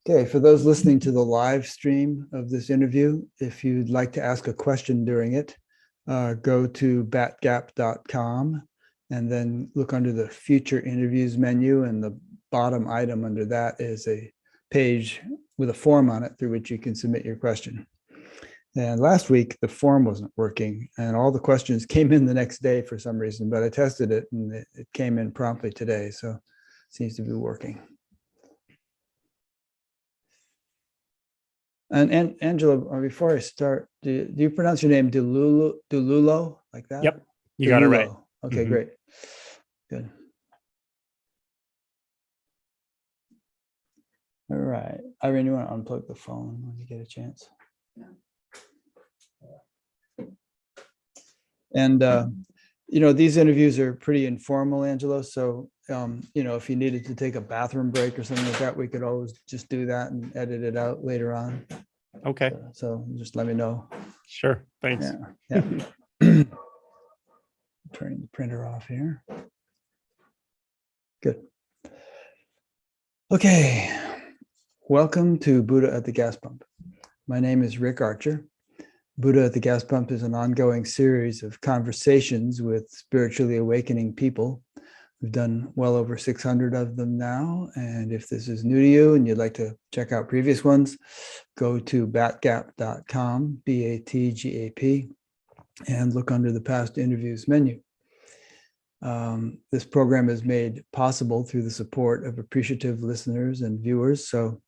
Okay, for those listening to the live stream of this interview, if you'd like to ask a question during it, go to batgap.com and then look under the future interviews menu, and the bottom item under that is a page with a form on it through which you can submit your question. And last week, the form wasn't working and all the questions came in the next day for some reason, but I tested it and it came in promptly today. So it seems to be working. And Angelo, before I start, do you pronounce your name Dilullo, like that? Yep, you Dilullo. got it right. Okay, great. Good. All right. Irene, you want to unplug the phone when you get a chance? Yeah. And, these interviews are pretty informal, Angelo. So, if you needed to take a bathroom break or something like that, we could always just do that and edit it out later on. Okay. So just let me know. Sure. Thanks. Yeah. Turning the printer off here. Good. Okay. Welcome to Buddha at the Gas Pump. My name is Rick Archer. Buddha at the Gas Pump is an ongoing series of conversations with spiritually awakening people. We've done well over 600 of them now. And if this is new to you and you'd like to check out previous ones, go to batgap.com, BATGAP, and look under the past interviews menu. This program is made possible through the support of appreciative listeners and viewers. So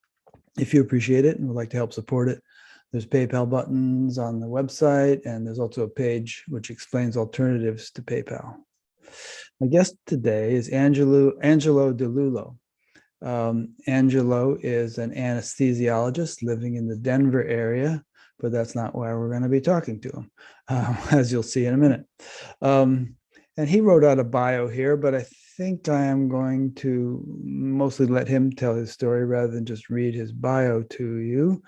if you appreciate it and would like to help support it, there's PayPal buttons on the website, and there's also a page which explains alternatives to PayPal. My guest today is Angelo Dilullo. Angelo is an anesthesiologist living in the Denver area, but that's not why we're going to be talking to him, as you'll see in a minute. And he wrote out a bio here, but I think I am going to mostly let him tell his story rather than just read his bio to you.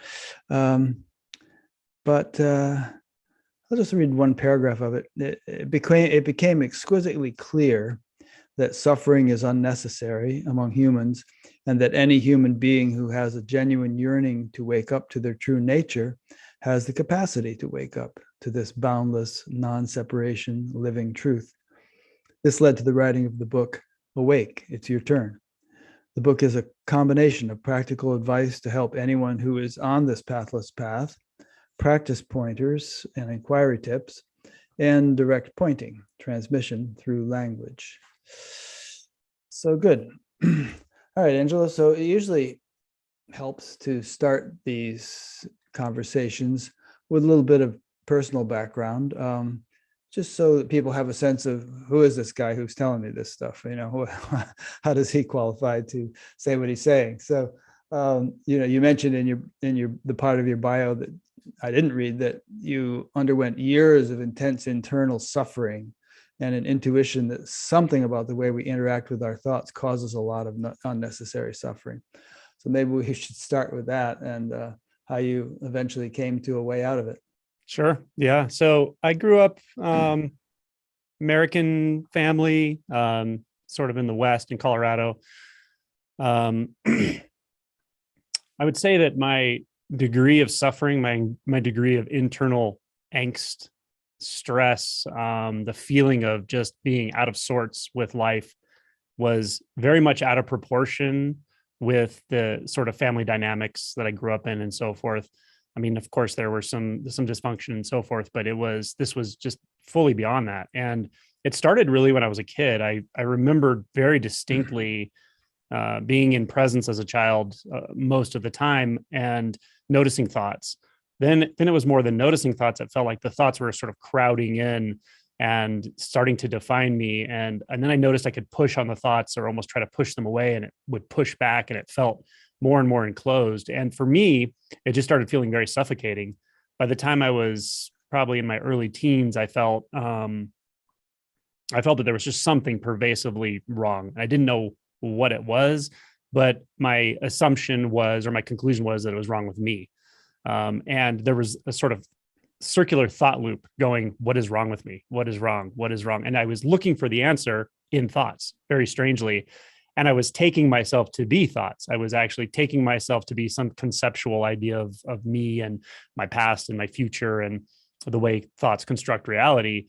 But I'll just read one paragraph of it. It became exquisitely clear that suffering is unnecessary among humans, and that any human being who has a genuine yearning to wake up to their true nature has the capacity to wake up to this boundless, non-separation, living truth. This led to the writing of the book, Awake, It's Your Turn. The book is a combination of practical advice to help anyone who is on this pathless path, practice pointers and inquiry tips, and direct pointing, transmission through language. So good. All right, Angelo. So it usually helps to start these conversations with a little bit of personal background, just so that people have a sense of who is this guy who's telling me this stuff? How does he qualify to say what he's saying? So, you mentioned in the part of your bio that I didn't read, that you underwent years of intense internal suffering and an intuition that something about the way we interact with our thoughts causes a lot of unnecessary suffering. So maybe we should start with that and how you eventually came to a way out of it. Sure. Yeah. So I grew up American family, sort of in the West in Colorado. I would say that my degree of suffering, my degree of internal angst, stress, the feeling of just being out of sorts with life was very much out of proportion with the sort of family dynamics that I grew up in and so forth. I mean, of course, there were some dysfunction and so forth, but this was just fully beyond that. And it started really when I was a kid. I remembered very distinctly being in presence as a child most of the time and noticing thoughts. Then it was more than noticing thoughts. It felt like the thoughts were sort of crowding in and starting to define me. And then I noticed I could push on the thoughts or almost try to push them away, and it would push back, and it felt more and more enclosed. And for me, it just started feeling very suffocating. By the time I was probably in my early teens, I felt that there was just something pervasively wrong. I didn't know what it was, but my assumption was, or my conclusion was, that it was wrong with me. And there was a sort of circular thought loop going, what is wrong with me? What is wrong? What is wrong? And I was looking for the answer in thoughts, very strangely. And I was taking myself to be thoughts. I was actually taking myself to be some conceptual idea of me and my past and my future and the way thoughts construct reality.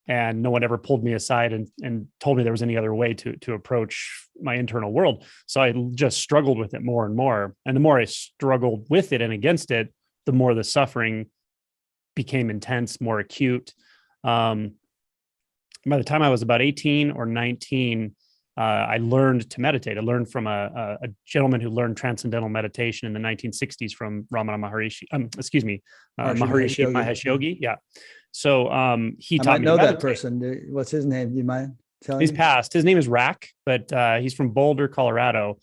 And no one ever pulled me aside and told me there was any other way to approach my internal world. So I just struggled with it more and more. And the more I struggled with it and against it, the more the suffering became intense, more acute. By the time I was about 18 or 19, I learned to meditate. I learned from a gentleman who learned transcendental meditation in the 1960s from Ramana Maharishi. Maharishi Mahesh Yogi. Yeah. So he I taught might me know to that meditate. person. What's his name? Do you mind telling He's me? passed. His name is Rack, but he's from Boulder, Colorado.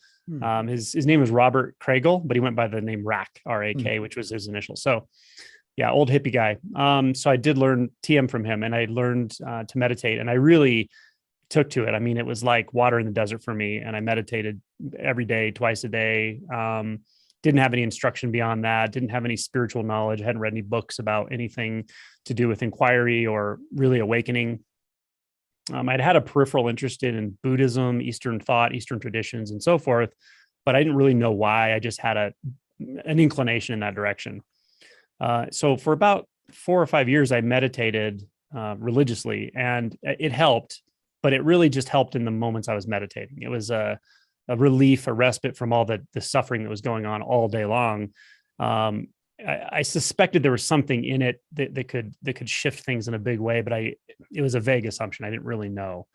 His name was Robert Craigle, but he went by the name Rack, R-A-K, which was his initial. So yeah, old hippie guy. So I did learn TM from him, and I learned to meditate, and I really took to it. I mean, it was like water in the desert for me, and I meditated every day, twice a day. Didn't have any instruction beyond that. Didn't have any spiritual knowledge. I hadn't read any books about anything to do with inquiry or really awakening. I'd had a peripheral interest in Buddhism, Eastern thought, Eastern traditions, and so forth, but I didn't really know why. I just had an inclination in that direction. So for about 4 or 5 years, I meditated religiously, and it helped, but it really just helped in the moments I was meditating. It was a relief, a respite from all the suffering that was going on all day long. I suspected there was something in it that could shift things in a big way, but it was a vague assumption. I didn't really know.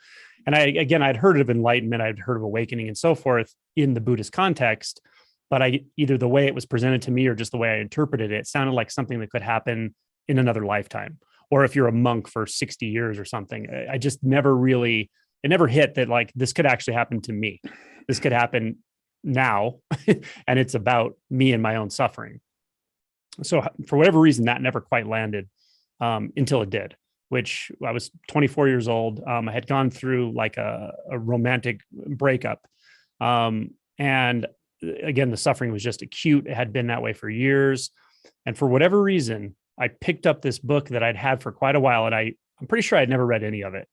And I'd heard of enlightenment, I'd heard of awakening and so forth in the Buddhist context, but either the way it was presented to me or just the way I interpreted it, it sounded like something that could happen in another lifetime, or if you're a monk for 60 years or something. I just it never hit that like this could actually happen to me. This could happen now, and it's about me and my own suffering. So for whatever reason, that never quite landed until it did, which I was 24 years old. I had gone through like a romantic breakup. And again, the suffering was just acute. It had been that way for years. And for whatever reason, I picked up this book that I'd had for quite a while, and I'm pretty sure I'd never read any of it.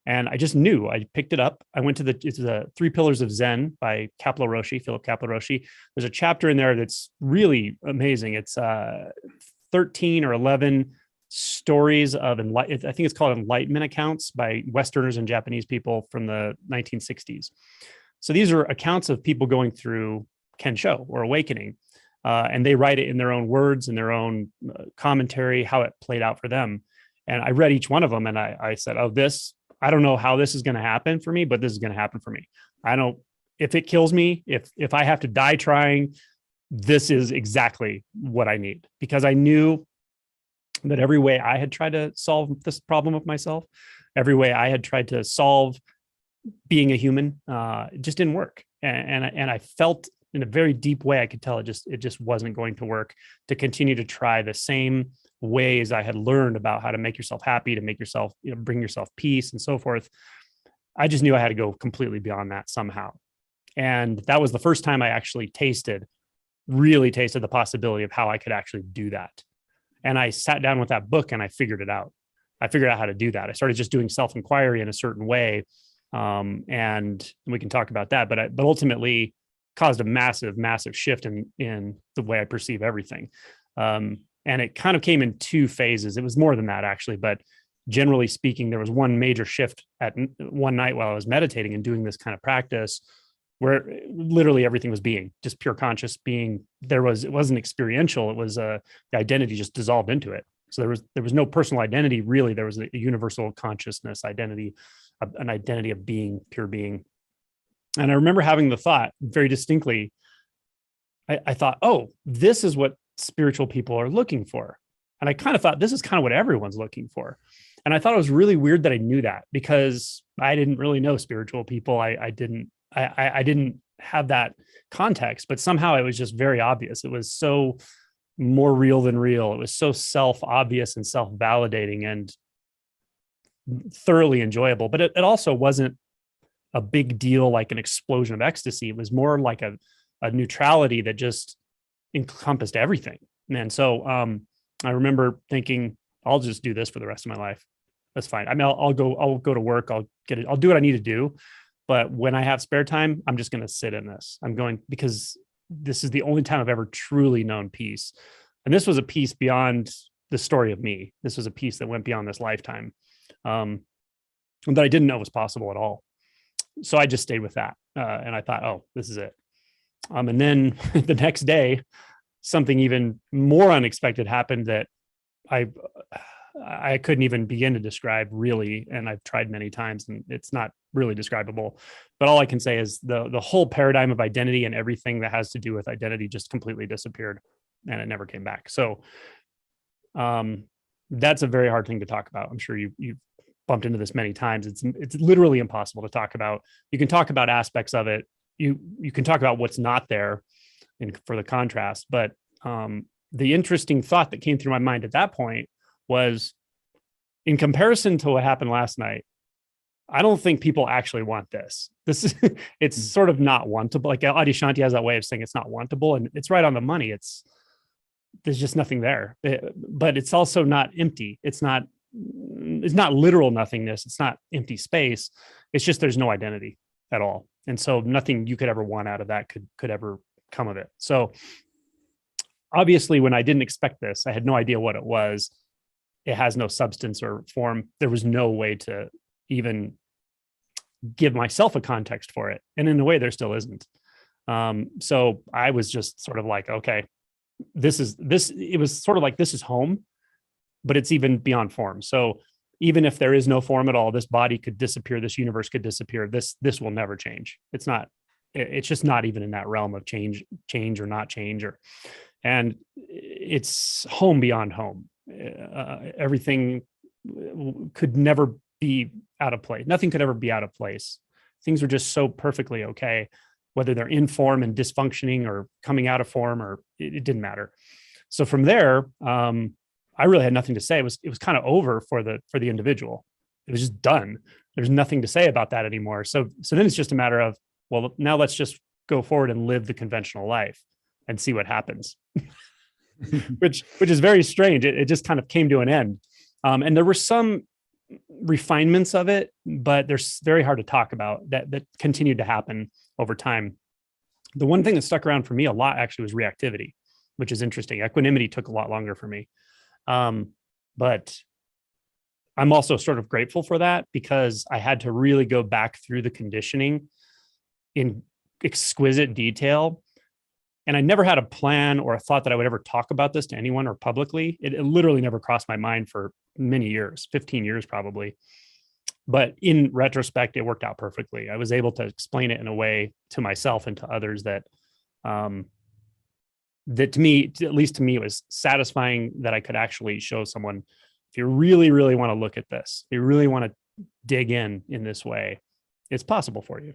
And I just knew. I picked it up. I went to it's the 3 Pillars of Zen by Philip Kapler-Roshi. There's a chapter in there that's really amazing. It's 13 or 11 stories of I think it's called enlightenment accounts by Westerners and Japanese people from the 1960s. So these are accounts of people going through Kensho or awakening. And they write it in their own words, in their own commentary, how it played out for them. And I read each one of them, and I said, oh, I don't know how this is going to happen for me, but this is going to happen for me. If it kills me, if I have to die trying, this is exactly what I need, because I knew that every way I had tried to solve this problem of myself, every way I had tried to solve being a human, it just didn't work. And I felt in a very deep way, I could tell it just wasn't going to work to continue to try the same ways I had learned about how to make yourself happy, to make yourself, bring yourself peace and so forth. I just knew I had to go completely beyond that somehow. And that was the first time I actually really tasted the possibility of how I could actually do that. And I sat down with that book and I figured it out. I figured out how to do that. I started just doing self-inquiry in a certain way. And we can talk about that, but ultimately caused a massive, massive shift in the way I perceive everything. And it kind of came in 2 phases. It was more than that, actually, but generally speaking, there was one major shift at one night while I was meditating and doing this kind of practice, where literally everything was being, just pure conscious being. It wasn't experiential. It was the identity just dissolved into it. So there was no personal identity, really. There was a universal consciousness identity, an identity of being, pure being. And I remember having the thought very distinctly. I thought, oh, this is what spiritual people are looking for. And I kind of thought this is kind of what everyone's looking for. And I thought it was really weird that I knew that, because I didn't really know spiritual people. I didn't have that context, but somehow it was just very obvious. It was so more real than real. It was so self-obvious and self-validating and thoroughly enjoyable. But it also wasn't a big deal, like an explosion of ecstasy. It was more like a neutrality that just encompassed everything. And so I remember thinking, I'll just do this for the rest of my life. That's fine. I mean, I'll go to work. I'll do what I need to do. But when I have spare time, I'm just going to sit in this. I'm going, because this is the only time I've ever truly known peace. And this was a peace beyond the story of me. This was a peace that went beyond this lifetime, that I didn't know was possible at all. So I just stayed with that. And I thought, oh, this is it. And then the next day, something even more unexpected happened that I couldn't even begin to describe, really. And I've tried many times and it's not really describable. But all I can say is the whole paradigm of identity and everything that has to do with identity just completely disappeared and it never came back. So that's a very hard thing to talk about. I'm sure you've bumped into this many times. It's literally impossible to talk about. You can talk about aspects of it. You can talk about what's not there for the contrast. But the interesting thought that came through my mind at that point was, in comparison to what happened last night, I don't think people actually want this. It's sort of not wantable. Like Adyashanti has that way of saying it's not wantable, and it's right on the money. There's just nothing there, but it's also not empty. It's not literal nothingness. It's not empty space. It's just, there's no identity at all. And so nothing you could ever want out of that could ever come of it. So obviously, when I didn't expect this, I had no idea what it was. It has no substance or form. There was no way to even give myself a context for it. And in a way, there still isn't. So I was just sort of like, okay, it was sort of like, this is home, but it's even beyond form. So even if there is no form at all, this body could disappear, this universe could disappear. This will never change. It's just not even in that realm of change or not change, and it's home beyond home. Everything could never be out of place. Nothing could ever be out of place. Things are just so perfectly okay, whether they're in form and dysfunctioning or coming out of form, or it didn't matter. So from there, I really had nothing to say. It was kind of over for the individual. It was just done. There's nothing to say about that anymore. So then it's just a matter of, well, now let's just go forward and live the conventional life and see what happens, which is very strange. It just kind of came to an end. And there were some refinements of it, but they're very hard to talk about that continued to happen over time. The one thing that stuck around for me a lot actually was reactivity, which is interesting. Equanimity took a lot longer for me. But I'm also sort of grateful for that, because I had to really go back through the conditioning in exquisite detail. And I never had a plan or a thought that I would ever talk about this to anyone or publicly. It literally never crossed my mind for many years, 15 years probably. But in retrospect, it worked out perfectly. I was able to explain it in a way to myself and to others that to me, at least to me, it was satisfying that I could actually show someone, if you really, really want to look at this, if you really want to dig in this way, it's possible for you.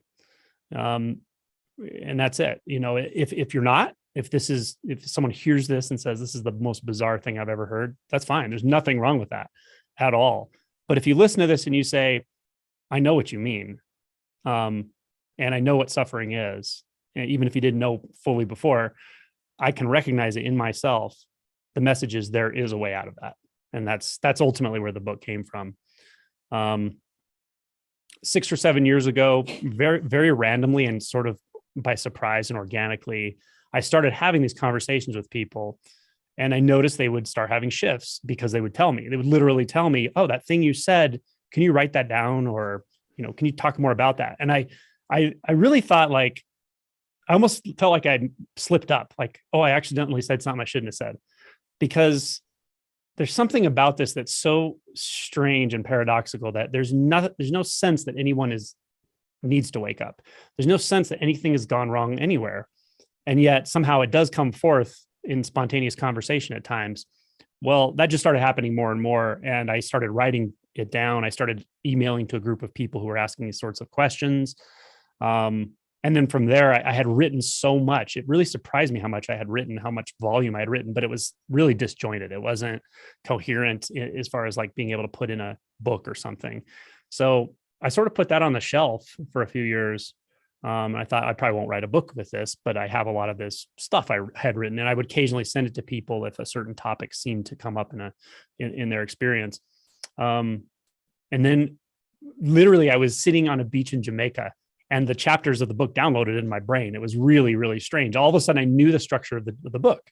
And that's it. If you're not, if someone hears this and says, this is the most bizarre thing I've ever heard, that's fine. There's nothing wrong with that at all. But if you listen to this and you say, I know what you mean, and I know what suffering is, even if you didn't know fully before, I can recognize it in myself. The message is, there is a way out of that. And that's ultimately where the book came from. 6 or 7 years ago, very, very randomly and sort of by surprise and organically, I started having these conversations with people, and I noticed they would start having shifts, because they would literally tell me, oh, that thing you said, can you write that down? Or, can you talk more about that? And I really thought, like, I almost felt like I slipped up, like, oh, I accidentally said something I shouldn't have said, because there's something about this that's so strange and paradoxical that there's no sense that anyone needs to wake up. There's no sense that anything has gone wrong anywhere. And yet somehow it does come forth in spontaneous conversation at times. Well, that just started happening more and more. And I started writing it down. I started emailing to a group of people who were asking these sorts of questions. And then from there, I had written so much. It really surprised me how much I had written, how much volume I had written, but it was really disjointed. It wasn't coherent as far as like being able to put in a book or something. So I sort of put that on the shelf for a few years. I thought I probably won't write a book with this, but I have a lot of this stuff I had written, and I would occasionally send it to people if a certain topic seemed to come up in their experience. And then literally I was sitting on a beach in Jamaica, and the chapters of the book downloaded in my brain. It was really, really strange. All of a sudden I knew the structure of the book.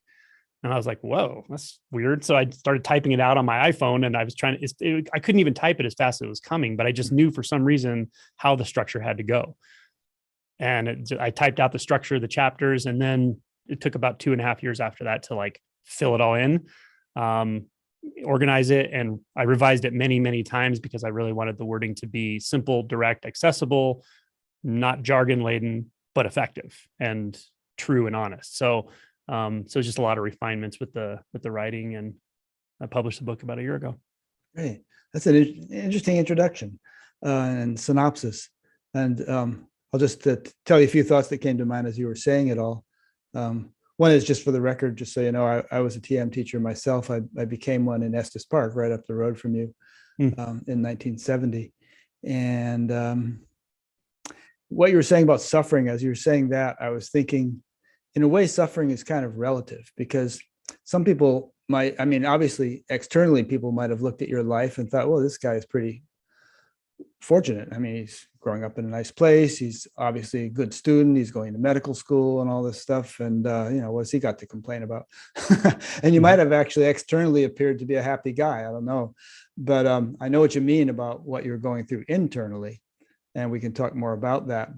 And I was like, whoa, that's weird. So I started typing it out on my iPhone, and I was trying to, I couldn't even type it as fast as it was coming, but I just knew for some reason how the structure had to go. And I typed out the structure of the chapters, and then it took about 2.5 years after that to like fill it all in, organize it. And I revised it many, many times because I really wanted the wording to be simple, direct, accessible, not jargon laden, but effective and true and honest. So just a lot of refinements with the writing, and I published the book about a year ago. Great. That's an interesting introduction and synopsis. And I'll just tell you a few thoughts that came to mind as you were saying it all. One is, just for the record, just so you know, I was a TM teacher myself. I became one in Estes Park, right up the road from you, in 1970. And what you were saying about suffering, as you were saying that, I was thinking, in a way, suffering is kind of relative, because some people might, I mean, obviously, externally, people might have looked at your life and thought, well, this guy is pretty fortunate. I mean, he's growing up in a nice place. He's obviously a good student. He's going to medical school and all this stuff. And, what's he got to complain about? And you might have actually externally appeared to be a happy guy. I don't know. But I know what you mean about what you're going through internally. And we can talk more about that.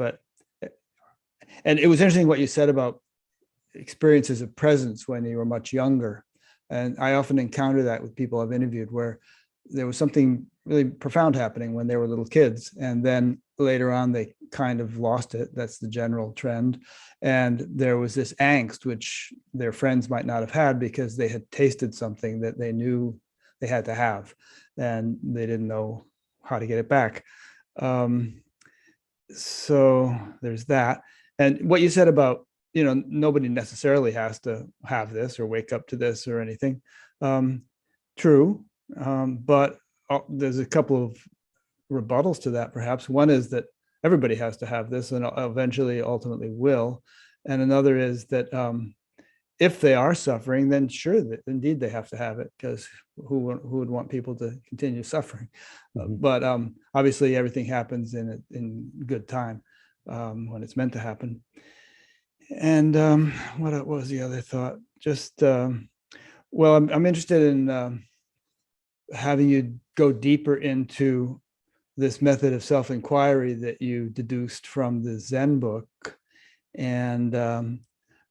And it was interesting what you said about experiences of presence when you were much younger. And I often encounter that with people I've interviewed, where there was something really profound happening when they were little kids. And then later on, they kind of lost it. That's the general trend. And there was this angst, which their friends might not have had, because they had tasted something that they knew they had to have, and they didn't know how to get it back. So there's that. And what you said about, nobody necessarily has to have this or wake up to this or anything. True. But there's a couple of rebuttals to that, perhaps. One is that everybody has to have this, and eventually, ultimately will. And another is that if they are suffering, then sure, that indeed they have to have it, because who would want people to continue suffering? But obviously, everything happens in good time, when it's meant to happen. And what was the other thought? Just well, I'm interested in having you go deeper into this method of self-inquiry that you deduced from the Zen book, and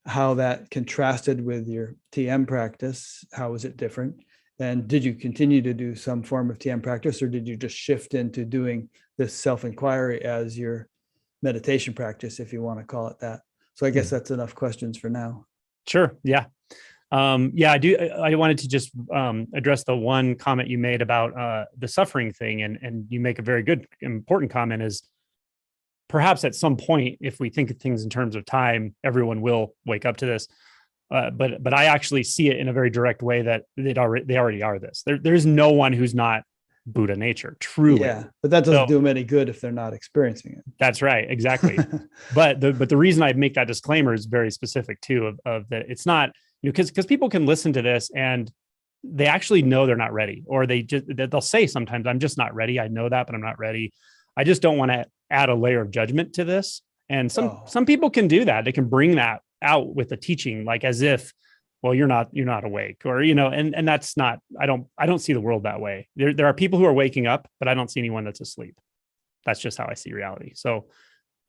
how that contrasted with your TM practice. How was it different? And did you continue to do some form of TM practice, or did you just shift into doing this self-inquiry as your meditation practice, if you want to call it that? So I guess that's enough questions for now. Sure. Yeah. I do. I wanted to just address the one comment you made about the suffering thing. And you make a very good, important comment, is perhaps at some point, if we think of things in terms of time, everyone will wake up to this. But I actually see it in a very direct way, that they already are this. There's no one who's not Buddha nature, truly. Yeah, but that doesn't do them any good if they're not experiencing it. That's right, exactly. but the reason I make that disclaimer is very specific too, of that it's not, because people can listen to this and they actually know they're not ready, or they'll say sometimes, I'm just not ready. I know that, but I'm not ready. I just don't want to add a layer of judgment to this. And some people can do that. They can bring that out with the teaching, like as if, well, you're not awake, or, and that's not, I don't see the world that way. There are people who are waking up, but I don't see anyone that's asleep. That's just how I see reality. So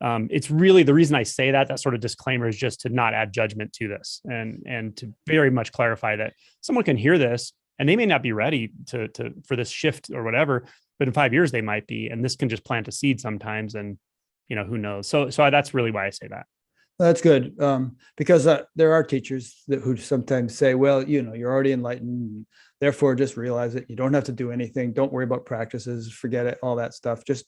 it's really, the reason I say that sort of disclaimer is just to not add judgment to this, and to very much clarify that someone can hear this and they may not be ready for this shift or whatever, but in 5 years they might be, and this can just plant a seed sometimes, and who knows. So that's really why I say that. That's good, because there are teachers who sometimes say, well, you're already enlightened, therefore just realize it. You don't have to do anything. Don't worry about practices. Forget it, all that stuff. Just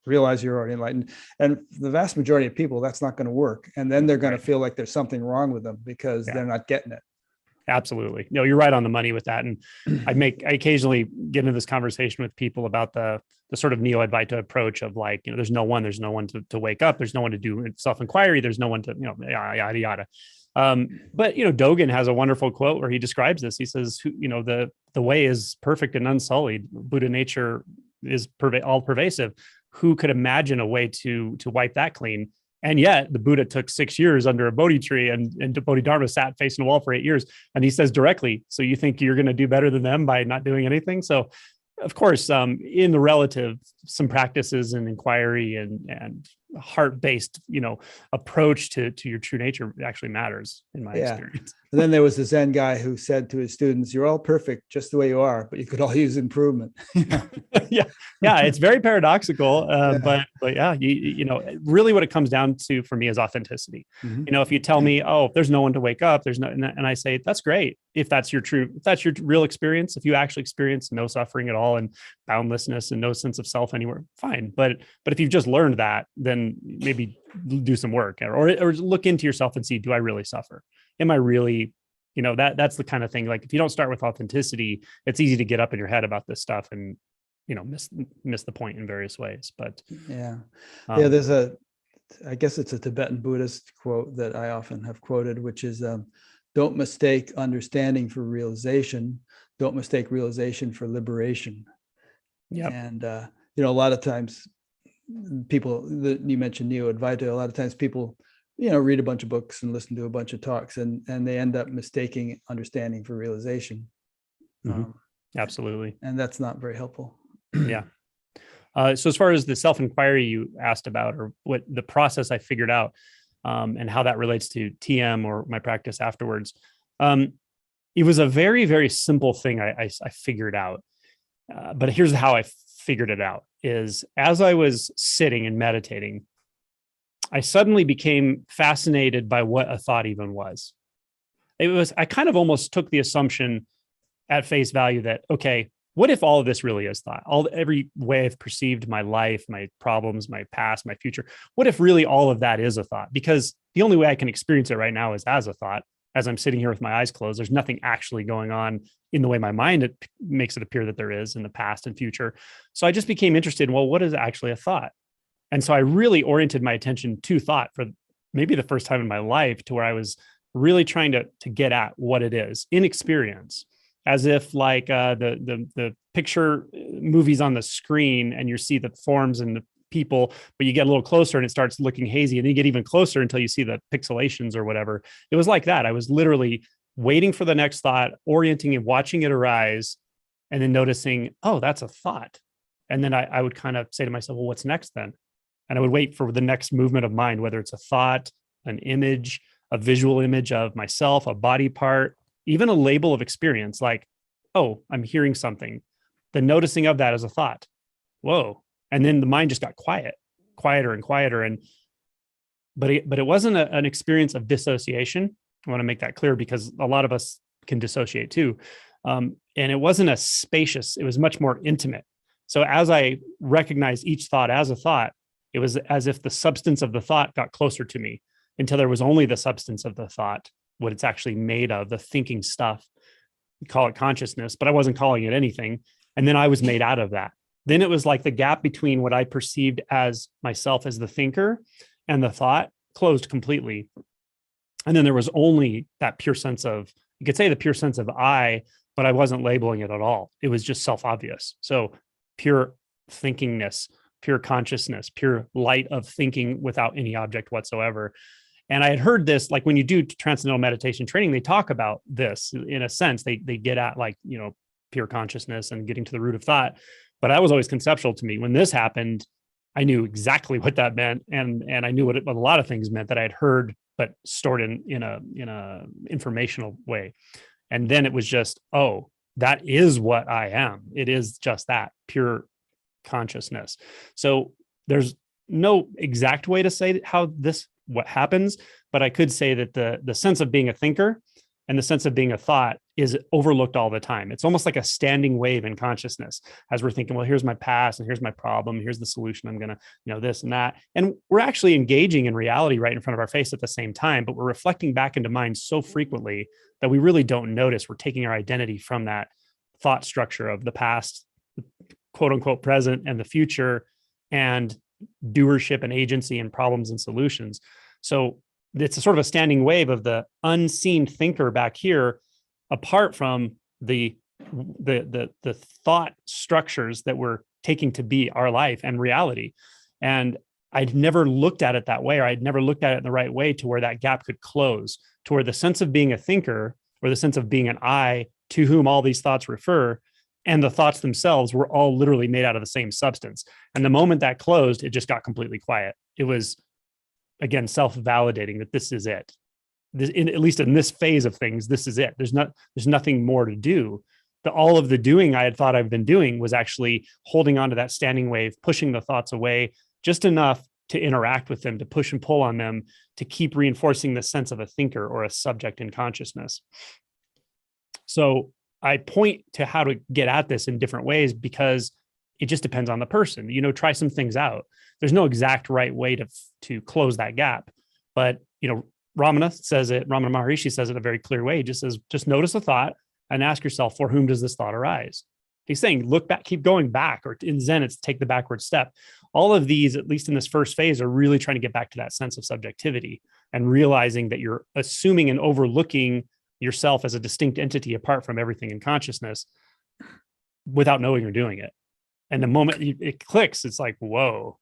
realize you're already enlightened. And the vast majority of people, that's not going to work. And then they're going to feel like there's something wrong with them because they're not getting it. Absolutely. No, you're right on the money with that. And I occasionally get into this conversation with people about the sort of neo-Advaita approach of like, there's no one to wake up. There's no one to do self-inquiry. There's no one to, yada, yada. But, Dogen has a wonderful quote where he describes this. He says, the way is perfect and unsullied. Buddha nature is all pervasive. who could imagine a way to wipe that clean? And yet the Buddha took 6 years under a Bodhi tree, and Bodhidharma sat facing a wall for 8 years. And he says directly, so you think you're going to do better than them by not doing anything? So of course, in the relative, some practices and inquiry and heart-based, approach to your true nature actually matters in my experience. And then there was the Zen guy who said to his students, "You're all perfect just the way you are, but you could all use improvement." yeah, it's very paradoxical, but yeah, really what it comes down to for me is authenticity. Mm-hmm. If you tell me, oh, there's no one to wake up, there's no, and I say that's great if that's your real experience, if you actually experience no suffering at all and boundlessness and no sense of self anywhere, fine. But if you've just learned that, then maybe do some work or look into yourself and see, do I really suffer? Am I really, that's the kind of thing. Like if you don't start with authenticity, it's easy to get up in your head about this stuff and, miss the point in various ways. But there's I guess it's a Tibetan Buddhist quote that I often have quoted, which is, don't mistake understanding for realization. Don't mistake realization for liberation. Yeah. And, a lot of times people that you mentioned, Neo Advaita, a lot of times people, read a bunch of books and listen to a bunch of talks and they end up mistaking understanding for realization. Mm-hmm. Absolutely. And that's not very helpful. Yeah. So as far as the self-inquiry you asked about, or what the process I figured out, and how that relates to TM or my practice afterwards, it was a very, very simple thing I figured out. But here's how I figured it out is as I was sitting and meditating, I suddenly became fascinated by what a thought even was. I kind of almost took the assumption at face value that, okay, what if all of this really is thought? Every way I've perceived my life, my problems, my past, my future, what if really all of that is a thought? Because the only way I can experience it right now is as a thought. As I'm sitting here with my eyes closed, there's nothing actually going on in the way my mind makes it appear that there is in the past and future. So I just became interested in, well, what is actually a thought? And so I really oriented my attention to thought for maybe the first time in my life, to where I was really trying to get at what it is in experience, as if like the picture movies on the screen and you see the forms and the people, but you get a little closer and it starts looking hazy, and then you get even closer until you see the pixelations or whatever. It was like that. I was literally waiting for the next thought, orienting and watching it arise, and then noticing, oh, that's a thought. And then I would kind of say to myself, well, what's next then? And I would wait for the next movement of mind, whether it's a thought, an image, a visual image of myself, a body part, even a label of experience, like, oh, I'm hearing something. The noticing of that as a thought. Whoa. And then the mind just got quieter and quieter. But it wasn't an experience of dissociation. I want to make that clear because a lot of us can dissociate too. And it wasn't it was much more intimate. So as I recognized each thought as a thought, it was as if the substance of the thought got closer to me until there was only the substance of the thought, what it's actually made of, the thinking stuff. We call it consciousness, but I wasn't calling it anything. And then I was made out of that. Then it was like the gap between what I perceived as myself as the thinker and the thought closed completely. And then there was only that pure sense of, you could say the pure sense of I, but I wasn't labeling it at all. It was just self-obvious. So pure thinkingness, pure consciousness, pure light of thinking without any object whatsoever. And I had heard this, like when you do transcendental meditation training, they talk about this in a sense, they get at like, pure consciousness and getting to the root of thought. But that was always conceptual to me. When this happened, I knew exactly what that meant. And I knew what a lot of things meant that I had heard, but stored in a informational way. And then it was just, oh, that is what I am. It is just that pure consciousness. So there's no exact way to say what happens, but I could say that the sense of being a thinker and the sense of being a thought is overlooked all the time. It's almost like a standing wave in consciousness as we're thinking, well, here's my past and here's my problem. Here's the solution. I'm going to, this and that. And we're actually engaging in reality right in front of our face at the same time, but we're reflecting back into mind so frequently that we really don't notice we're taking our identity from that thought structure of the past, quote unquote, present, and the future, and doership and agency and problems and solutions. So it's a sort of a standing wave of the unseen thinker back here, apart from the thought structures that we're taking to be our life and reality. And I'd never looked at it that way, or I'd never looked at it in the right way to where that gap could close, to where the sense of being a thinker or the sense of being an I to whom all these thoughts refer and the thoughts themselves were all literally made out of the same substance. And the moment that closed, it just got completely quiet. It was, again, self-validating that this is it. At least in this phase of things, this is it. There's nothing more to do. All of the doing I had thought I've been doing was actually holding on to that standing wave, pushing the thoughts away just enough to interact with them, to push and pull on them, to keep reinforcing the sense of a thinker or a subject in consciousness. So I point to how to get at this in different ways because it just depends on the person. Try some things out. There's no exact right way to close that gap. But, Ramana Maharishi says it a very clear way. He just says, just notice a thought and ask yourself, for whom does this thought arise? He's saying, look back, keep going back, or in Zen, it's take the backward step. All of these, at least in this first phase, are really trying to get back to that sense of subjectivity and realizing that you're assuming and overlooking yourself as a distinct entity apart from everything in consciousness without knowing you're doing it. And the moment it clicks, it's like, whoa.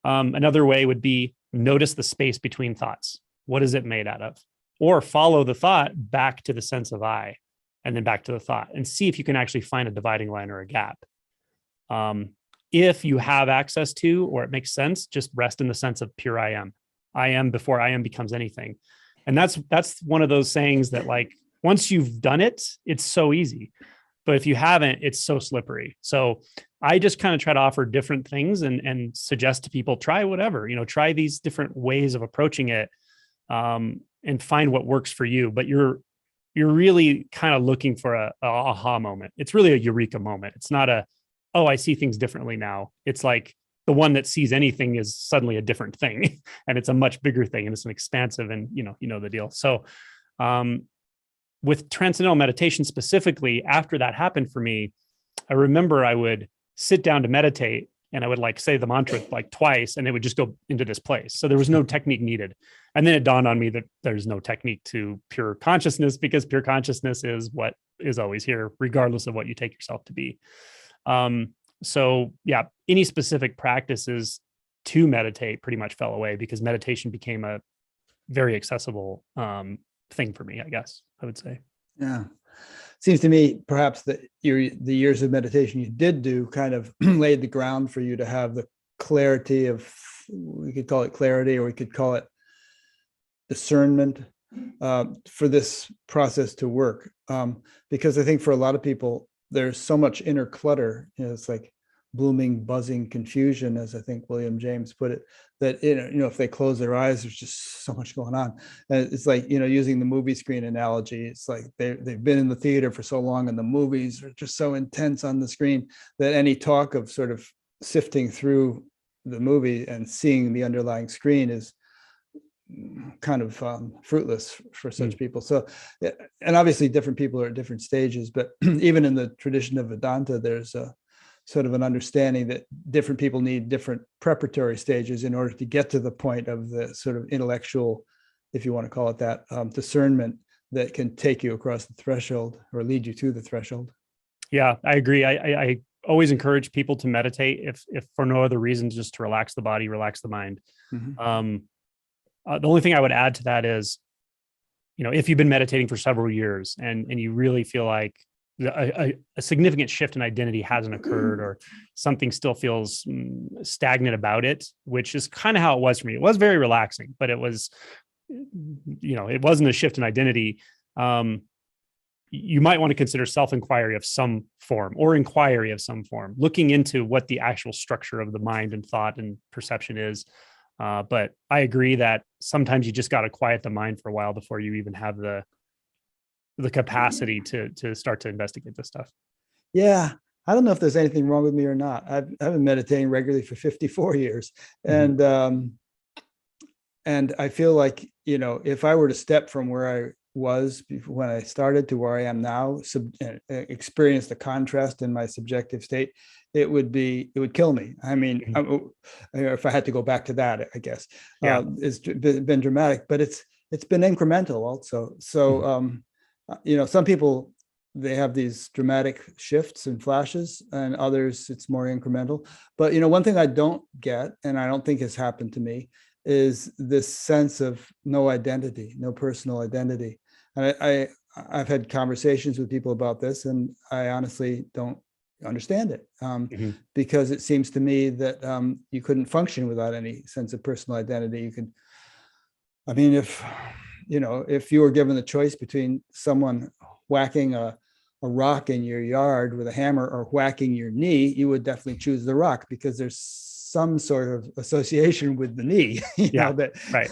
Another way would be notice the space between thoughts. What is it made out of? Or follow the thought back to the sense of I, and then back to the thought, and see if you can actually find a dividing line or a gap. If you have access to, or it makes sense, just rest in the sense of pure I am. I am before I am becomes anything. And that's one of those sayings that, like, once you've done it, it's so easy. But if you haven't, it's so slippery. So I just kind of try to offer different things and suggest to people, try whatever, try these different ways of approaching it, and find what works for you. But you're really kind of looking for a aha moment. It's really a eureka moment. It's not oh, I see things differently now. It's like the one that sees anything is suddenly a different thing, and it's a much bigger thing, and it's an expansive, and you know the deal. So with transcendental meditation specifically, after that happened for me, I remember I would sit down to meditate and I would say the mantra twice, and it would just go into this place. So there was no technique needed. And then it dawned on me that there's no technique to pure consciousness, because pure consciousness is what is always here, regardless of what you take yourself to be. So yeah, any specific practices to meditate pretty much fell away because meditation became a very accessible thing for me, I guess I would say. Yeah. Seems to me perhaps that the years of meditation you did do kind of laid the ground for you to have the clarity of, we could call it clarity, or we could call it discernment, for this process to work. Because I think for a lot of people, there's so much inner clutter, it's like blooming, buzzing confusion, as I think William James put it, that, if they close their eyes, there's just so much going on. And it's like, using the movie screen analogy, it's like they've been in the theater for so long and the movies are just so intense on the screen that any talk of sort of sifting through the movie and seeing the underlying screen is kind of fruitless for such people. So, and obviously different people are at different stages, but even in the tradition of Vedanta, there's a sort of an understanding that different people need different preparatory stages in order to get to the point of the sort of intellectual, if you want to call it that, discernment that can take you across the threshold or lead you to the threshold. Yeah, I agree. I always encourage people to meditate, if for no other reason, just to relax the body, relax the mind. Mm-hmm. The only thing I would add to that is, if you've been meditating for several years and you really feel like a significant shift in identity hasn't occurred, or something still feels stagnant about it, which is kind of how it was for me. It was very relaxing, but it was, it wasn't a shift in identity. You might want to consider self-inquiry of some form, or inquiry of some form, looking into what the actual structure of the mind and thought and perception is. But I agree that sometimes you just got to quiet the mind for a while before you even have the capacity to start to investigate this stuff. Yeah. I don't know if there's anything wrong with me or not. I've been meditating regularly for 54 years. Mm-hmm. And I feel like, if I were to step from where I was when I started to where I am now, experience the contrast in my subjective state, it would kill me. I mean, mm-hmm. If I had to go back to that, I guess, it's been dramatic, but it's been incremental also. So, mm-hmm. Some people they have these dramatic shifts and flashes, and others it's more incremental. But one thing I don't get, and I don't think has happened to me, is this sense of no identity, no personal identity. And I've had conversations with people about this, and I honestly don't understand it, because it seems to me that you couldn't function without any sense of personal identity. If you were given the choice between someone whacking a rock in your yard with a hammer or whacking your knee, you would definitely choose the rock, because there's some sort of association with the knee. Right.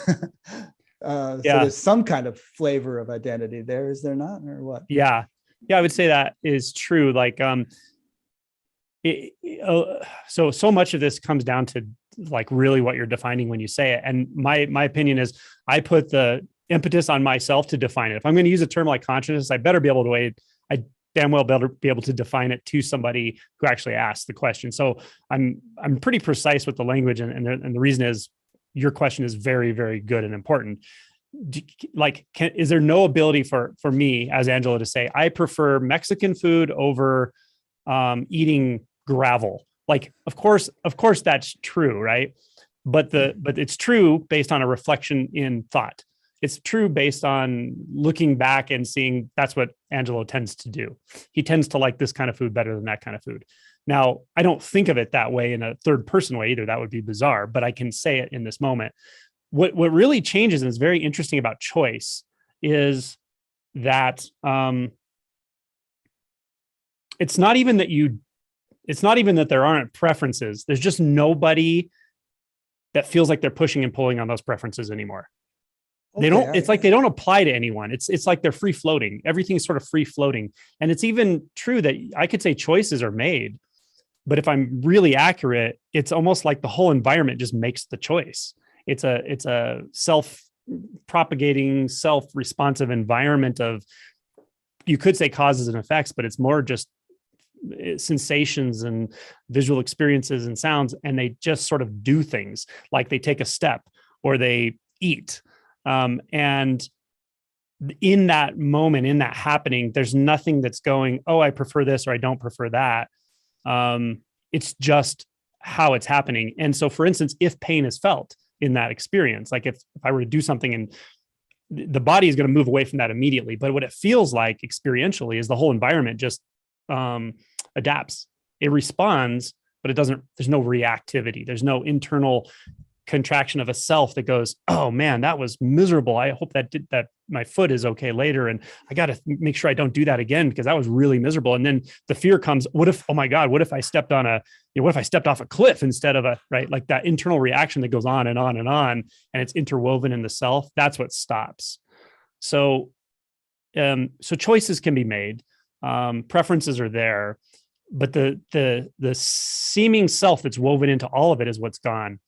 So there's some kind of flavor of identity there, is there not, or what? Yeah, I would say that is true. Like, so much of this comes down to like really what you're defining when you say it. And my opinion is, I put the impetus on myself to define it. If I'm going to use a term like consciousness, I better be able to I damn well better be able to define it to somebody who actually asked the question. So I'm pretty precise with the language, and the reason is your question is very, very good and important. Is there no ability for me as Angelo to say, I prefer Mexican food over eating gravel? Like, of course that's true, right? But it's true based on a reflection in thought. It's true based on looking back and seeing that's what Angelo tends to do. He tends to like this kind of food better than that kind of food. Now, I don't think of it that way in a third person way either. That would be bizarre, but I can say it in this moment. What really changes, and is very interesting about choice, is that it's not even that there aren't preferences. There's just nobody that feels like they're pushing and pulling on those preferences anymore. They don't, it's like they don't apply to anyone. It's like they're free floating. Everything's sort of free floating. And it's even true that I could say choices are made, but if I'm really accurate, it's almost like the whole environment just makes the choice. It's a self-propagating, self-responsive environment of, you could say causes and effects, but it's more just sensations and visual experiences and sounds. And they just sort of do things, like they take a step or they eat. And in that moment, in that happening, there's nothing that's going, oh, I prefer this or I don't prefer that. It's just how it's happening. And so, for instance, if pain is felt in that experience, like if I were to do something and the body is going to move away from that immediately, but what it feels like experientially is the whole environment just adapts. It responds, but there's no reactivity. There's no internal contraction of a self that goes, oh man, that was miserable. I hope that my foot is okay later. And I got to make sure I don't do that again, because that was really miserable. And then the fear comes, oh my God, what if I stepped off a cliff instead of right? Like that internal reaction that goes on and on and on, and it's interwoven in the self. That's what stops. So choices can be made. Preferences are there, but the seeming self that's woven into all of it is what's gone.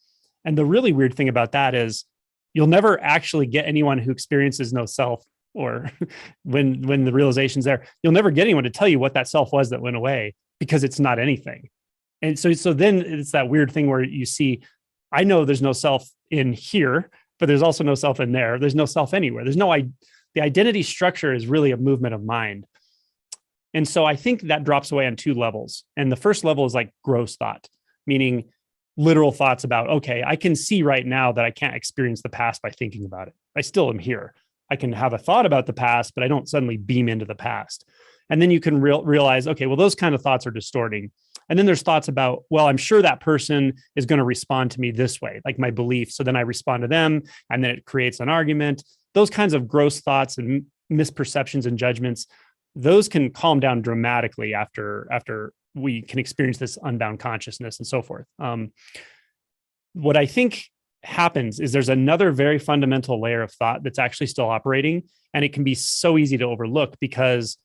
And the really weird thing about that is you'll never actually get anyone who experiences no self, or when the realization's there, you'll never get anyone to tell you what that self was that went away, because it's not anything. And so then it's that weird thing where you see, I know there's no self in here, but there's also no self in there. There's no self anywhere. The identity structure is really a movement of mind. And so I think that drops away on two levels. And the first level is like gross thought, meaning literal thoughts about, okay, I can see right now that I can't experience the past by thinking about it. I still am here. I can have a thought about the past, but I don't suddenly beam into the past. And then you can realize, okay, well, those kind of thoughts are distorting. And then there's thoughts about, well, I'm sure that person is going to respond to me this way, like my belief. So then I respond to them, and then it creates an argument. Those kinds of gross thoughts and misperceptions and judgments, those can calm down dramatically after we can experience this unbound consciousness and so forth. What I think happens is there's another very fundamental layer of thought that's actually still operating, and it can be so easy to overlook because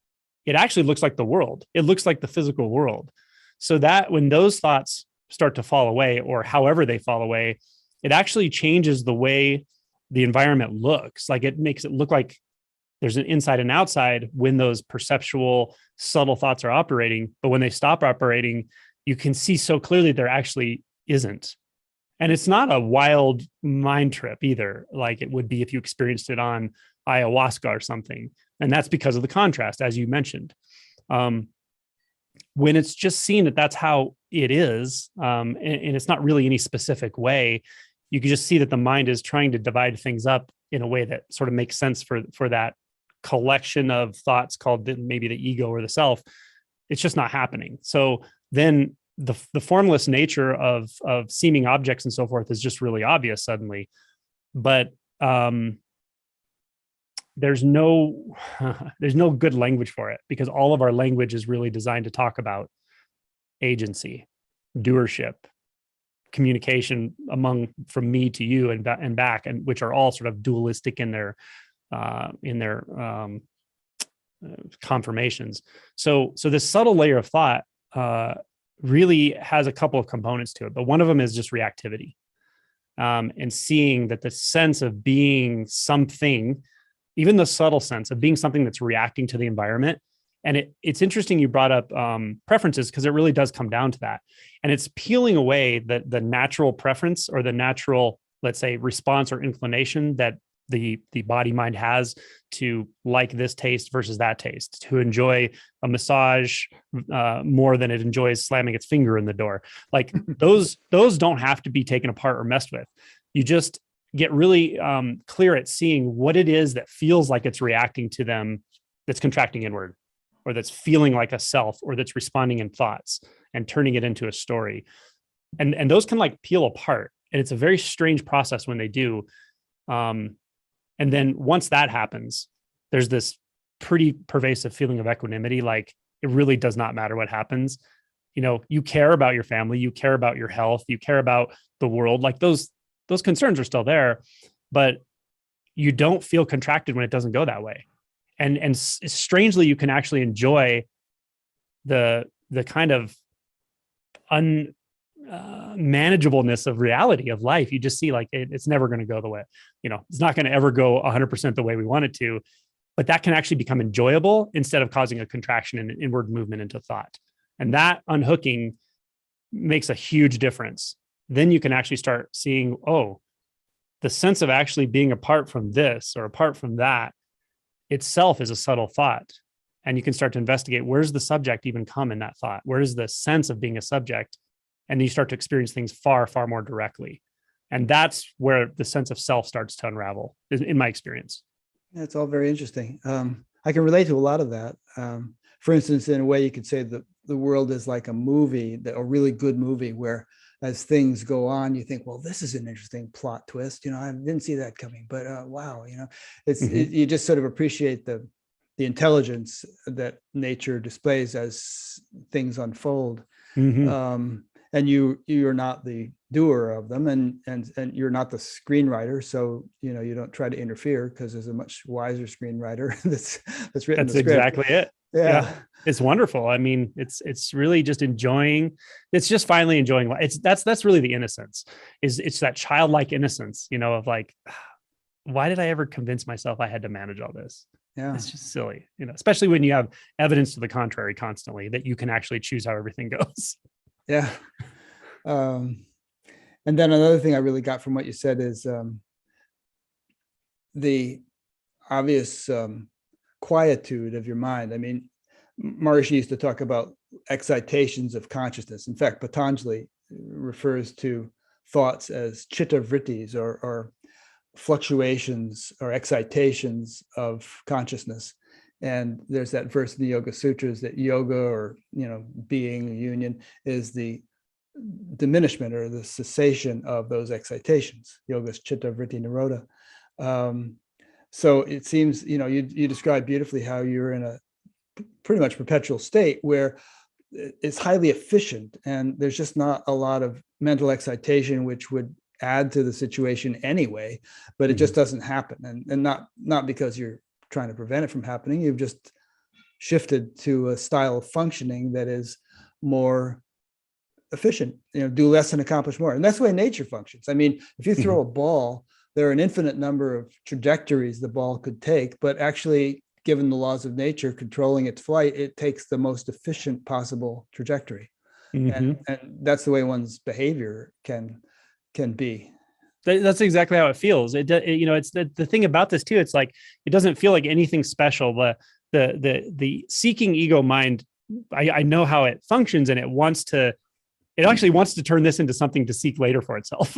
it actually looks like the world. It looks like the physical world. So that when those thoughts start to fall away, or however they fall away, it actually changes the way the environment looks. Like it makes it look like there's an inside and outside when those perceptual, subtle thoughts are operating. But when they stop operating, you can see so clearly there actually isn't. And it's not a wild mind trip either, like it would be if you experienced it on ayahuasca or something. And that's because of the contrast, as you mentioned. When it's just seen that that's how it is, and it's not really any specific way, you can just see that the mind is trying to divide things up in a way that sort of makes sense for that collection of thoughts called maybe the ego or the self. It's just not happening. So then the formless nature of seeming objects and so forth is just really obvious suddenly. But there's no good language for it, because all of our language is really designed to talk about agency, doership, communication from me to you and back, and which are all sort of dualistic in their confirmations. So this subtle layer of thought really has a couple of components to it, but one of them is just reactivity, and seeing that the sense of being something, even the subtle sense of being something that's reacting to the environment. And it's interesting you brought up preferences, because it really does come down to that. And it's peeling away the natural preference or the natural, let's say, response or inclination that the body mind has to like this taste versus that taste, to enjoy a massage more than it enjoys slamming its finger in the door. Like those don't have to be taken apart or messed with. You just get really clear at seeing what it is that feels like it's reacting to them, that's contracting inward, or that's feeling like a self, or that's responding in thoughts and turning it into a story. And those can like peel apart. And it's a very strange process when they do. And then once that happens, there's this pretty pervasive feeling of equanimity. Like it really does not matter what happens. You know, you care about your family, you care about your health, you care about the world. Like those concerns are still there, but you don't feel contracted when it doesn't go that way. And strangely, you can actually enjoy the kind of manageableness of reality of life. You just see like it's never going to go the way, it's not going to ever go 100% the way we want it to, but that can actually become enjoyable instead of causing a contraction and inward movement into thought. And that unhooking makes a huge difference. Then you can actually start seeing, oh, the sense of actually being apart from this or apart from that itself is a subtle thought. And you can start to investigate, where's the subject even come in that thought? Where is the sense of being a subject? And then you start to experience things far, far more directly. And that's where the sense of self starts to unravel, in my experience. That's all very interesting. I can relate to a lot of that. For instance, in a way, you could say that the world is like a movie, a really good movie, where as things go on, you think, well, this is an interesting plot twist. I didn't see that coming, but wow, you just sort of appreciate the intelligence that nature displays as things unfold. Mm-hmm. And you're not the doer of them, and you're not the screenwriter, so you don't try to interfere, because there's a much wiser screenwriter that's written. That's exactly it. Yeah. It's wonderful. I mean, it's really just enjoying. It's just finally enjoying. That's really the innocence. It's that childlike innocence, of like, why did I ever convince myself I had to manage all this? Yeah, it's just silly, especially when you have evidence to the contrary constantly, that you can actually choose how everything goes. Yeah. And then another thing I really got from what you said is the obvious quietude of your mind. I mean, Maharishi used to talk about excitations of consciousness. In fact, Patanjali refers to thoughts as chitta vrittis, or fluctuations or excitations of consciousness. And there's that verse in the Yoga Sutras that yoga, or being, union, is the diminishment or the cessation of those excitations. Yoga is chitta vritti nirodha. So it seems you describe beautifully how you're in a pretty much perpetual state where it's highly efficient, and there's just not a lot of mental excitation, which would add to the situation anyway, but it just doesn't happen. And not because you're trying to prevent it from happening. You've just shifted to a style of functioning that is more efficient, do less and accomplish more. And that's the way nature functions. I mean, if you throw a ball, there are an infinite number of trajectories the ball could take, but actually, given the laws of nature controlling its flight, it takes the most efficient possible trajectory. And that's the way one's behavior can be. That's exactly how it feels. It's the thing about this too. It's like, it doesn't feel like anything special. the seeking ego mind, I know how it functions, and it actually wants to turn this into something to seek later for itself.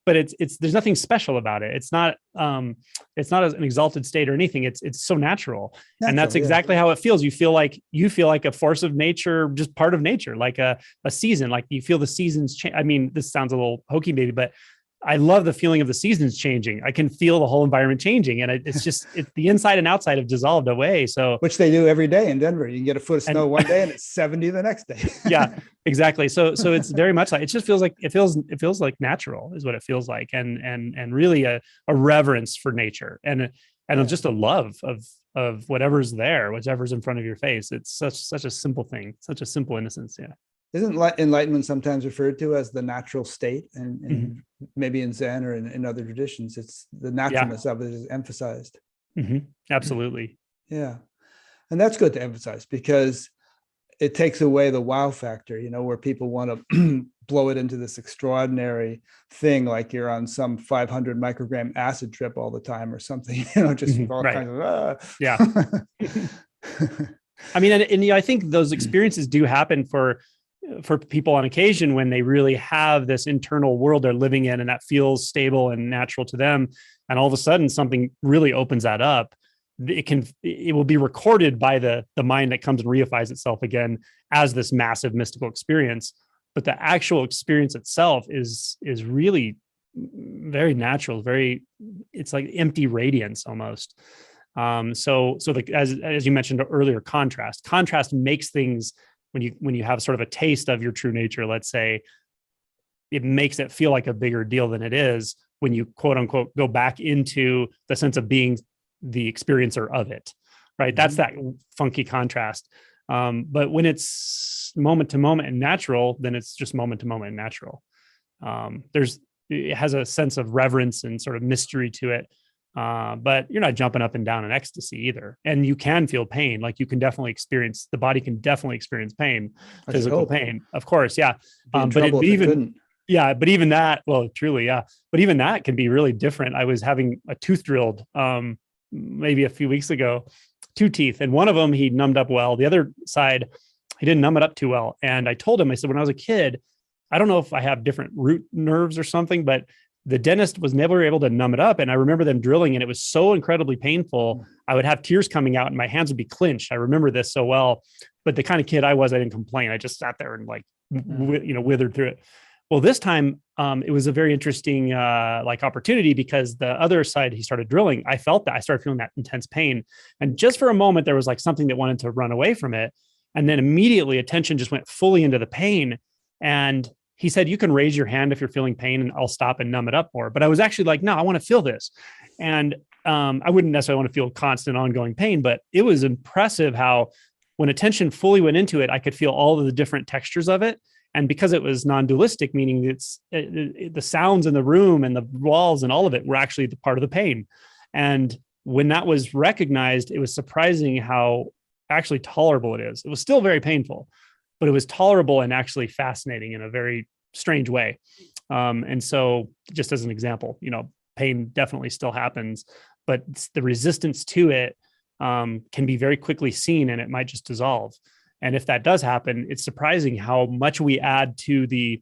But it's there's nothing special about it. It's not an exalted state or anything. It's so natural. And that's exactly how it feels. You feel like a force of nature, just part of nature, like a season. Like you feel the seasons change. I mean, this sounds a little hokey maybe, but I love the feeling of the seasons changing. I can feel the whole environment changing, and it's the inside and outside have dissolved away. So, which they do every day in Denver. You can get a foot of snow one day and it's 70 the next day. Yeah, exactly. So it's very much like, it just feels like it feels like natural is what it feels like, and really a reverence for nature, and just a love of whatever's there, whatever's in front of your face. It's such a simple thing, such a simple innocence. Yeah. Isn't enlightenment sometimes referred to as the natural state? And maybe in Zen or in other traditions, it's the naturalness of it is emphasized. Absolutely. Yeah. And that's good to emphasize, because it takes away the wow factor, where people want to blow it into this extraordinary thing, like you're on some 500 microgram acid trip all the time or something, just all kinds of, Yeah. I mean, and I think those experiences do happen for people on occasion when they really have this internal world they're living in, and that feels stable and natural to them. And all of a sudden something really opens that up. It will be recorded by the mind that comes and reifies itself again as this massive mystical experience. But the actual experience itself is really very natural, it's like empty radiance almost. So as you mentioned earlier, contrast makes things, when you have sort of a taste of your true nature, let's say, it makes it feel like a bigger deal than it is when you quote unquote go back into the sense of being the experiencer of it, right? That's that funky contrast. But when it's moment to moment and natural, then it's just moment to moment and natural. It has a sense of reverence and sort of mystery to it. But you're not jumping up and down in ecstasy either. And you can feel pain. Like the body can definitely experience pain, physical pain, of course. Yeah. But even that, well, truly, yeah. But even that can be really different. I was having a tooth drilled, maybe a few weeks ago, 2 teeth, and one of them, he numbed up well. The other side, he didn't numb it up too well. And I told him, I said, when I was a kid, I don't know if I have different root nerves or something, but the dentist was never able to numb it up. And I remember them drilling, and it was so incredibly painful. I would have tears coming out and my hands would be clenched. I remember this so well. But the kind of kid I was, I didn't complain. I just sat there and withered through it. Well, this time it was a very interesting opportunity, because the other side he started drilling, I felt that I started feeling that intense pain. And just for a moment, there was like something that wanted to run away from it. And then immediately attention just went fully into the pain. And he said, you can raise your hand if you're feeling pain and I'll stop and numb it up more. But I was actually like, no, I want to feel this. And I wouldn't necessarily want to feel constant ongoing pain, but it was impressive how when attention fully went into it, I could feel all of the different textures of it. And because it was non-dualistic, meaning the sounds in the room and the walls and all of it were actually the part of the pain. And when that was recognized, it was surprising how actually tolerable it is. It was still very painful, but it was tolerable and actually fascinating in a very strange way. And so just as an example, pain definitely still happens, but the resistance to it can be very quickly seen, and it might just dissolve. And if that does happen, it's surprising how much we add to the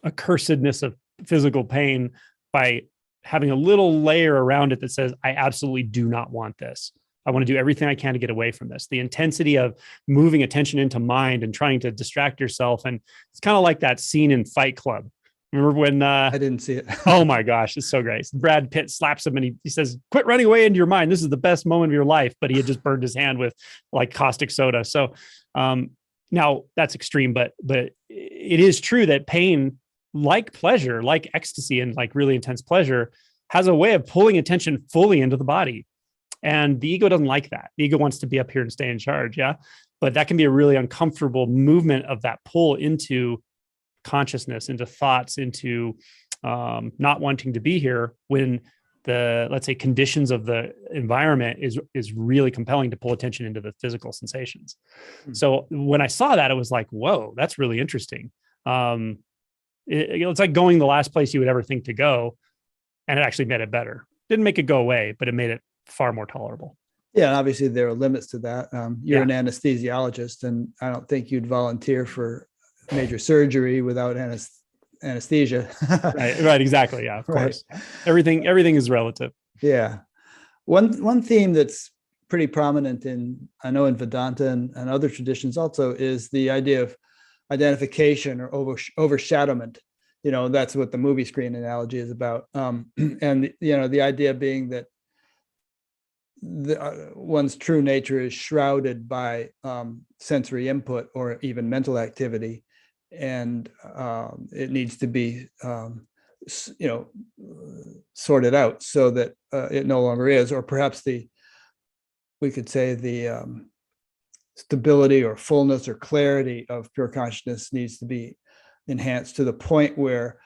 accursedness of physical pain by having a little layer around it that says, I absolutely do not want this. I want to do everything I can to get away from this. The intensity of moving attention into mind and trying to distract yourself. And it's kind of like that scene in Fight Club. Remember when I didn't see it. Oh my gosh, it's so great. Brad Pitt slaps him and he says, quit running away into your mind. This is the best moment of your life. But he had just burned his hand with like caustic soda. So now that's extreme, but it is true that pain, like pleasure, like ecstasy and like really intense pleasure, has a way of pulling attention fully into the body. And the ego doesn't like that. The ego wants to be up here and stay in charge. Yeah. But that can be a really uncomfortable movement of that pull into consciousness, into thoughts, into not wanting to be here when the, let's say, conditions of the environment is really compelling to pull attention into the physical sensations. So when I saw that, it was like, whoa, that's really interesting. It's like going the last place you would ever think to go. And it actually made it better. Didn't make it go away, but it made it far more tolerable. Yeah, and obviously there are limits to that. You're Yeah. an anesthesiologist, and I don't think you'd volunteer for major surgery without anesthesia. Right, exactly. Yeah, of Right. course. Everything is relative. Yeah. One theme that's pretty prominent in, I know, in Vedanta and other traditions also, is the idea of identification or overshadowment. That's what the movie screen analogy is about. And the idea being that one's true nature is shrouded by sensory input or even mental activity, and it needs to be sorted out so that it no longer is. Or perhaps we could say the stability or fullness or clarity of pure consciousness needs to be enhanced to the point where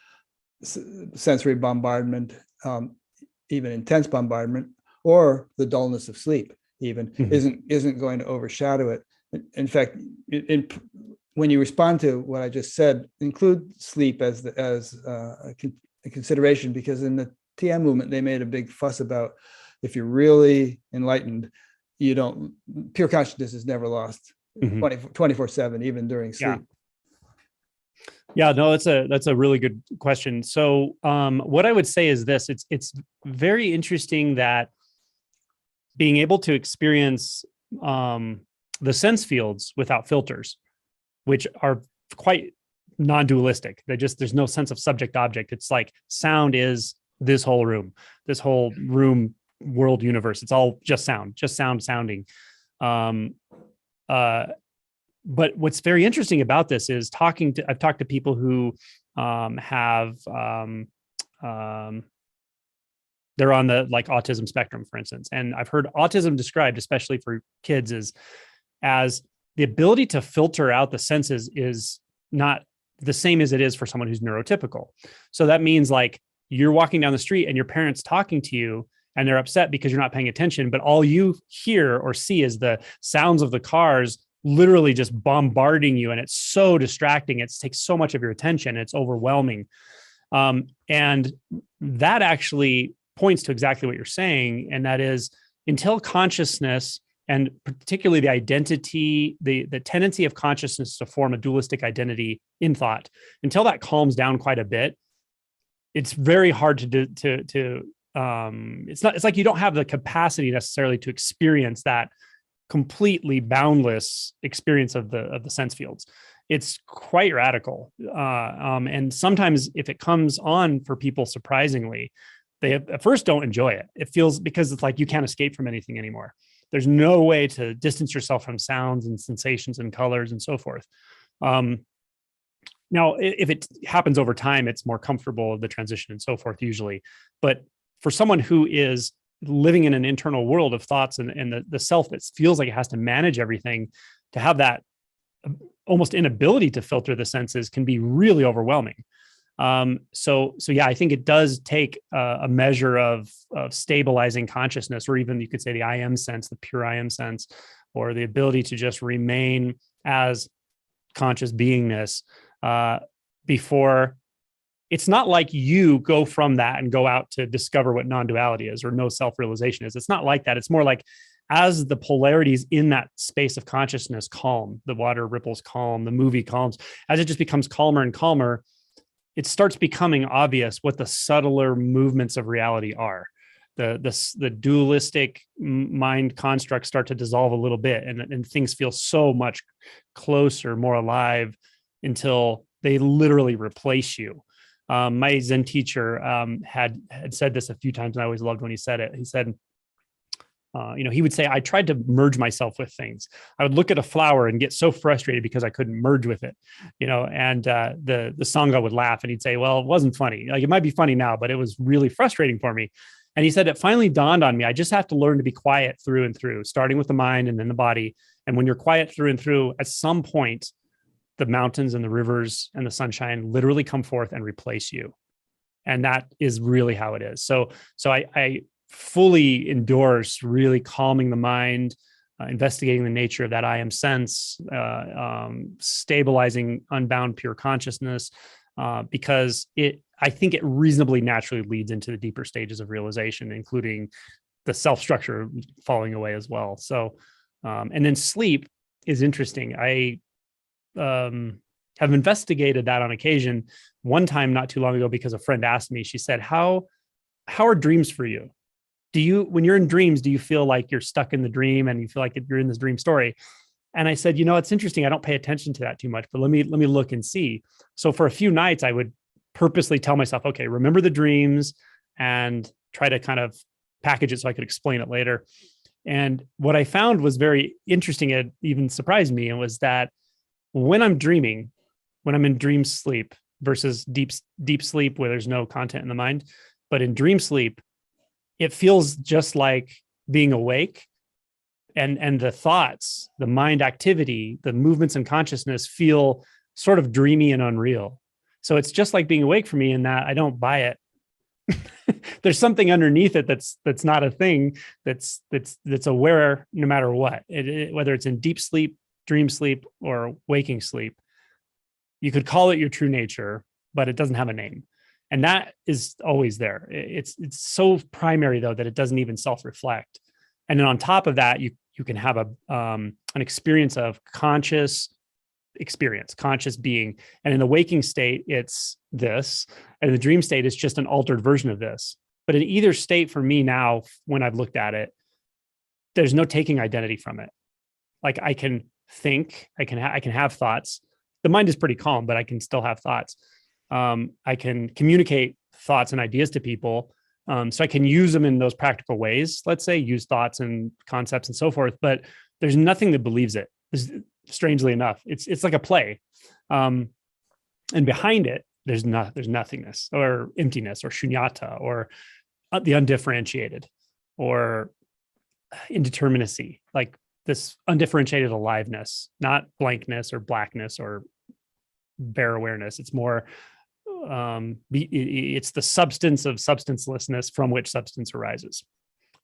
sensory bombardment, even intense bombardment, or the dullness of sleep even, Mhm. isn't going to overshadow it. In fact, when you respond to what I just said, include sleep as a consideration, because in the TM movement they made a big fuss about, if you're really enlightened, pure consciousness is never lost Mhm. 24/7, even during Yeah. sleep. Yeah, no, that's a really good question. So, what I would say is this: it's very interesting that being able to experience the sense fields without filters, which are quite non-dualistic. There's no sense of subject object. It's like sound is this whole room, world, universe. It's all just sound sounding. Um, uh, but what's very interesting about this is I've talked to people who have they're on the like autism spectrum, for instance, and I've heard autism described, especially for kids, as the ability to filter out the senses is not the same as it is for someone who's neurotypical. So that means like you're walking down the street and your parents talking to you and they're upset because you're not paying attention, but all you hear or see is the sounds of the cars literally just bombarding you, and it's so distracting. It takes so much of your attention. It's overwhelming. And that actually points to exactly what you're saying. And that is, until consciousness, and particularly the identity, the tendency of consciousness to form a dualistic identity in thought, until that calms down quite a bit, it's very hard it's like you don't have the capacity necessarily to experience that completely boundless experience of the sense fields. It's quite radical. And sometimes if it comes on for people, surprisingly, they at first don't enjoy it. It feels, because it's like you can't escape from anything anymore. There's no way to distance yourself from sounds and sensations and colors and so forth. Now, if it happens over time, it's more comfortable, the transition and so forth, usually. But for someone who is living in an internal world of thoughts and the self that feels like it has to manage everything, to have that almost inability to filter the senses can be really overwhelming. So yeah, I think it does take a measure of stabilizing consciousness, or even you could say the I am sense, the pure I am sense, or the ability to just remain as conscious beingness before. It's not like you go from that and go out to discover what non-duality is or no self-realization is. It's not like that. It's more like, as the polarities in that space of consciousness calm, the water ripples calm, the movie calms, as it just becomes calmer and calmer, it starts becoming obvious what the subtler movements of reality are. The dualistic mind constructs start to dissolve a little bit, and things feel so much closer, more alive, until they literally replace you. My Zen teacher had said this a few times, and I always loved when he said it. He said, he would say, I tried to merge myself with things. I would look at a flower and get so frustrated because I couldn't merge with it, and the Sangha would laugh, and he'd say, well, it wasn't funny. Like, it might be funny now, but it was really frustrating for me. And he said, it finally dawned on me, I just have to learn to be quiet through and through, starting with the mind and then the body. And when you're quiet through and through, at some point, the mountains and the rivers and the sunshine literally come forth and replace you. And that is really how it is. So I fully endorse really calming the mind, investigating the nature of that I am sense, stabilizing unbound pure consciousness, because I think it reasonably naturally leads into the deeper stages of realization, including the self structure falling away as well. So, and then sleep is interesting. I have investigated that on occasion. One time not too long ago, because a friend asked me, she said, how are dreams for you? When you're in dreams, do you feel like you're stuck in the dream and you feel like you're in this dream story? And I said, it's interesting. I don't pay attention to that too much, but let me look and see. So for a few nights, I would purposely tell myself, okay, remember the dreams, and try to kind of package it so I could explain it later. And what I found was very interesting. It even surprised me. And was that when I'm dreaming, when I'm in dream sleep versus deep sleep where there's no content in the mind, but in dream sleep, it feels just like being awake, and the thoughts, the mind activity, the movements in consciousness feel sort of dreamy and unreal. So it's just like being awake for me in that I don't buy it. There's something underneath it that's not a thing, that's aware no matter what, whether it's in deep sleep, dream sleep, or waking sleep. You could call it your true nature, but it doesn't have a name. And that is always there. It's so primary though that it doesn't even self-reflect. And then on top of that, you can have an experience of conscious being. And in the waking state, it's this. And in the dream state, it's just an altered version of this. But in either state for me now, when I've looked at it, there's no taking identity from it. Like I can think, I can have thoughts. The mind is pretty calm, but I can still have thoughts. I can communicate thoughts and ideas to people. So I can use them in those practical ways, let's say, use thoughts and concepts and so forth, but there's nothing that believes it. Strangely enough, it's like a play. And behind it, there's nothingness or emptiness or shunyata or the undifferentiated or indeterminacy, like this undifferentiated aliveness, not blankness or blackness or bare awareness. It's more, it's the substance of substancelessness from which substance arises.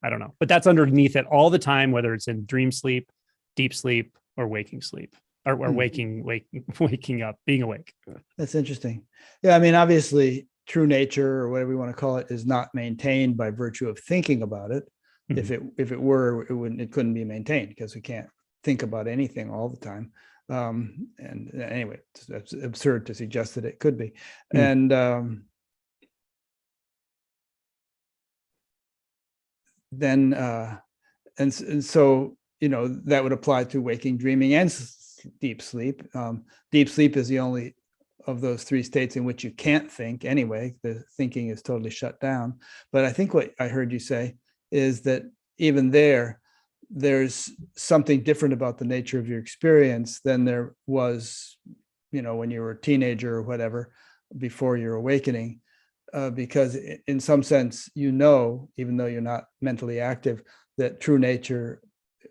I don't know, but that's underneath it all the time, whether it's in dream sleep, deep sleep, or waking sleep, or waking up, being awake. That's interesting. Yeah, I mean, obviously, true nature or whatever you want to call it is not maintained by virtue of thinking about it. Mm-hmm. If it were, it couldn't be maintained, because we can't think about anything all the time. And anyway, it's absurd to suggest that it could be. And so that would apply to waking, dreaming, and deep sleep. Deep sleep is the only of those three states in which you can't think anyway. The thinking is totally shut down. But I think what I heard you say is that even there's something different about the nature of your experience than there was, when you were a teenager or whatever, before your awakening, because in some sense, even though you're not mentally active, that true nature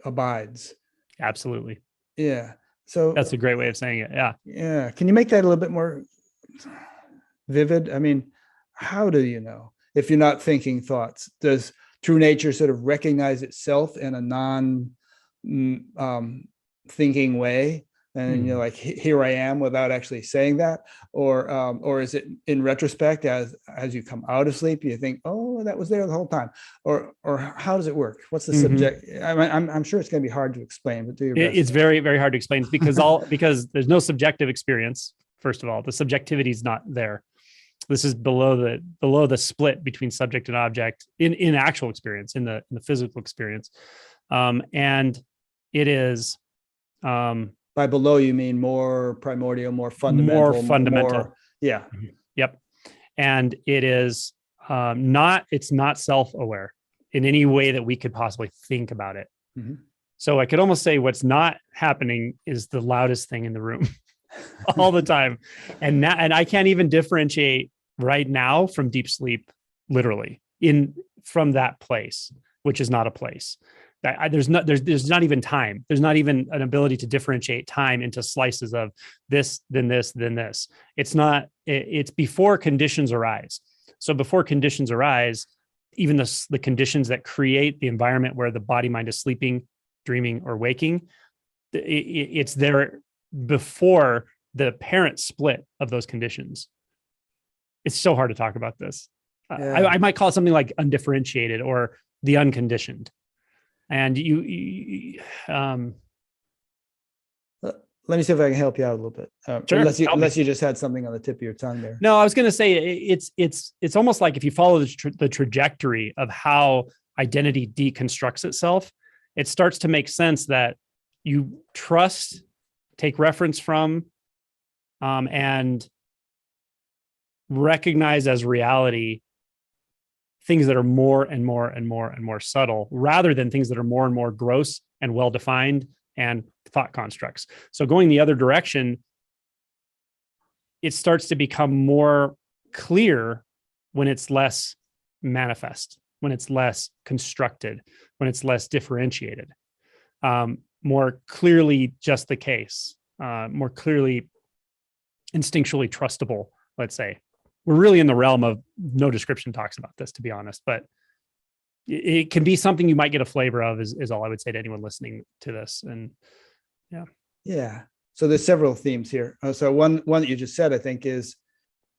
abides. Absolutely. Yeah. So that's a great way of saying it. Yeah. Yeah. Can you make that a little bit more vivid? I mean, how do you know if you're not thinking thoughts? Does true nature sort of recognize itself in a non-thinking way, and you're like, here I am, without actually saying that, or is it in retrospect, as you come out of sleep, you think, oh, that was there the whole time, or how does it work? What's the subject? I'm sure it's going to be hard to explain, but do your best. It's very, very hard to explain because there's no subjective experience. First of all, the subjectivity is not there. This is below the split between subject and object in actual experience, in the physical experience, and it is. By below, you mean more primordial, more fundamental. Yeah. Mm-hmm. Yep. And it is it's not self-aware in any way that we could possibly think about it. Mm-hmm. So I could almost say what's not happening is the loudest thing in the room all the time. And I can't even differentiate right now from deep sleep, literally from that place, which is not a place. There's not even time. There's not even an ability to differentiate time into slices of this, then this, then this. It's before conditions arise. So before conditions arise, even the conditions that create the environment where the body mind is sleeping, dreaming, or waking, it's there before the apparent split of those conditions. It's so hard to talk about this. Yeah. I might call it something like undifferentiated or the unconditioned. And you let me see if I can help you out a little bit. Sure. Unless you just had something on the tip of your tongue there. No, I was going to say it's almost like if you follow the trajectory of how identity deconstructs itself, it starts to make sense that you trust, take reference from, and recognize as reality things that are more and more and more and more subtle, rather than things that are more and more gross and well-defined and thought constructs. So going the other direction, it starts to become more clear when it's less manifest, when it's less constructed, when it's less differentiated, more clearly just the case, more clearly instinctually trustable, let's say. We're really in the realm of no description talks about this, to be honest, but it can be something you might get a flavor of is all I would say to anyone listening to this. And yeah. So there's several themes here. So one that you just said, I think, is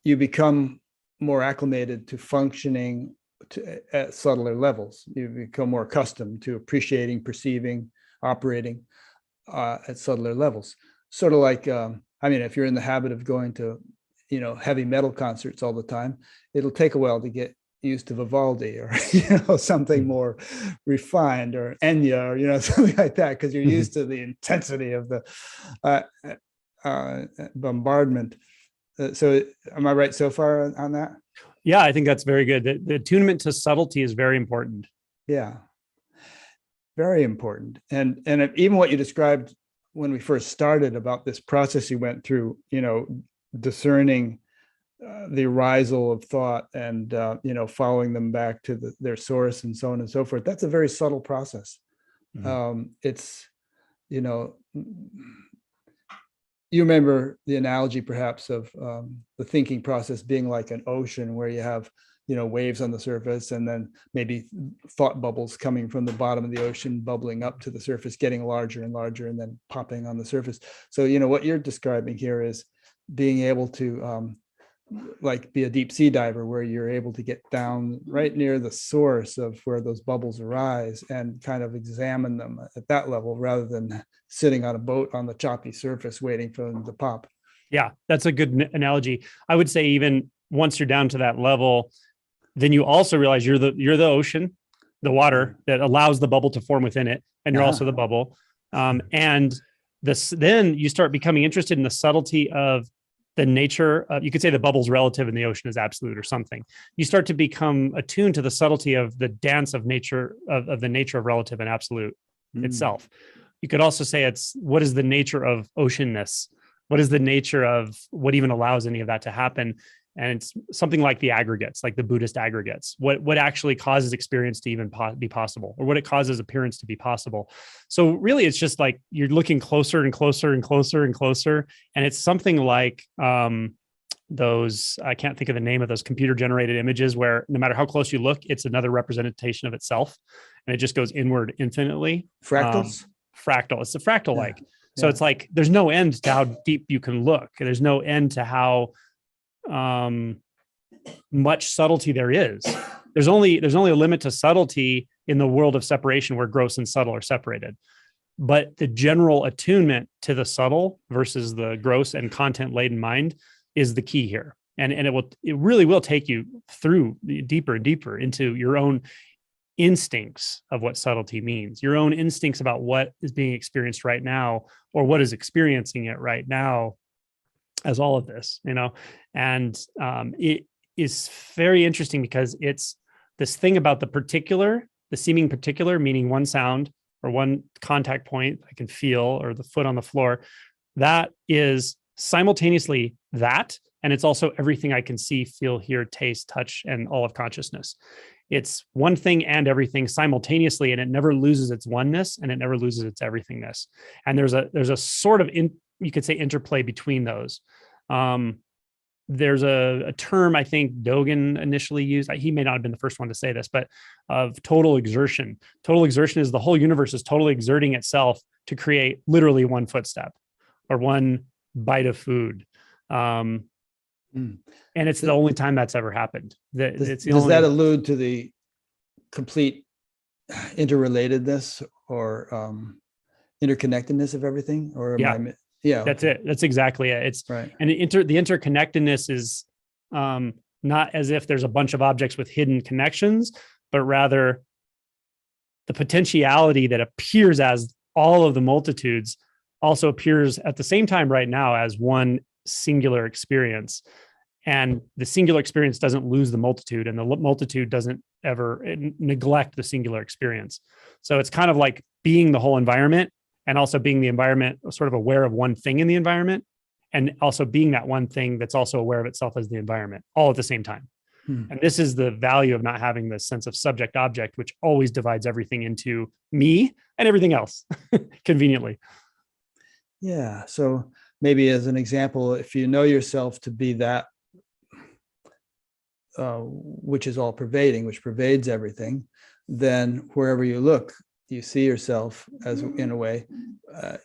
you become more acclimated to functioning at subtler levels. You become more accustomed to appreciating, perceiving, operating at subtler levels. Sort of like, if you're in the habit of going to, heavy metal concerts all the time, it'll take a while to get used to Vivaldi or, something more refined, or Enya, or, something like that, because you're used to the intensity of the bombardment. So am I right so far on that? Yeah, I think that's very good. The attunement to subtlety is very important. Yeah, very important. And even what you described when we first started about this process you went through, discerning the arisal of thought and, following them back to their source and so on and so forth. That's a very subtle process. Mm-hmm. It's, you remember the analogy perhaps of the thinking process being like an ocean where you have, waves on the surface, and then maybe thought bubbles coming from the bottom of the ocean, bubbling up to the surface, getting larger and larger, and then popping on the surface. So, what you're describing here is being able to be a deep sea diver, where you're able to get down right near the source of where those bubbles arise and kind of examine them at that level, rather than sitting on a boat on the choppy surface waiting for them to pop. Yeah, that's a good analogy. I would say even once you're down to that level, then you also realize you're the ocean, the water that allows the bubble to form within it, and you're also the bubble. And then you start becoming interested in the subtlety of the nature of, you could say the bubble's relative and the ocean is absolute or something. You start to become attuned to the subtlety of the dance of nature, of the nature of relative and absolute itself. You could also say what is the nature of oceanness? What is the nature of what even allows any of that to happen? And it's something like the aggregates, like the Buddhist aggregates, what actually causes experience to even be possible, or what it causes appearance to be possible. So really, it's just like you're looking closer and closer and closer and closer. And it's something like those, I can't think of the name of those computer generated images where no matter how close you look, it's another representation of itself. And it just goes inward infinitely. Fractals? Fractal. It's a fractal like. Yeah. So it's like there's no end to how deep you can look. There's no end to how much subtlety there is. There's only a limit to subtlety in the world of separation, where gross and subtle are separated. But the general attunement to the subtle versus the gross and content laden mind is the key here. And it really will take you through deeper and deeper into your own instincts of what subtlety means, your own instincts about what is being experienced right now, or what is experiencing it right now as all of this, and it is very interesting because it's this thing about the seeming particular, meaning one sound or one contact point I can feel, or the foot on the floor, that is simultaneously that. And it's also everything I can see, feel, hear, taste, touch, and all of consciousness. It's one thing and everything simultaneously, and it never loses its oneness, and it never loses its everythingness. And there's a sort of you could say interplay between those. There's a term I think Dogen initially used. He may not have been the first one to say this, but of total exertion. Total exertion is the whole universe is totally exerting itself to create literally one footstep or one bite of food. And it's the only time that's ever happened. Does that allude to the complete interrelatedness or interconnectedness of everything, or am Yeah, I? Yeah, that's okay, it. That's exactly it. It's right. and the interconnectedness is not as if there's a bunch of objects with hidden connections, but rather the potentiality that appears as all of the multitudes also appears at the same time right now as one singular experience. And the singular experience doesn't lose the multitude, and the multitude doesn't ever neglect the singular experience. So it's kind of like being the whole environment, and also being the environment sort of aware of one thing in the environment, and also being that one thing that's also aware of itself as the environment, all at the same time. And this is the value of not having this sense of subject object, which always divides everything into me and everything else conveniently. Yeah. So maybe as an example, if you know yourself to be that which is all pervading, which pervades everything, then wherever you look, you see yourself as, in a way,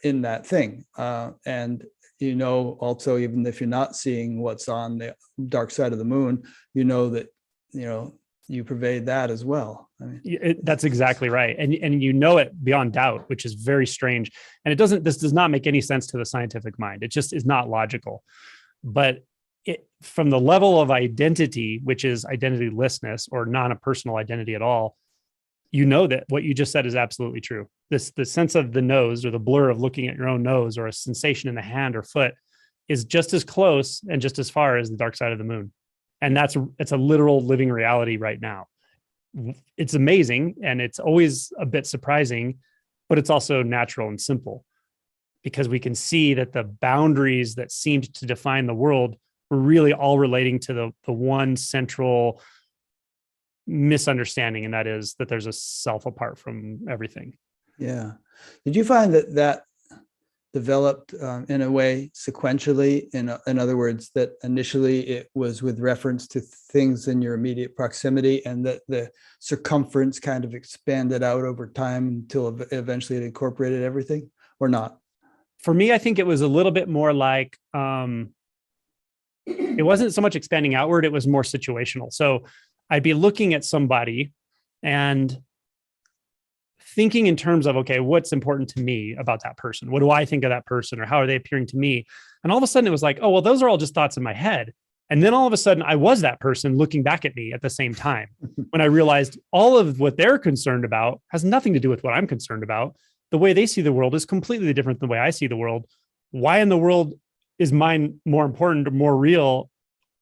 in that thing. And you know, also, even if you're not seeing what's on the dark side of the moon, you know that, you know, you pervade that as well. I mean, That's exactly right. And you know it beyond doubt, which is very strange. And this does not make any sense to the scientific mind. It just is not logical. But from the level of identity, which is identitylessness or non-personal identity at all, you know that what you just said is absolutely true. The sense of the nose, or the blur of looking at your own nose, or a sensation in the hand or foot, is just as close and just as far as the dark side of the moon. And it's a literal living reality right now. It's amazing, and it's always a bit surprising, but it's also natural and simple, because we can see that the boundaries that seemed to define the world were really all relating to the one central misunderstanding, and that is that there's a self apart from everything. Yeah. Did you find that developed in a way sequentially? In other words, that initially it was with reference to things in your immediate proximity, and that the circumference kind of expanded out over time until eventually it incorporated everything, or not? For me, I think it was a little bit more like, it wasn't so much expanding outward, it was more situational. So I'd be looking at somebody and thinking in terms of, okay, what's important to me about that person? What do I think of that person, or how are they appearing to me? And all of a sudden it was like, oh, well, those are all just thoughts in my head. And then all of a sudden I was that person looking back at me at the same time, when I realized all of what they're concerned about has nothing to do with what I'm concerned about. The way they see the world is completely different than the way I see the world. Why in the world is mine more important or more real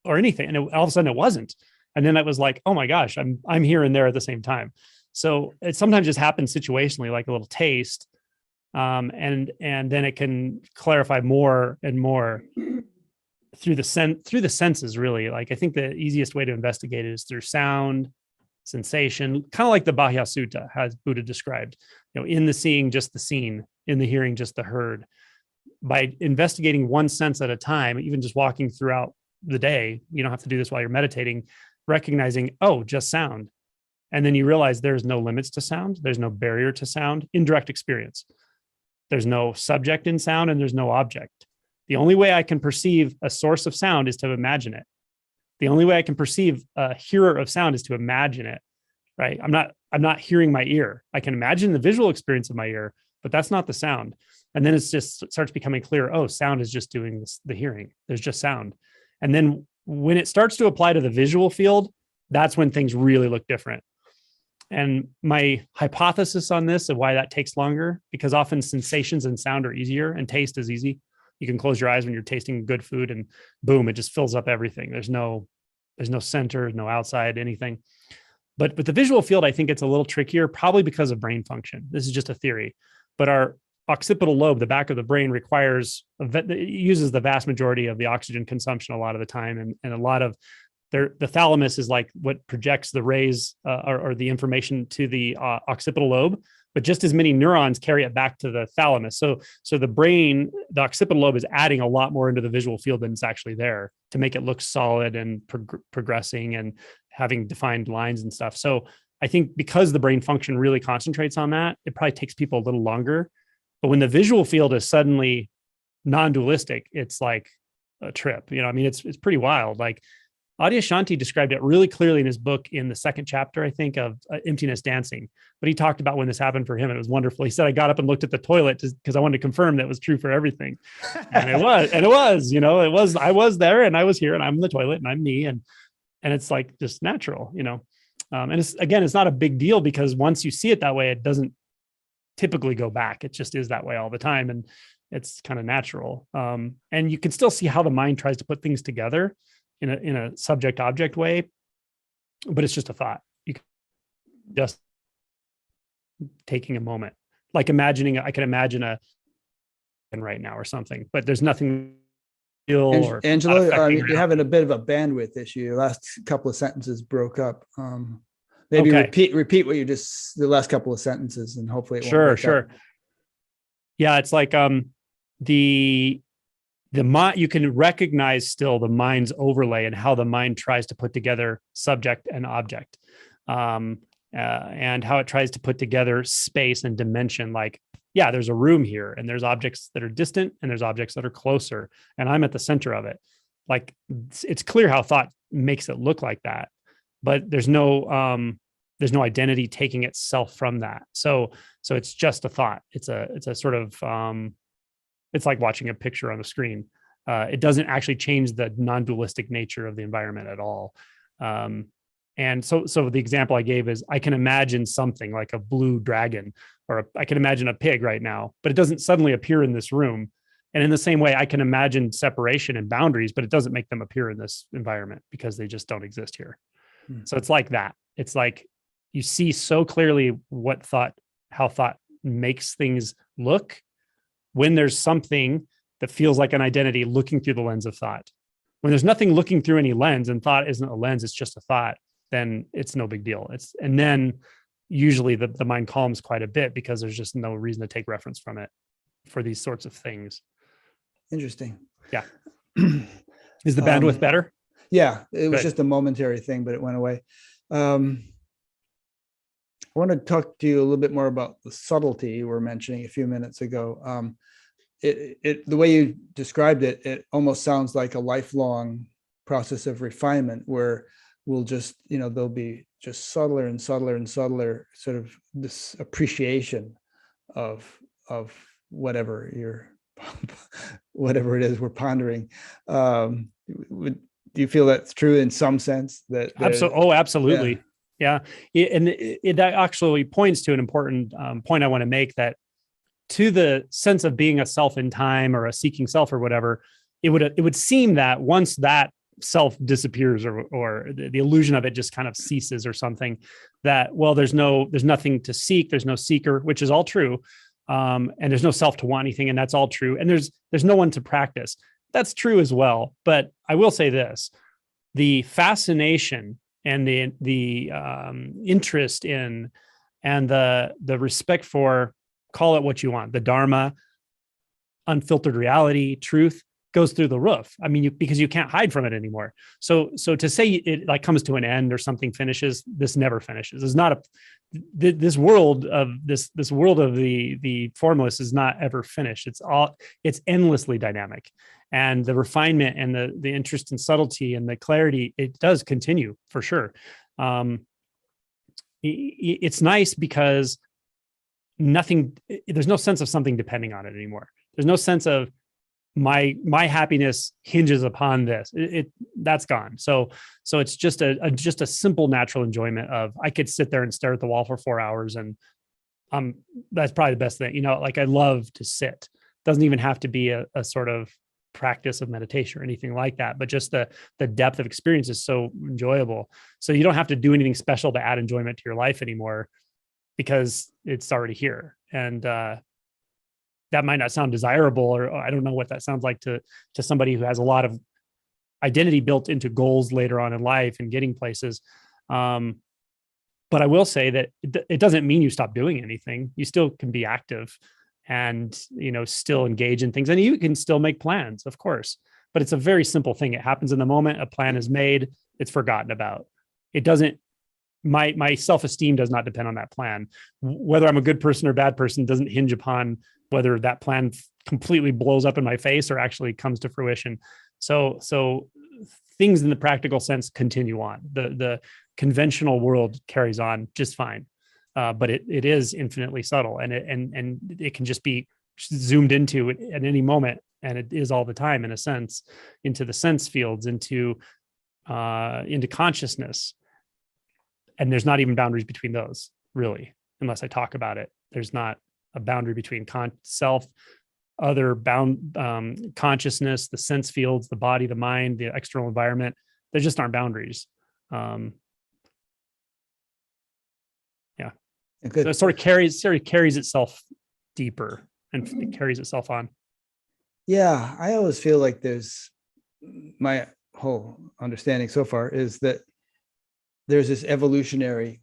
or anything? And all of a sudden it wasn't. And then it was like, oh my gosh, I'm here and there at the same time. So it sometimes just happens situationally, like a little taste. And then it can clarify more and more through the senses, really. Like, I think the easiest way to investigate it is through sound, sensation, kind of like the Bahya Sutta has Buddha described, in the seeing, just the seen, in the hearing, just the heard. By investigating one sense at a time, even just walking throughout the day, you don't have to do this while you're meditating, recognizing, oh, just sound. And then you realize there's no limits to sound. There's no barrier to sound. Indirect experience. There's no subject in sound, and there's no object. The only way I can perceive a source of sound is to imagine it. The only way I can perceive a hearer of sound is to imagine it, right? I'm not hearing my ear. I can imagine the visual experience of my ear, but that's not the sound. And then it starts becoming clear, oh, sound is just doing the hearing. There's just sound. And then when it starts to apply to the visual field, that's when things really look different. And my hypothesis on this, of why that takes longer, because often sensations and sound are easier and taste is easy. You can close your eyes when you're tasting good food and boom, it just fills up everything. There's no center, no outside, anything. But with the visual field, I think it's a little trickier, probably because of brain function. This is just a theory. But our occipital lobe, the back of the brain, uses the vast majority of the oxygen consumption a lot of the time. And a lot of the thalamus is like what projects the rays or the information to the occipital lobe, but just as many neurons carry it back to the thalamus. So the brain, the occipital lobe, is adding a lot more into the visual field than it's actually there to make it look solid and progressing and having defined lines and stuff. So I think because the brain function really concentrates on that, it probably takes people a little longer. But when the visual field is suddenly non-dualistic, it's like a trip. I mean, it's pretty wild. Like, Adyashanti described it really clearly in his book in the second chapter, I think, of Emptiness Dancing. But he talked about when this happened for him. And it was wonderful. He said, I got up and looked at the toilet because I wanted to confirm that it was true for everything. And it was, I was there and I was here and I'm in the toilet and I'm me. And it's like just natural, and it's not a big deal because once you see it that way, it doesn't typically go back. It just is that way all the time. And it's kind of natural. And you can still see how the mind tries to put things together in a subject object way, but it's just a thought. You can just taking a moment, like I can imagine right now or something, but there's nothing. Angelo, you're having a bit of a bandwidth issue. Your last couple of sentences broke up. Maybe repeat what you just the last couple of sentences, and hopefully it won't. Sure. Yeah, it's like the mind. You can recognize still the mind's overlay and how the mind tries to put together subject and object, and how it tries to put together space and dimension. Like, yeah, there's a room here and there's objects that are distant and there's objects that are closer. And I'm at the center of it. Like it's clear how thought makes it look like that, but there's no identity taking itself from that. So it's just a thought. It's a sort of, it's like watching a picture on the screen. It doesn't actually change the non-dualistic nature of the environment at all. And so the example I gave is I can imagine something like a blue dragon, or I can imagine a pig right now, but it doesn't suddenly appear in this room. And in the same way, I can imagine separation and boundaries, but it doesn't make them appear in this environment because they just don't exist here. So it's like that. It's like you see so clearly how thought makes things look when there's something that feels like an identity looking through the lens of thought. When there's nothing looking through any lens and thought isn't a lens, it's just a thought, then it's no big deal. And then usually the mind calms quite a bit because there's just no reason to take reference from it for these sorts of things. Interesting. Yeah. Is the bandwidth better? Yeah, it was just a momentary thing, but it went away. I want to talk to you a little bit more about the subtlety you were mentioning a few minutes ago. The way you described it, it almost sounds like a lifelong process of refinement where we'll just, there'll be just subtler and subtler and subtler sort of this appreciation of whatever it is we're pondering. Do you feel that's true in some sense? Absolutely. Yeah. And that actually points to an important point I want to make, that to the sense of being a self in time or a seeking self or whatever, it would seem that once that self disappears or the illusion of it just kind of ceases or something, that, well, there's nothing to seek. There's no seeker, which is all true. And there's no self to want anything. And that's all true. And there's no one to practice. That's true as well. But I will say this, the fascination and the interest in, and the respect for, call it what you want, the Dharma, unfiltered reality, truth, goes through the roof. I mean, because you can't hide from it anymore. So to say it like comes to an end or something finishes, this never finishes. It's not this world of the formless is not ever finished. It's endlessly dynamic, and the refinement and the interest in subtlety and the clarity, it does continue for sure. It's nice because there's no sense of something depending on it anymore. There's no sense of my happiness hinges upon this. That's gone. So it's just a simple natural enjoyment of, I could sit there and stare at the wall for 4 hours, and that's probably the best thing. Like I love to sit. Doesn't even have to be a sort of practice of meditation or anything like that, but just the depth of experience is so enjoyable. So you don't have to do anything special to add enjoyment to your life anymore because it's already here. And that might not sound desirable, or I don't know what that sounds like to somebody who has a lot of identity built into goals later on in life and getting places. But I will say that it doesn't mean you stop doing anything. You still can be active and, still engage in things, and you can still make plans, of course, but it's a very simple thing. It happens in the moment. A plan is made. It's forgotten about. It doesn't, my self-esteem does not depend on that plan. Whether I'm a good person or bad person doesn't hinge upon whether that plan completely blows up in my face or actually comes to fruition. So things in the practical sense continue on. The conventional world carries on just fine. But it is infinitely subtle, and it can just be zoomed into at any moment, and it is all the time, in a sense, into the sense fields, into consciousness. And there's not even boundaries between those, really, unless I talk about it. There's not a boundary between self, other consciousness, the sense fields, the body, the mind, the external environment. There just aren't boundaries. Yeah. Good. So it sort of carries itself deeper, and it carries itself on. Yeah, I always feel like my whole understanding so far is that there's this evolutionary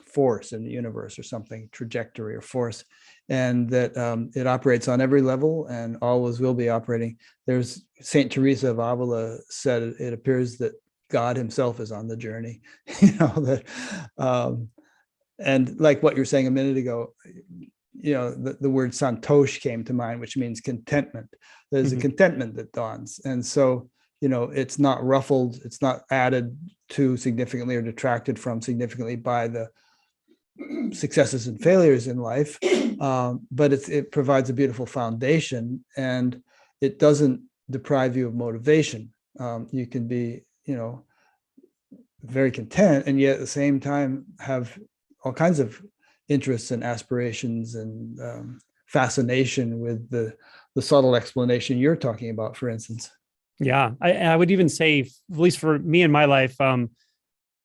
force in the universe, or something, trajectory or force, and that it operates on every level and always will be operating. There's Saint Teresa of Avila said it appears that God himself is on the journey. That and like what you were saying a minute ago, the word santosh came to mind, which means contentment. There's a contentment that dawns, and so it's not ruffled, it's not added to significantly or detracted from significantly by the successes and failures in life, but it provides a beautiful foundation, and it doesn't deprive you of motivation. You can be very content, and yet at the same time have all kinds of interests and aspirations and fascination with the subtle explanation you're talking about, for instance. Yeah, I would even say, at least for me in my life,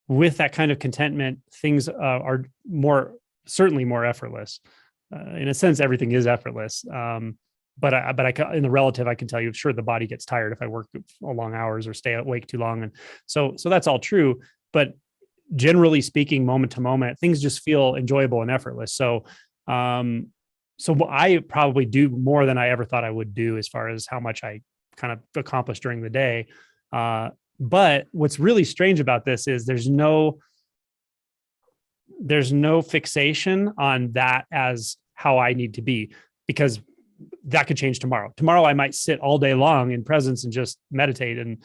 with that kind of contentment, things are certainly more effortless. In a sense, everything is effortless. But in the relative, I can tell you, sure, the body gets tired if I work long hours or stay awake too long, and so that's all true. But generally speaking, moment to moment, things just feel enjoyable and effortless. So I probably do more than I ever thought I would do, as far as how much I kind of accomplish during the day. But what's really strange about this is there's no fixation on that as how I need to be, because that could change tomorrow. Tomorrow I might sit all day long in presence and just meditate and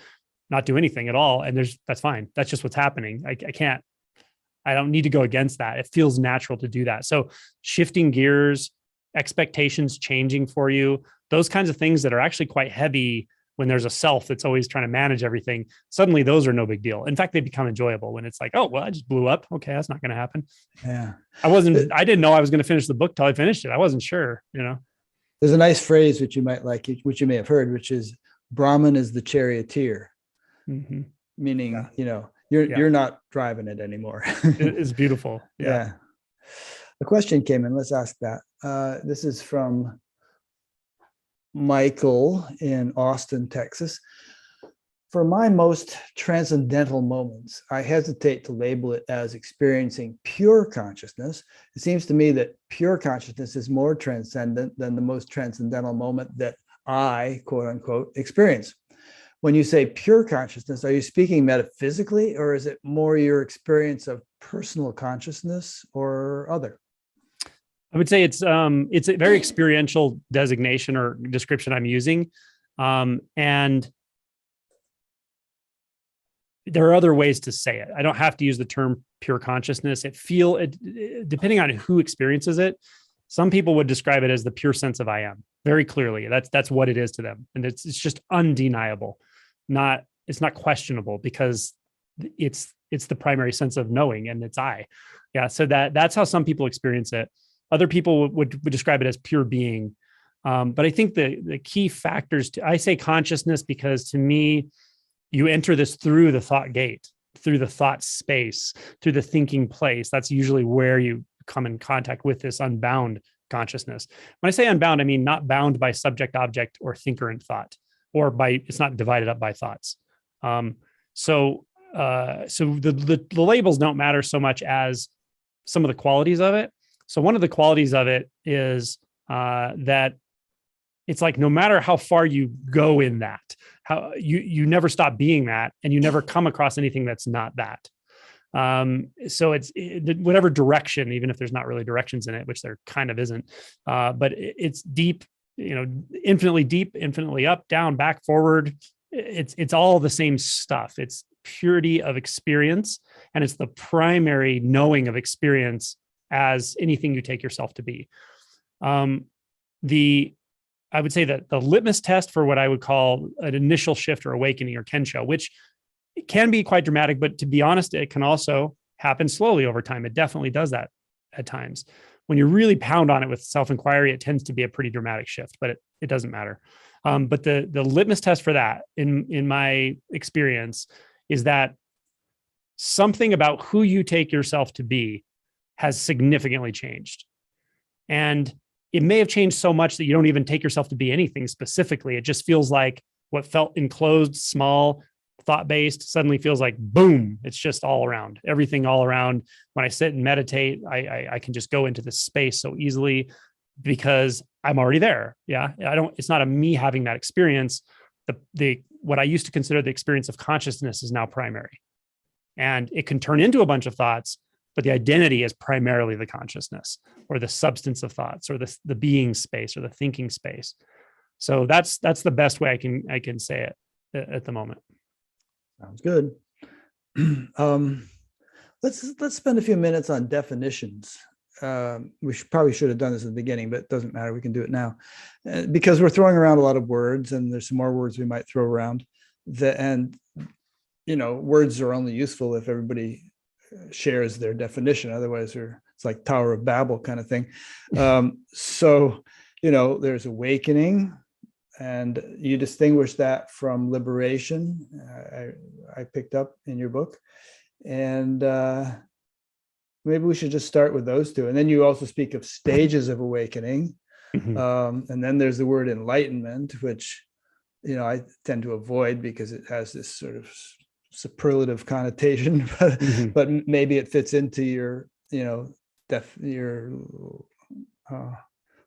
not do anything at all. And that's fine. That's just what's happening. I don't need to go against that. It feels natural to do that. So shifting gears, expectations changing for you, those kinds of things that are actually quite heavy when there's a self that's always trying to manage everything, suddenly those are no big deal. In fact, they become enjoyable when it's like, oh, well, I just blew up. Okay, that's not going to happen. Yeah. I didn't know I was going to finish the book till I finished it. I wasn't sure, There's a nice phrase which you might like, which you may have heard, which is Brahman is the charioteer, meaning, you're not driving it anymore. It's beautiful. Yeah. The question came in. Let's ask that. This is from Michael in Austin, Texas. For my most transcendental moments, I hesitate to label it as experiencing pure consciousness. It seems to me that pure consciousness is more transcendent than the most transcendental moment that I, quote unquote, experience. When you say pure consciousness, are you speaking metaphysically, or is it more your experience of personal consciousness or other? I would say it's a very experiential designation or description I'm using. And there are other ways to say it. I don't have to use the term pure consciousness. Depending on who experiences it, some people would describe it as the pure sense of I am, very clearly. That's what it is to them. And it's just undeniable. It's not questionable, because it's the primary sense of knowing, and it's I. Yeah. So that's how some people experience it. Other people would describe it as pure being. But I think the key factors I say consciousness, because to me, you enter this through the thought gate, through the thought space, through the thinking place. That's usually where you come in contact with this unbound consciousness. When I say unbound, I mean not bound by subject, object, or thinker and thought, or it's not divided up by thoughts. So the labels don't matter so much as some of the qualities of it. So one of the qualities of it is that it's like, no matter how far you go in that, how you never stop being that, and you never come across anything that's not that. So it's whatever direction, even if there's not really directions in it, which there kind of isn't, but it's deep, infinitely deep, infinitely up, down, back, forward, it's all the same stuff. It's purity of experience, and it's the primary knowing of experience as anything you take yourself to be. I would say that the litmus test for what I would call an initial shift or awakening or kensho, which can be quite dramatic, but to be honest, it can also happen slowly over time. It definitely does that at times. When you really pound on it with self-inquiry, it tends to be a pretty dramatic shift, but it doesn't matter. But the litmus test for that, in my experience, is that something about who you take yourself to be has significantly changed. And it may have changed so much that you don't even take yourself to be anything specifically. It just feels like what felt enclosed, small, thought-based suddenly feels like boom. It's just all around, everything all around. When I sit and meditate, I can just go into this space so easily because I'm already there. Yeah. It's not a me having that experience. What I used to consider the experience of consciousness is now primary, and it can turn into a bunch of thoughts, but the identity is primarily the consciousness or the substance of thoughts or the being space or the thinking space. So that's the best way I can say it at the moment. Sounds good. Let's spend a few minutes on definitions. We probably should have done this at the beginning, but it doesn't matter. We can do it now because we're throwing around a lot of words, and there's some more words we might throw around. Words are only useful if everybody shares their definition. Otherwise, it's like Tower of Babel kind of thing. So there's awakening, and you distinguish that from liberation. I picked up in your book, and maybe we should just start with those two. And then you also speak of stages of awakening. Mm-hmm. And then there's the word enlightenment, which, I tend to avoid because it has this sort of superlative connotation, but, mm-hmm. but maybe it fits into your, your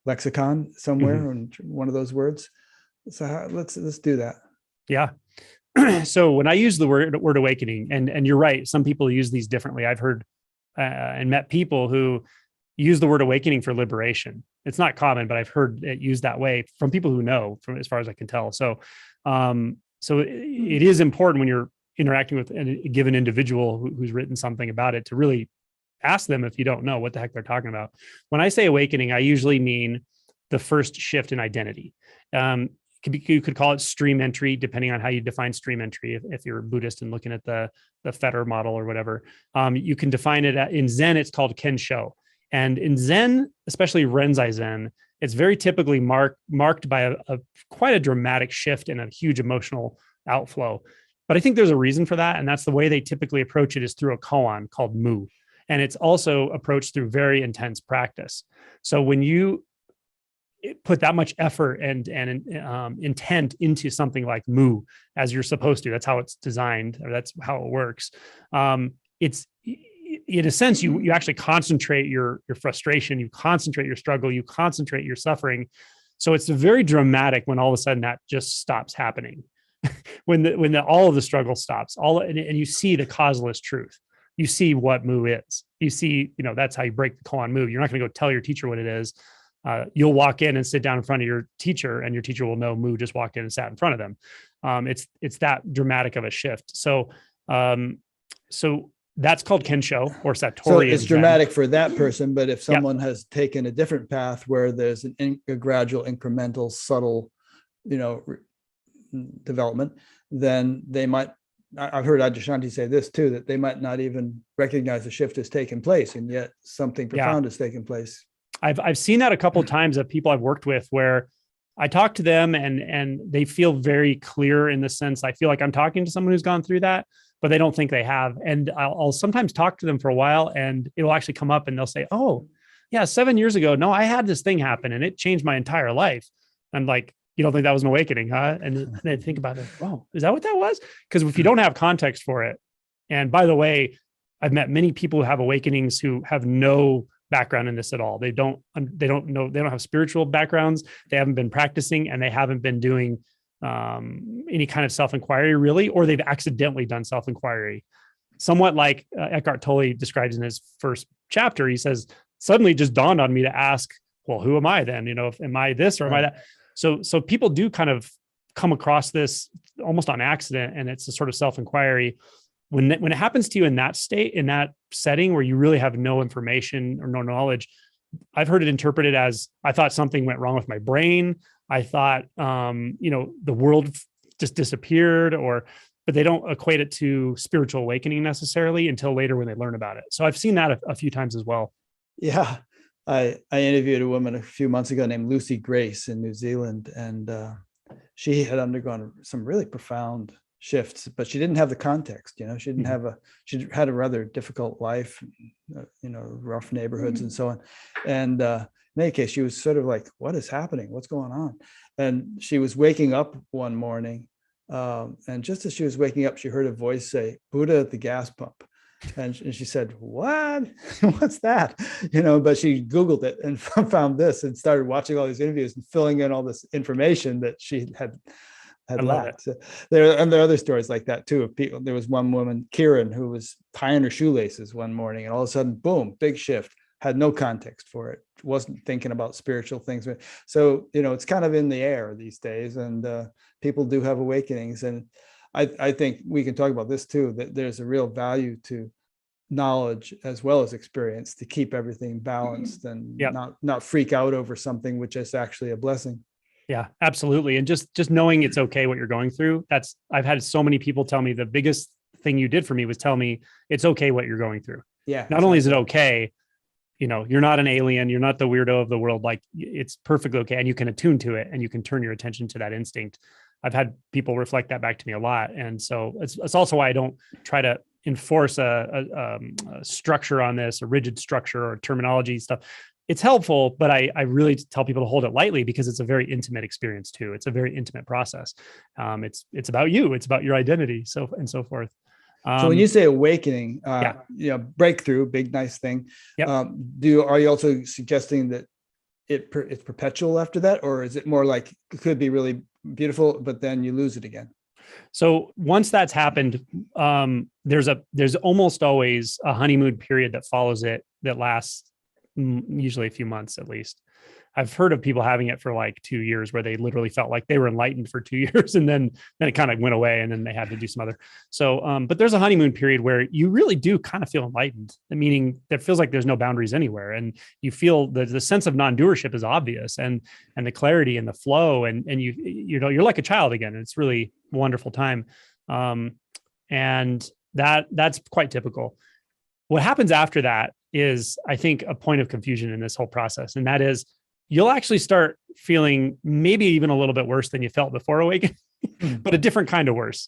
lexicon somewhere, mm-hmm. in one of those words. So let's do that. Yeah. So when I use the word awakening, and you're right, some people use these differently. I've heard and met people who use the word awakening for liberation. It's not common, but I've heard it used that way from people who know, from as far as I can tell. So, it is important when you're interacting with a given individual who's written something about it to really ask them, if you don't know, what the heck they're talking about. When I say awakening, I usually mean the first shift in identity. You could call it stream entry, depending on how you define stream entry. If you're Buddhist and looking at the Fetter model or whatever, you can define it in Zen. It's called Kensho, and in Zen, especially Renzai Zen, it's very typically marked by quite a dramatic shift and a huge emotional outflow. But I think there's a reason for that, and that's the way they typically approach it is through a koan called mu, and it's also approached through very intense practice. So when you put that much effort and intent into something like mu, as you're supposed to, that's how it's designed, or that's how it works. It's in a sense, you actually concentrate your frustration, you concentrate your struggle, you concentrate your suffering. So it's very dramatic when all of a sudden that just stops happening. when all of the struggle stops, and you see the causeless truth. You see what mu is. You see, that's how you break the koan mu. You're not going to go tell your teacher what it is. You'll walk in and sit down in front of your teacher, and your teacher will know mu just walked in and sat in front of them. It's that dramatic of a shift. So that's called Kensho or Satori. So it's dramatic for that person, but if someone has taken a different path where there's a gradual, incremental, subtle, development, then they might. I've heard Adyashanti say this too, that they might not even recognize the shift has taken place, and yet something profound has taken place. I've seen that a couple of times of people I've worked with where I talk to them and they feel very clear in the sense, I feel like I'm talking to someone who's gone through that, but they don't think they have. And I'll sometimes talk to them for a while, and it'll actually come up and they'll say, oh yeah, 7 years ago, no, I had this thing happen and it changed my entire life. I'm like, you don't think that was an awakening, huh? And they think about it. Oh, is that what that was? Because if you don't have context for it, and by the way, I've met many people who have awakenings who have no background in this at all. They don't know, they don't have spiritual backgrounds. They haven't been practicing, and they haven't been doing any kind of self-inquiry really, or they've accidentally done self-inquiry. Somewhat like Eckhart Tolle describes in his first chapter. He says, suddenly it just dawned on me to ask, well, who am I then? Am I this or am I that? So people do kind of come across this almost on accident, and it's a sort of self-inquiry. When it happens to you in that state, in that setting where you really have no information or no knowledge, I've heard it interpreted as, I thought something went wrong with my brain. I thought, the world just disappeared, but they don't equate it to spiritual awakening necessarily until later when they learn about it. So I've seen that a few times as well. Yeah. I interviewed a woman a few months ago named Lucy Grace in New Zealand, and she had undergone some really profound shifts, but she didn't have the context. She didn't have she had a rather difficult life, rough neighborhoods and so on. And in any case, she was sort of like, what is happening? What's going on? And she was waking up one morning, and just as she was waking up, she heard a voice say, "Buddha at the gas pump." And she said, "What? What's that?" But she Googled it and found this and started watching all these interviews and filling in all this information that she had lacked. So there are other stories like that too, of people. There was one woman, Kieran, who was tying her shoelaces one morning, and all of a sudden, boom, big shift. Had no context for it. Wasn't thinking about spiritual things. So, it's kind of in the air these days, and people do have awakenings. And I think we can talk about this too, that there's a real value to knowledge as well as experience to keep everything balanced and not freak out over something which is actually a blessing. Yeah, absolutely. And just knowing it's okay what you're going through. I've had so many people tell me the biggest thing you did for me was tell me it's okay what you're going through. Yeah. Not only is it okay, you're not an alien, you're not the weirdo of the world. Like, it's perfectly okay. And you can attune to it and you can turn your attention to that instinct. I've had people reflect that back to me a lot. And so it's also why I don't try to enforce a structure on this, a rigid structure or terminology stuff. It's helpful, but I really tell people to hold it lightly because it's a very intimate experience too. It's a very intimate process. It's about you. It's about your identity, so forth. So when you say awakening, breakthrough, big, nice thing. Yep. Are you also suggesting that it's perpetual after that, or is it more like it could be really beautiful, but then you lose it again? So once that's happened, there's almost always a honeymoon period that follows it that lasts usually a few months at least. I've heard of people having it for like 2 years where they literally felt like they were enlightened for 2 years and then it kind of went away and then they had to do some other. So, but there's a honeymoon period where you really do kind of feel enlightened, meaning that feels like there's no boundaries anywhere. And you feel the sense of non-doership is obvious and the clarity and the flow and you're like a child again. And it's really a wonderful time. And that's quite typical. What happens after that is, I think, a point of confusion in this whole process. And that is, you'll actually start feeling maybe even a little bit worse than you felt before awakening, but a different kind of worse.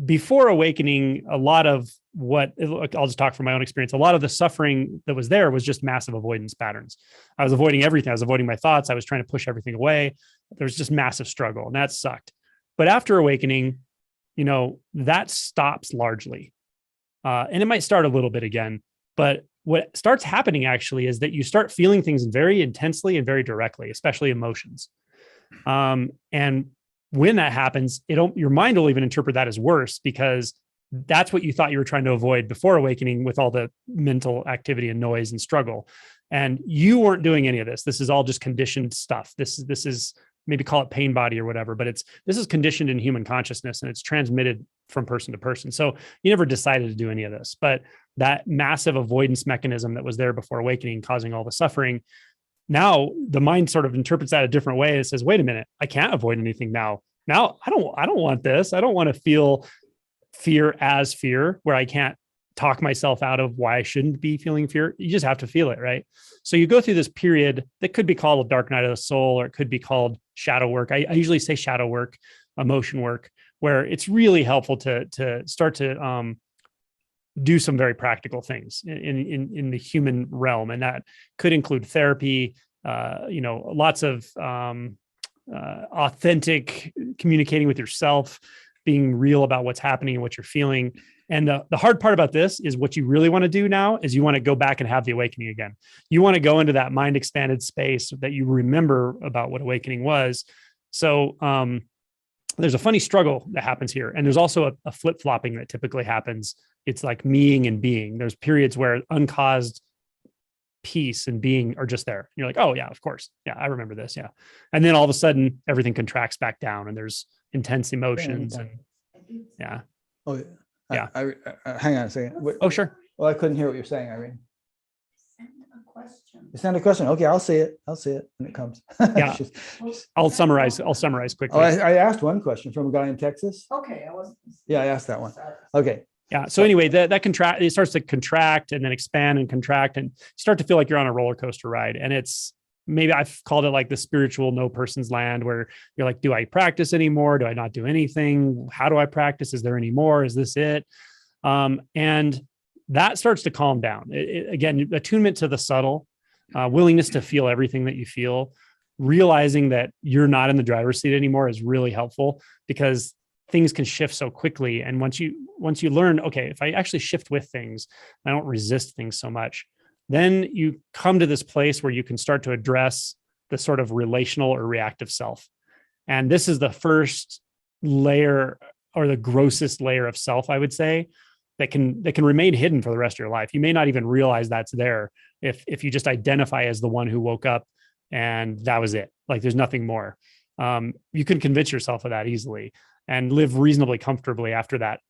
Before awakening, a lot of I'll just talk from my own experience. A lot of the suffering that was there was just massive avoidance patterns. I was avoiding everything. I was avoiding my thoughts. I was trying to push everything away. There was just massive struggle, and that sucked. But after awakening, that stops largely. And it might start a little bit again, but what starts happening actually is that you start feeling things very intensely and very directly, especially emotions. And when that happens, your mind will even interpret that as worse because that's what you thought you were trying to avoid before awakening with all the mental activity and noise and struggle. And you weren't doing any of this. This is all just conditioned stuff. This is maybe call it pain body or whatever, but this is conditioned in human consciousness and it's transmitted from person to person. So you never decided to do any of this, but that massive avoidance mechanism that was there before awakening, causing all the suffering. Now the mind sort of interprets that a different way. It says, wait a minute, I can't avoid anything now. Now I don't want this. I don't want to feel fear as fear where I can't talk myself out of why I shouldn't be feeling fear. You just have to feel it, right? So you go through this period that could be called a dark night of the soul, or it could be called shadow work. I usually say shadow work, emotion work, where it's really helpful to start to do some very practical things in the human realm. And that could include therapy, lots of authentic communicating with yourself, being real about what's happening and what you're feeling. And the hard part about this is what you really want to do now is you want to go back and have the awakening again. You want to go into that mind expanded space that you remember about what awakening was. So there's a funny struggle that happens here. And there's also a flip-flopping that typically happens. It's like meing and being. There's periods where uncaused peace and being are just there. And you're like, oh yeah, of course. Yeah, I remember this. Yeah. And then all of a sudden everything contracts back down and there's intense emotions and yeah. Oh, Yeah. Hang on a second. Oh, sure. Well, I couldn't hear what you're saying, Irene. Send a question. You send a question. Okay, I'll see it. I'll see it when it comes. Yeah. I'll summarize quickly. Oh, I asked one question from a guy in Texas. Okay, I wasn't. Yeah, I asked that one. Okay. Yeah. So anyway, that contract, it starts to contract and then expand and contract, and you start to feel like you're on a roller coaster ride. And it's, maybe I've called it like the spiritual no person's land, where you're like, do I practice anymore? Do I not do anything? How do I practice? Is there any more? Is this it? And that starts to calm down. Again, attunement to the subtle, willingness to feel everything that you feel, realizing that you're not in the driver's seat anymore is really helpful, because things can shift so quickly. And once you learn, okay, if I actually shift with things, I don't resist things so much, then you come to this place where you can start to address the sort of relational or reactive self. And this is the first layer, or the grossest layer of self, I would say, that can remain hidden for the rest of your life. You may not even realize that's there if you just identify as the one who woke up and that was it. Like there's nothing more. You can convince yourself of that easily and live reasonably comfortably after that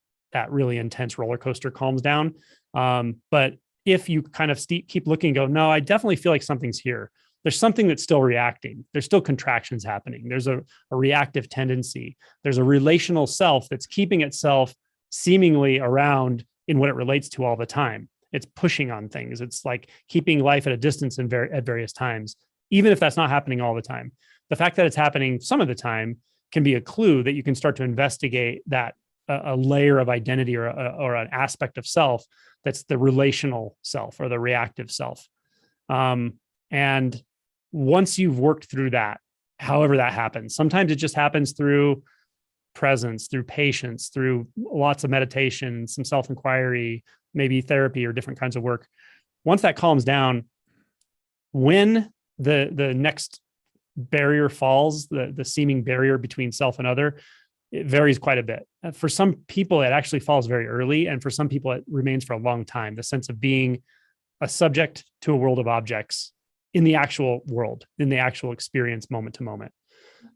really intense roller coaster calms down. But if you kind of keep looking and go, no, I definitely feel like something's here. There's something that's still reacting. There's still contractions happening. There's a reactive tendency. There's a relational self that's keeping itself seemingly around in what it relates to all the time. It's pushing on things. It's like keeping life at a distance at various times, even if that's not happening all the time. The fact that it's happening some of the time can be a clue that you can start to investigate that a layer of identity or an aspect of self that's the relational self or the reactive self. And once you've worked through that, however that happens, sometimes it just happens through presence, through patience, through lots of meditation, some self-inquiry, maybe therapy or different kinds of work. Once that calms down, when the next barrier falls, the seeming barrier between self and other, it varies quite a bit. For some people, it actually falls very early. And for some people, it remains for a long time. The sense of being a subject to a world of objects in the actual world, in the actual experience, moment to moment.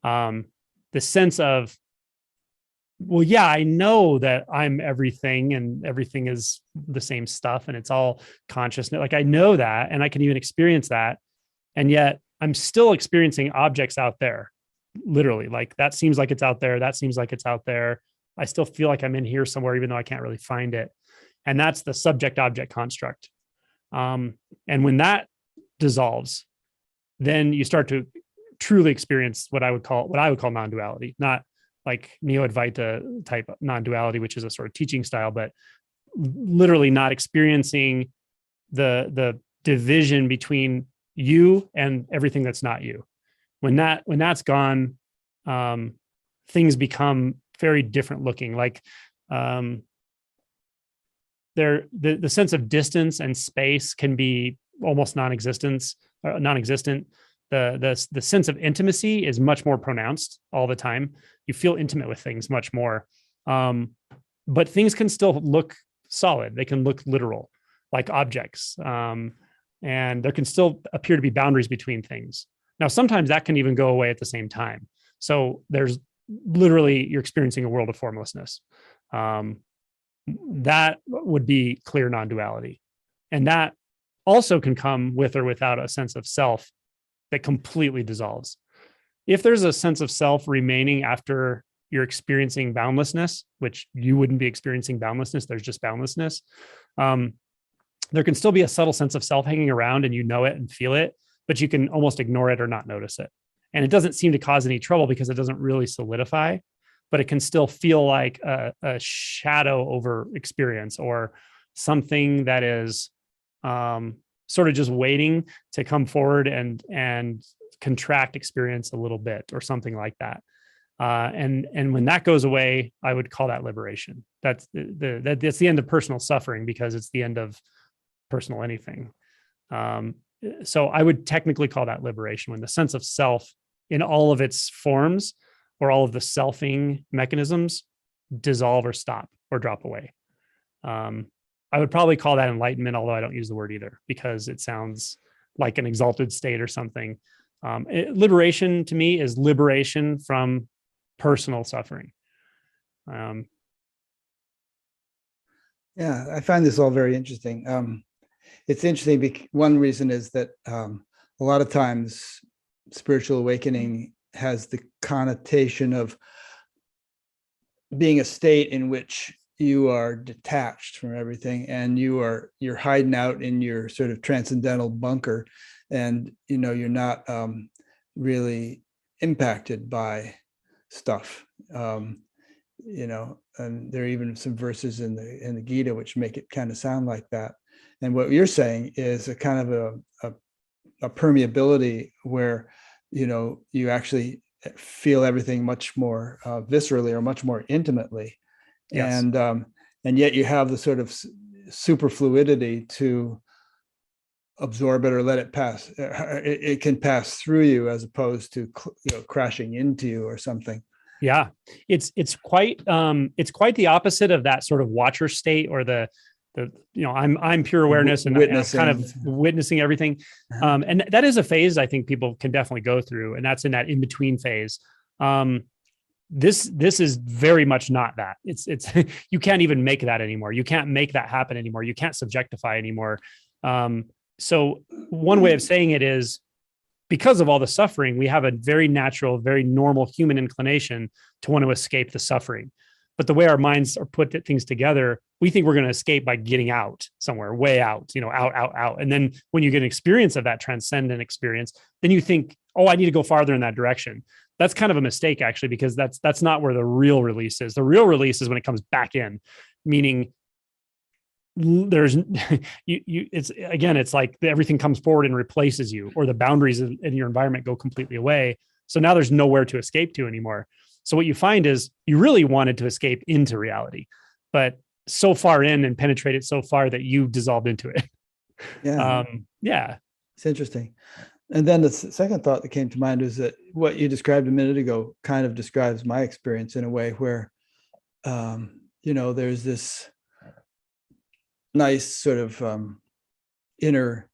The sense of, well, yeah, I know that I'm everything and everything is the same stuff and it's all consciousness. Like I know that, and I can even experience that. And yet I'm still experiencing objects out there. Literally, like that seems like it's out there. That seems like it's out there. I still feel like I'm in here somewhere, even though I can't really find it. And that's the subject-object construct. And when that dissolves, then you start to truly experience what I would call non-duality, not like Neo-Advaita type non-duality, which is a sort of teaching style, but literally not experiencing the division between you and everything that's not you. When that's gone, things become very different looking. Like the sense of distance and space can be almost non-existent. The sense of intimacy is much more pronounced all the time. You feel intimate with things much more, but things can still look solid. They can look literal, like objects, and there can still appear to be boundaries between things. Now, sometimes that can even go away at the same time. So there's literally, you're experiencing a world of formlessness. That would be clear non-duality. And that also can come with or without a sense of self that completely dissolves. If there's a sense of self remaining after you're experiencing boundlessness, which you wouldn't be experiencing boundlessness, there's just boundlessness. There can still be a subtle sense of self hanging around and you know it and feel it, but you can almost ignore it or not notice it. And it doesn't seem to cause any trouble because it doesn't really solidify, but it can still feel like a shadow over experience or something that is sort of just waiting to come forward and contract experience a little bit or something like that. And when that goes away, I would call that liberation. That's the end of personal suffering because it's the end of personal anything. So I would technically call that liberation, when the sense of self in all of its forms or all of the selfing mechanisms dissolve or stop or drop away. I would probably call that enlightenment, although I don't use the word either because it sounds like an exalted state or something. Liberation to me is liberation from personal suffering. Yeah, I find this all very interesting. It's interesting. One reason is that a lot of times spiritual awakening has the connotation of being a state in which you are detached from everything, and you're hiding out in your sort of transcendental bunker, and you're not really impacted by stuff. And there are even some verses in the Gita which make it kind of sound like that. And what you're saying is a kind of a permeability where you actually feel everything much more viscerally or much more intimately. Yes. And yet you have the sort of super fluidity to absorb it or let it pass. It can pass through you as opposed to crashing into you or something. Yeah, it's quite the opposite of that sort of watcher state, or the I'm pure awareness and I'm kind of witnessing everything. And that is a phase I think people can definitely go through, and that's in that in between phase. This is very much not that. It's you can't even make that anymore. You can't make that happen anymore. You can't subjectify anymore. So one way of saying it is, because of all the suffering, we have a very natural, very normal human inclination to want to escape the suffering. But the way our minds are put things together, we think we're going to escape by getting out somewhere, way out, out. And then when you get an experience of that transcendent experience, then you think, oh, I need to go farther in that direction. That's kind of a mistake, actually, because that's not where the real release is. The real release is when it comes back in, meaning there's it's like everything comes forward and replaces you, or the boundaries in your environment go completely away. So now there's nowhere to escape to anymore. So what you find is you really wanted to escape into reality, but so far in and penetrated so far that you dissolved into it. Yeah. It's interesting. And then the second thought that came to mind is that what you described a minute ago kind of describes my experience in a way where, there's this nice sort of inner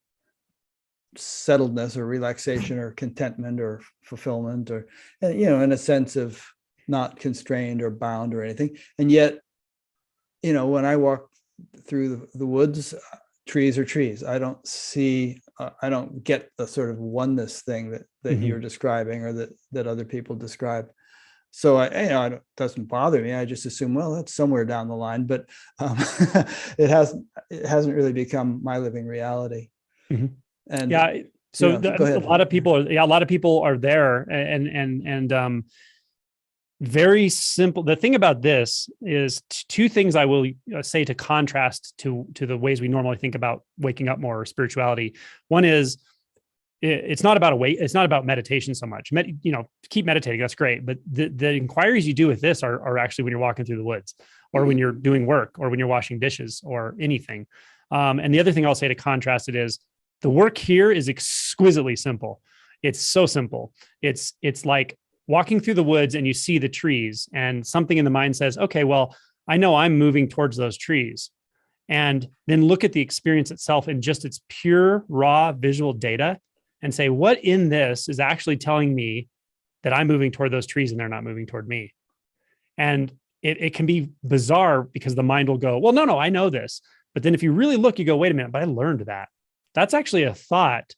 settledness or relaxation or contentment or fulfillment, or in a sense of not constrained or bound or anything. And yet, when I walk through the woods, trees are trees. I don't get the sort of oneness thing that you're describing, or that other people describe. So it doesn't bother me. I just assume, well, that's somewhere down the line, but it hasn't really become my living reality. Mm-hmm. And yeah, so a lot of people are there, and very simple. The thing about this is two things I will say to contrast to the ways we normally think about waking up more, or spirituality. One is, it's not about it's not about meditation so much. Keep meditating, that's great. But the inquiries you do with this are actually when you're walking through the woods, or when you're doing work, or when you're washing dishes, or anything. And the other thing I'll say to contrast it is, the work here is exquisitely simple. It's so simple. It's like walking through the woods and you see the trees, and something in the mind says, okay, well, I know I'm moving towards those trees. And then look at the experience itself in just its pure, raw visual data, and say, what in this is actually telling me that I'm moving toward those trees and they're not moving toward me? And it can be bizarre, because the mind will go, well, no, I know this. But then if you really look, you go, wait a minute, but I learned that. That's actually a thought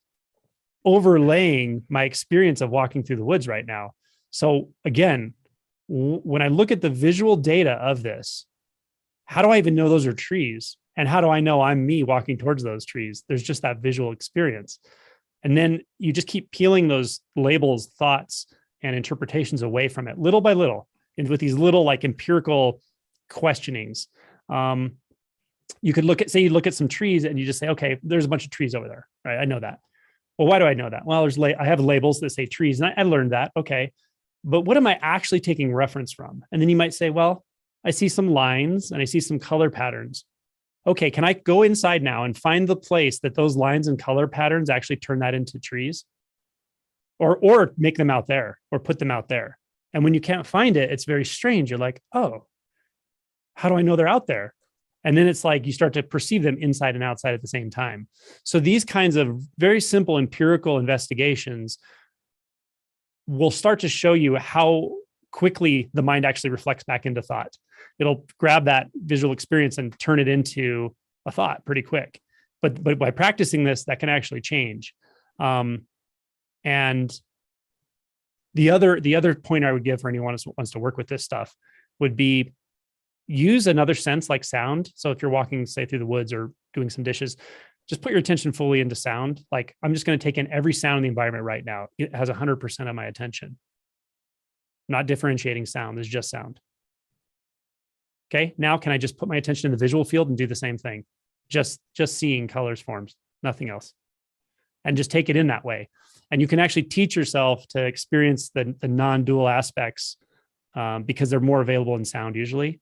overlaying my experience of walking through the woods right now. So again, when I look at the visual data of this, how do I even know those are trees? And how do I know I'm me walking towards those trees? There's just that visual experience. And then you just keep peeling those labels, thoughts, and interpretations away from it, little by little, and with these little like empirical questionings. You could you look at some trees and you just say, okay, there's a bunch of trees over there, right? I know that. Well, why do I know that? Well, I have labels that say trees, and I learned that. Okay. But what am I actually taking reference from? And then you might say, well, I see some lines and I see some color patterns. Okay, can I go inside now and find the place that those lines and color patterns actually turn that into trees? Or make them out there, or put them out there. And when you can't find it, it's very strange. You're like, oh, how do I know they're out there? And then it's like you start to perceive them inside and outside at the same time. So these kinds of very simple empirical investigations will start to show you how quickly the mind actually reflects back into thought. It'll grab that visual experience and turn it into a thought pretty quick. But by practicing this, that can actually change. And the other point I would give for anyone who wants to work with this stuff would be use another sense like sound. So if you're walking, say, through the woods or doing some dishes, just put your attention fully into sound. Like, I'm just going to take in every sound in the environment right now. It has 100% of my attention. Not differentiating sound. There's just sound. Okay. Now, can I just put my attention in the visual field and do the same thing? Just seeing colors, forms, nothing else. And just take it in that way. And you can actually teach yourself to experience the non-dual aspects because they're more available in sound usually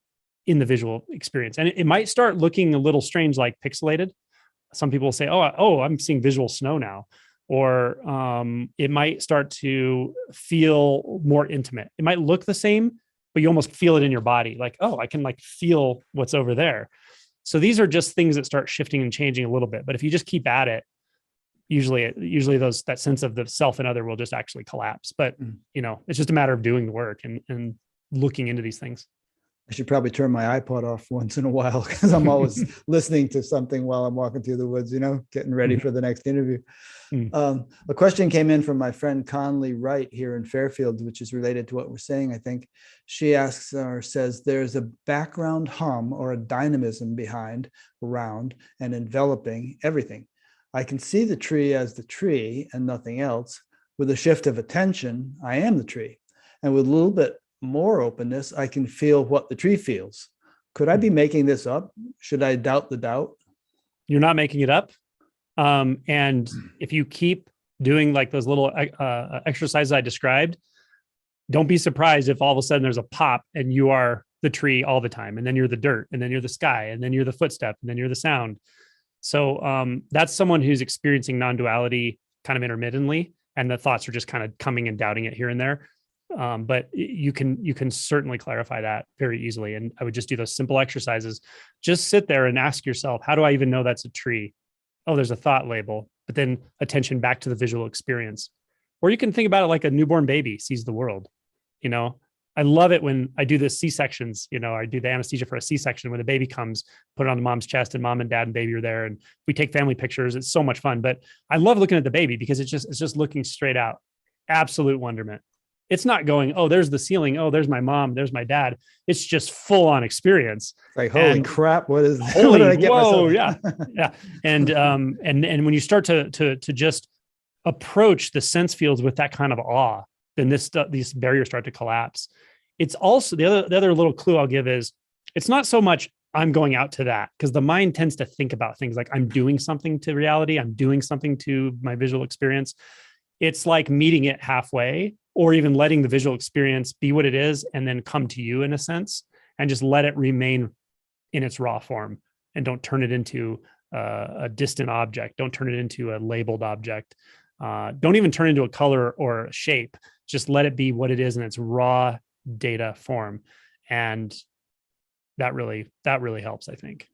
in the visual experience. And it might start looking a little strange, like pixelated. Some people will say, oh, I'm seeing visual snow now. Or it might start to feel more intimate. It might look the same, but you almost feel it in your body. Like, oh, I can like feel what's over there. So these are just things that start shifting and changing a little bit. But if you just keep at it, usually that sense of the self and other will just actually collapse. But it's just a matter of doing the work and looking into these things. I should probably turn my iPod off once in a while because I'm always listening to something while I'm walking through the woods, getting ready for the next interview. A question came in from my friend Conley Wright here in Fairfield, which is related to what we're saying, I think. She asks or says, there's a background hum or a dynamism behind, around, and enveloping everything. I can see the tree as the tree and nothing else. With a shift of attention, I am the tree. And with a little bit more openness, I can feel what the tree feels. Could I be making this up? Should I doubt the doubt? You're not making it up. And if you keep doing like those little exercises I described, don't be surprised if all of a sudden there's a pop and you are the tree all the time. And then you're the dirt, and then you're the sky, and then you're the footstep, and then you're the sound. So that's someone who's experiencing non-duality kind of intermittently, and the thoughts are just kind of coming and doubting it here and there. But you can certainly clarify that very easily. And I would just do those simple exercises. Just sit there and ask yourself, how do I even know that's a tree? Oh, there's a thought label, but then attention back to the visual experience. Or you can think about it like a newborn baby sees the world. I love it when I do the C-sections, I do the anesthesia for a C-section when the baby comes, put it on the mom's chest, and mom and dad and baby are there, and we take family pictures. It's so much fun, but I love looking at the baby because it's just looking straight out. Absolute wonderment. It's not going, oh, there's the ceiling. Oh, there's my mom. There's my dad. It's just full on experience. Like, holy crap. What is this? Holy, what did I get whoa, myself? yeah. And when you start to just approach the sense fields with that kind of awe, then these barriers start to collapse. It's also the other little clue I'll give is it's not so much I'm going out to that, because the mind tends to think about things like I'm doing something to reality. I'm doing something to my visual experience. It's like meeting it halfway, or even letting the visual experience be what it is and then come to you in a sense, and just let it remain in its raw form, and don't turn it into a distant object. Don't turn it into a labeled object. Don't even turn it into a color or a shape. Just let it be what it is in its raw data form. And that really helps, I think.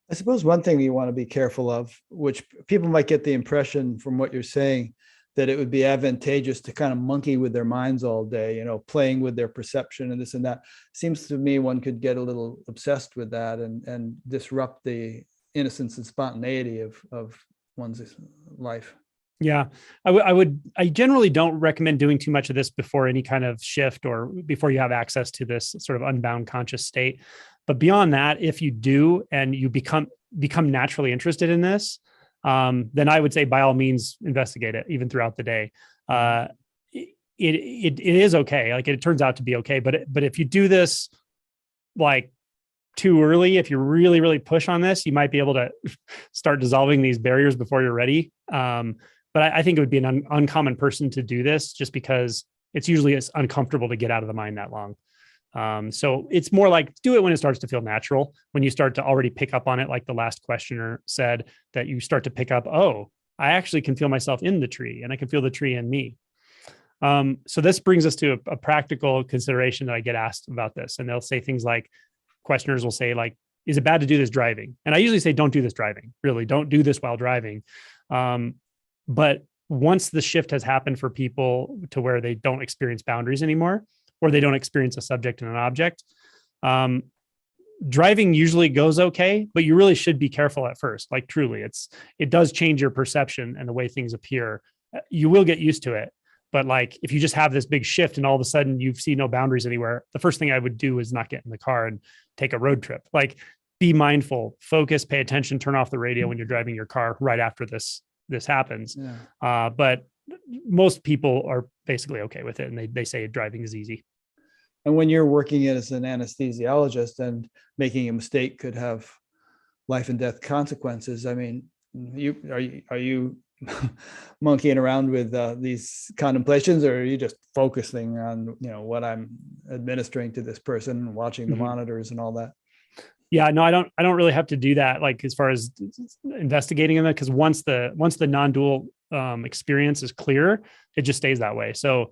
I suppose one thing you want to be careful of, which people might get the impression from what you're saying, that it would be advantageous to kind of monkey with their minds all day, playing with their perception and this and that. Seems to me one could get a little obsessed with that and disrupt the innocence and spontaneity of one's life. Yeah, I generally don't recommend doing too much of this before any kind of shift or before you have access to this sort of unbound conscious state. But beyond that, if you do and you become naturally interested in this, then I would say by all means investigate it even throughout the day. It is okay. Like, it turns out to be okay. But if you do this like too early, if you really, really push on this, you might be able to start dissolving these barriers before you're ready. But I think it would be an uncommon person to do this, just because it's uncomfortable to get out of the mind that long. So it's more like do it when it starts to feel natural, when you start to already pick up on it, like the last questioner said, that you start to pick up, oh, I actually can feel myself in the tree, and I can feel the tree in me. So this brings us to a practical consideration that I get asked about this. And they'll say things like, questioners will say like, is it bad to do this driving? And I usually say, don't do this driving. Really, don't do this while driving. But once the shift has happened for people to where they don't experience boundaries anymore, or they don't experience a subject and an object, driving usually goes okay, but you really should be careful at first. Like truly, it does change your perception and the way things appear. You will get used to it. But like, if you just have this big shift and all of a sudden you see no boundaries anywhere, the first thing I would do is not get in the car and take a road trip. Like, be mindful, focus, pay attention, turn off the radio when you're driving your car right after this happens. Yeah. But most people are basically okay with it, and they say driving is easy. And when you're working as an anesthesiologist and making a mistake could have life and death consequences, I mean, are you monkeying around with these contemplations, or are you just focusing on, what I'm administering to this person and watching the monitors and all that? Yeah, no, I don't really have to do that. Like, as far as investigating them, because once the non-dual experience is clear, it just stays that way. So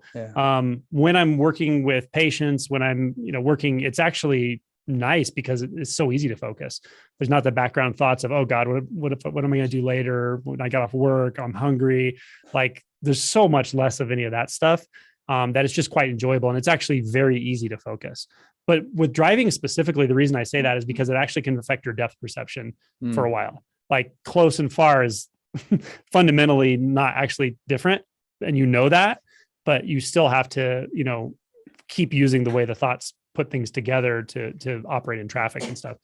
when I'm working with patients, when I'm, working, it's actually nice because it's so easy to focus. There's not the background thoughts of, oh God, what am I going to do later when I got off work? I'm hungry. Like, there's so much less of any of that stuff that it's just quite enjoyable. And it's actually very easy to focus. But with driving specifically, the reason I say that is because it actually can affect your depth perception for a while. Like, close and far is fundamentally not actually different. And that, but you still have to, keep using the way the thoughts put things together to operate in traffic and stuff.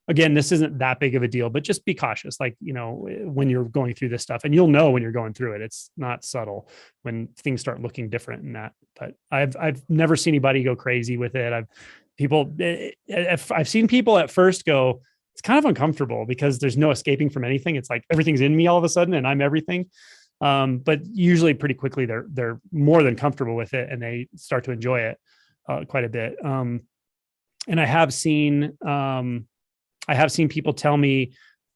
Again, this isn't that big of a deal, but just be cautious. Like, when you're going through this stuff, and you'll know when you're going through it, it's not subtle when things start looking different in that. But I've never seen anybody go crazy with it. I've seen people at first go, it's kind of uncomfortable because there's no escaping from anything. It's like everything's in me all of a sudden and I'm everything. But usually pretty quickly they're more than comfortable with it and they start to enjoy it quite a bit. And I have seen people tell me,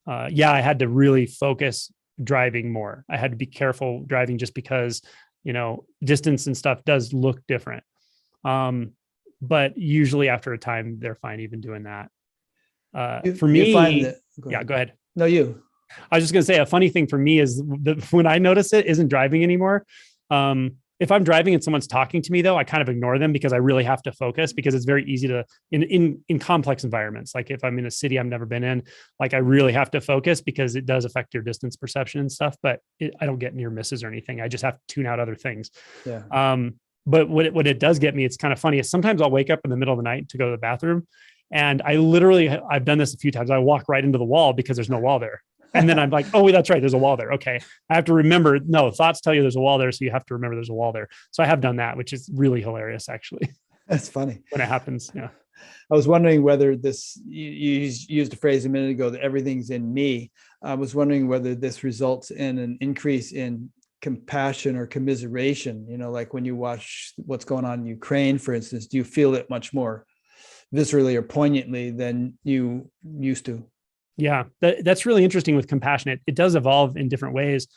I had to really focus driving more. I had to be careful driving just because, distance and stuff does look different. But usually after a time, they're fine even doing that. For me, go ahead. No, you. I was just going to say, a funny thing for me is when I notice it isn't driving anymore. If I'm driving and someone's talking to me, though, I kind of ignore them because I really have to focus, because it's very easy to in complex environments. Like if I'm in a city I've never been in, like I really have to focus because it does affect your distance perception and stuff, but I don't get near misses or anything. I just have to tune out other things. Yeah. But what it does get me, it's kind of funny, is sometimes I'll wake up in the middle of the night to go to the bathroom. And I've done this a few times. I walk right into the wall because there's no wall there. And then I'm like, oh, that's right, there's a wall there. Okay. I have to remember, no, thoughts tell you there's a wall there. So you have to remember there's a wall there. So I have done that, which is really hilarious, actually. That's funny. When it happens. Yeah. I was wondering whether you used a phrase a minute ago that everything's in me. I was wondering whether this results in an increase in compassion or commiseration, like when you watch what's going on in Ukraine, for instance, do you feel it much more viscerally or poignantly than you used to? Yeah, that's really interesting with compassion. It does evolve in different ways.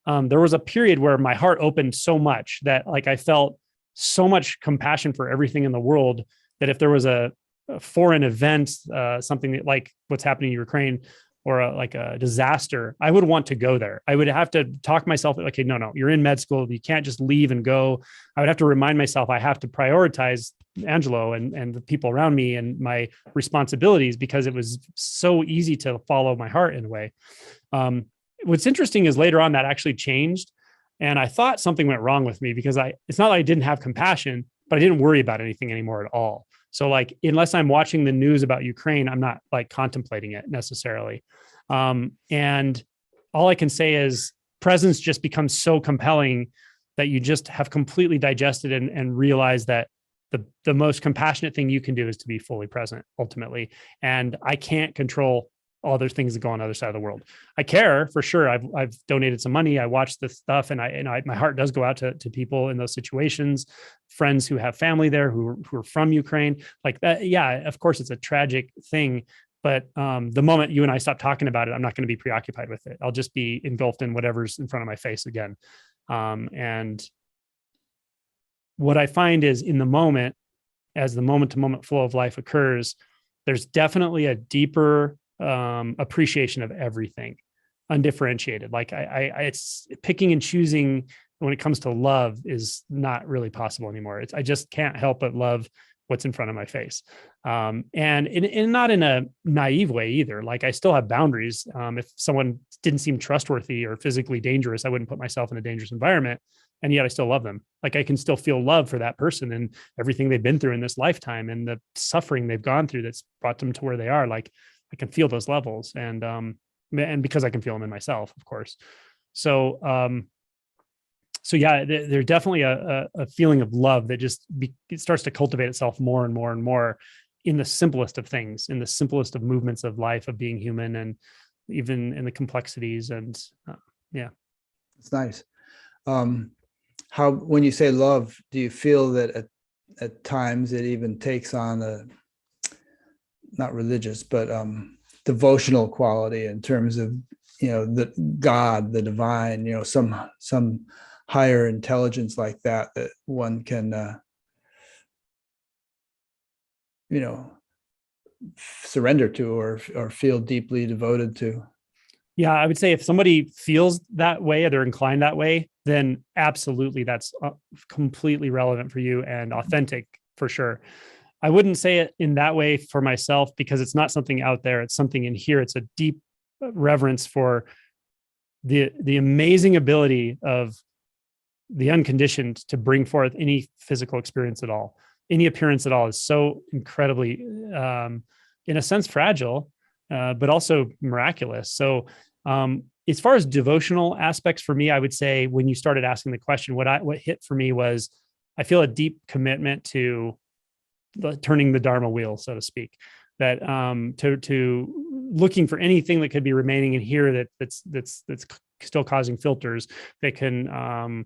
There was a period where my heart opened so much that like I felt so much compassion for everything in the world that if there was a foreign event, something like what's happening in Ukraine or like a disaster, I would want to go there. I would have to talk myself like, okay, no, you're in med school. You can't just leave and go. I would have to remind myself I have to prioritize Angelo and the people around me and my responsibilities, because it was so easy to follow my heart in a way. What's interesting is later on that actually changed. And I thought something went wrong with me because it's not like I didn't have compassion, but I didn't worry about anything anymore at all. So like, unless I'm watching the news about Ukraine, I'm not like contemplating it necessarily. And all I can say is presence just becomes so compelling that you just have completely digested and realize that the most compassionate thing you can do is to be fully present ultimately. And I can't control all those things that go on the other side of the world. I care for sure. I've donated some money. I watch this stuff and my heart does go out to people in those situations, friends who have family there who are from Ukraine like that. Yeah, of course it's a tragic thing, but the moment you and I stop talking about it, I'm not going to be preoccupied with it. I'll just be engulfed in whatever's in front of my face again. And what I find is in the moment, as the moment to moment flow of life occurs, there's definitely a deeper appreciation of everything, undifferentiated. Like it's picking and choosing when it comes to love is not really possible anymore. I just can't help but love what's in front of my face. And not in a naive way either. Like I still have boundaries. If someone didn't seem trustworthy or physically dangerous, I wouldn't put myself in a dangerous environment. And yet I still love them. Like I can still feel love for that person and everything they've been through in this lifetime and the suffering they've gone through that's brought them to where they are. Like I can feel those levels. And because I can feel them in myself, of course. So yeah, there's definitely a feeling of love that just it starts to cultivate itself more and more and more in the simplest of things, in the simplest of movements of life, of being human, and even in the complexities. And yeah, it's nice. How, when you say love, do you feel that at times it even takes on a, not religious, but devotional quality in terms of, the God, the divine, some higher intelligence like that one can, surrender to or feel deeply devoted to? Yeah, I would say if somebody feels that way or they're inclined that way, then absolutely that's completely relevant for you and authentic for sure. I wouldn't say it in that way for myself because it's not something out there. It's something in here. It's a deep reverence for the amazing ability of the unconditioned to bring forth any physical experience at all. Any appearance at all is so incredibly, in a sense, fragile, but also miraculous. So as far as devotional aspects for me, I would say when you started asking the question, what hit for me was I feel a deep commitment to turning the Dharma wheel, so to speak, that to looking for anything that could be remaining in here that's still causing filters that can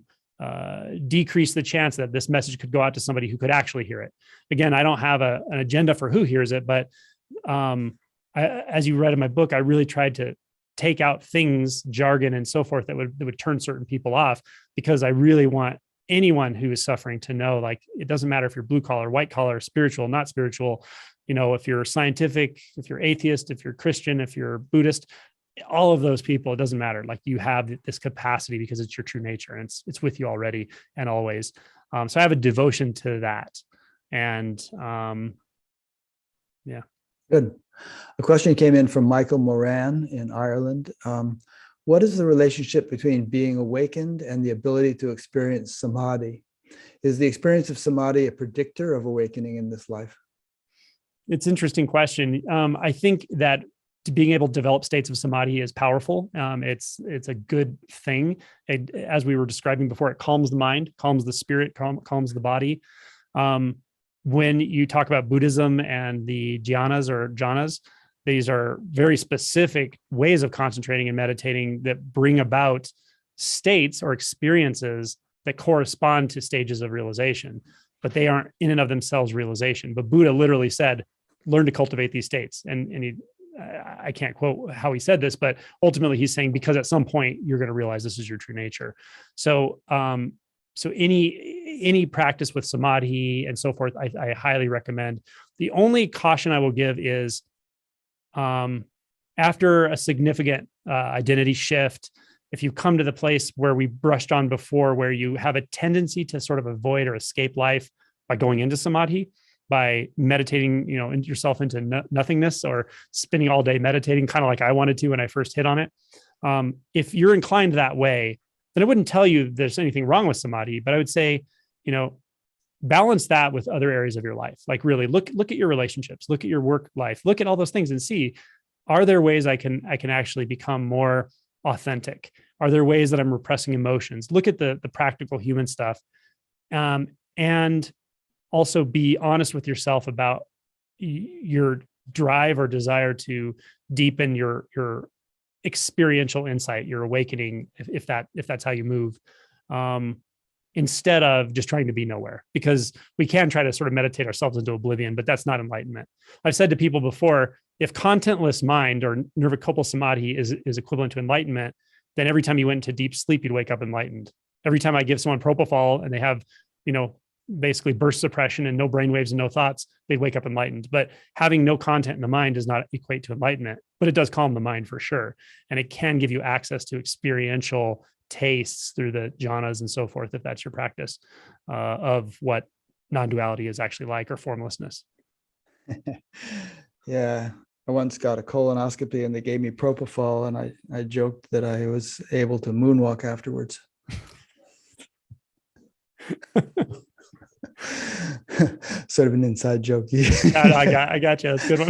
decrease the chance that this message could go out to somebody who could actually hear it. Again, I don't have an agenda for who hears it, but as you read in my book, I really tried to take out things, jargon, and so forth that would turn certain people off, because I really want anyone who is suffering to know, like, it doesn't matter if you're blue collar, white collar, spiritual, not spiritual, if you're scientific, if you're atheist, if you're Christian, if you're Buddhist, all of those people, it doesn't matter. Like, you have this capacity because it's your true nature and it's with you already and always. So I have a devotion to that. And yeah. Good. A question came in from Michael Moran in Ireland. What is the relationship between being awakened and the ability to experience samadhi? Is the experience of samadhi a predictor of awakening in this life? It's an interesting question. I think that being able to develop states of samadhi is powerful. It's a good thing. As we were describing before, it calms the mind, calms the spirit, calms the body. When you talk about Buddhism and the jhanas, these are very specific ways of concentrating and meditating that bring about states or experiences that correspond to stages of realization, but they aren't in and of themselves realization. But Buddha literally said, learn to cultivate these states. And I can't quote how he said this, but ultimately he's saying, because at some point you're going to realize this is your true nature. So any practice with samadhi and so forth, I highly recommend. The only caution I will give is after a significant identity shift, if you come to the place where we brushed on before, where you have a tendency to sort of avoid or escape life by going into samadhi, by meditating, yourself into nothingness, or spending all day meditating, kind of like I wanted to when I first hit on it. If you're inclined that way, then I wouldn't tell you there's anything wrong with samadhi, but I would say, balance that with other areas of your life. Like, really look at your relationships, look at your work life, look at all those things and see, are there ways I can actually become more authentic? Are there ways that I'm repressing emotions? Look at the practical human stuff. And also be honest with yourself about your drive or desire to deepen your experiential insight, your awakening, if that's how you move, instead of just trying to be nowhere, because we can try to sort of meditate ourselves into oblivion, but that's not enlightenment. I've said to people before, if contentless mind or nirvikalpa samadhi is equivalent to enlightenment, then every time you went into deep sleep, you'd wake up enlightened. Every time I give someone propofol and they have, basically burst suppression and no brainwaves and no thoughts, they'd wake up enlightened. But having no content in the mind does not equate to enlightenment, but it does calm the mind for sure. And it can give you access to experiential tastes through the jhanas and so forth, if that's your practice, of what non-duality is actually like, or formlessness. Yeah. I once got a colonoscopy and they gave me propofol, and I joked that I was able to moonwalk afterwards. Sort of an inside joke. I got you. That's a good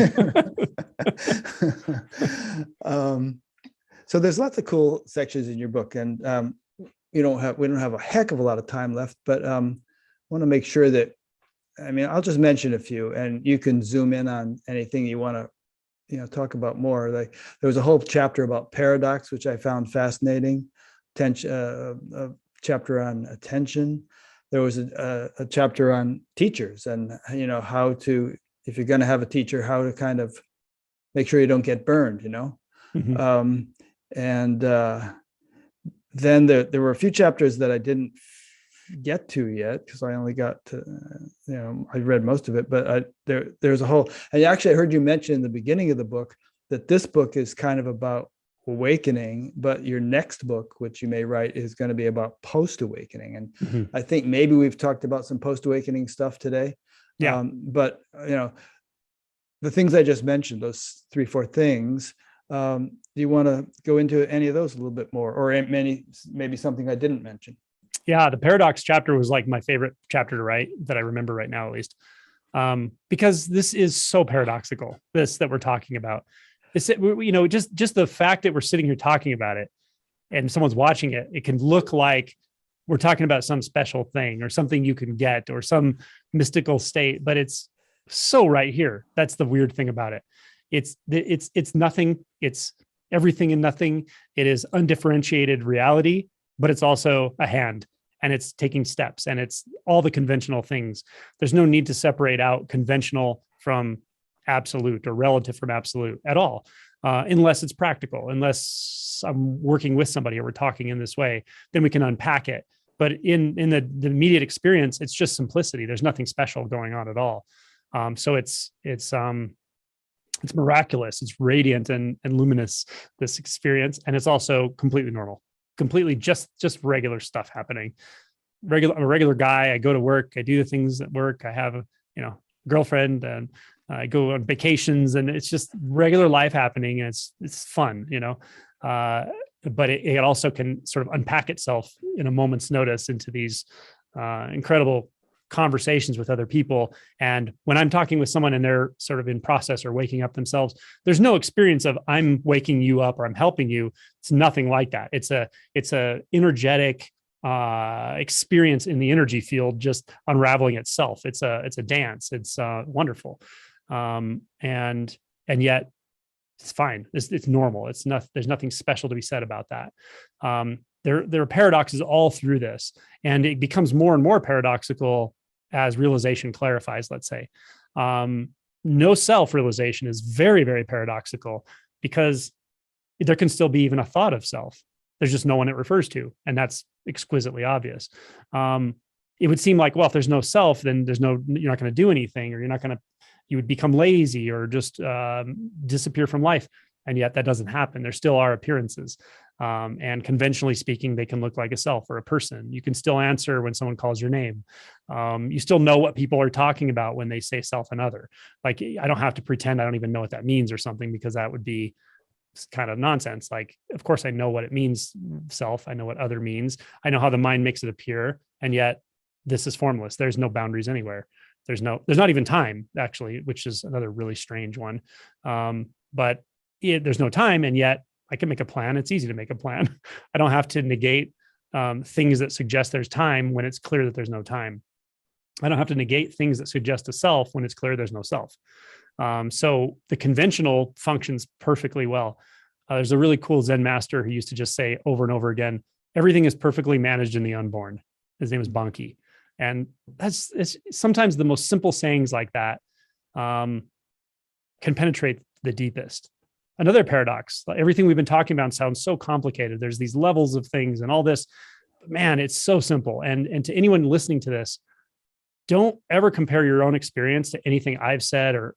one. So there's lots of cool sections in your book, and we don't have a heck of a lot of time left, but I want to make sure that, I'll just mention a few, and you can zoom in on anything you want to talk about more. Like there was a whole chapter about paradox, which I found fascinating. A chapter on attention. There was a chapter on teachers, and how to, if you're going to have a teacher, how to kind of make sure you don't get burned. Mm-hmm. And then there were a few chapters that I didn't get to yet because I only got to, I read most of it, but there's a whole, and actually I heard you mention in the beginning of the book that this book is kind of about awakening, but your next book, which you may write, is going to be about post-awakening. And Mm-hmm. I think maybe we've talked about some post-awakening stuff today. Yeah. But the things I just mentioned, those 3-4 things, do you want to go into any of those a little bit more, or maybe something I didn't mention? Yeah, the paradox chapter was like my favorite chapter to write, that I remember right now, at least, because this is so paradoxical, this that we're talking about. It's, just the fact that we're sitting here talking about it and someone's watching it, it can look like we're talking about some special thing or something you can get or some mystical state, but it's so right here. That's the weird thing about it. It's nothing. It's everything and nothing. It is undifferentiated reality, but it's also a hand, and it's taking steps, and it's all the conventional things. There's no need to separate out conventional from absolute or relative from absolute at all, unless it's practical, unless I'm working with somebody or we're talking in this way, then we can unpack it. But in the immediate experience, it's just simplicity. There's nothing special going on at all. So it's miraculous. It's radiant and luminous, this experience. And it's also completely normal, completely just regular stuff happening. I'm a regular guy. I go to work. I do the things at work. I have a girlfriend, and I go on vacations, and it's just regular life happening. And it's fun, but it also can sort of unpack itself in a moment's notice into these incredible conversations with other people. And when I'm talking with someone and they're sort of in process or waking up themselves, there's no experience of I'm waking you up or I'm helping you. It's nothing like that. It's a energetic experience in the energy field, just unraveling itself. It's a dance. It's wonderful. And yet it's fine. It's normal. There's nothing special to be said about that. There are paradoxes all through this, and it becomes more and more paradoxical as realization clarifies, let's say. No self-realization is very, very paradoxical, because there can still be even a thought of self. There's just no one it refers to, and that's exquisitely obvious. It would seem like, well, if there's no self, then you're not going to do anything, or you would become lazy or just disappear from life. And yet that doesn't happen. There still are appearances. And conventionally speaking, they can look like a self or a person. You can still answer when someone calls your name. You still know what people are talking about when they say self and other. Like, I don't have to pretend I don't even know what that means or something, because that would be kind of nonsense. Like, of course I know what it means, self. I know what other means. I know how the mind makes it appear. And yet this is formless. There's no boundaries anywhere. There's not even time, actually, which is another really strange one. But there's no time, and yet I can make a plan. It's easy to make a plan. I don't have to negate things that suggest there's time when it's clear that there's no time. I don't have to negate things that suggest a self when it's clear there's no self. So the conventional functions perfectly well. There's a really cool Zen master who used to just say over and over again, everything is perfectly managed in the unborn. His name is Banki. And it's sometimes the most simple sayings like that can penetrate the deepest. Another paradox, everything we've been talking about sounds so complicated. There's these levels of things and all this, but man, it's so simple. And to anyone listening to this, don't ever compare your own experience to anything I've said or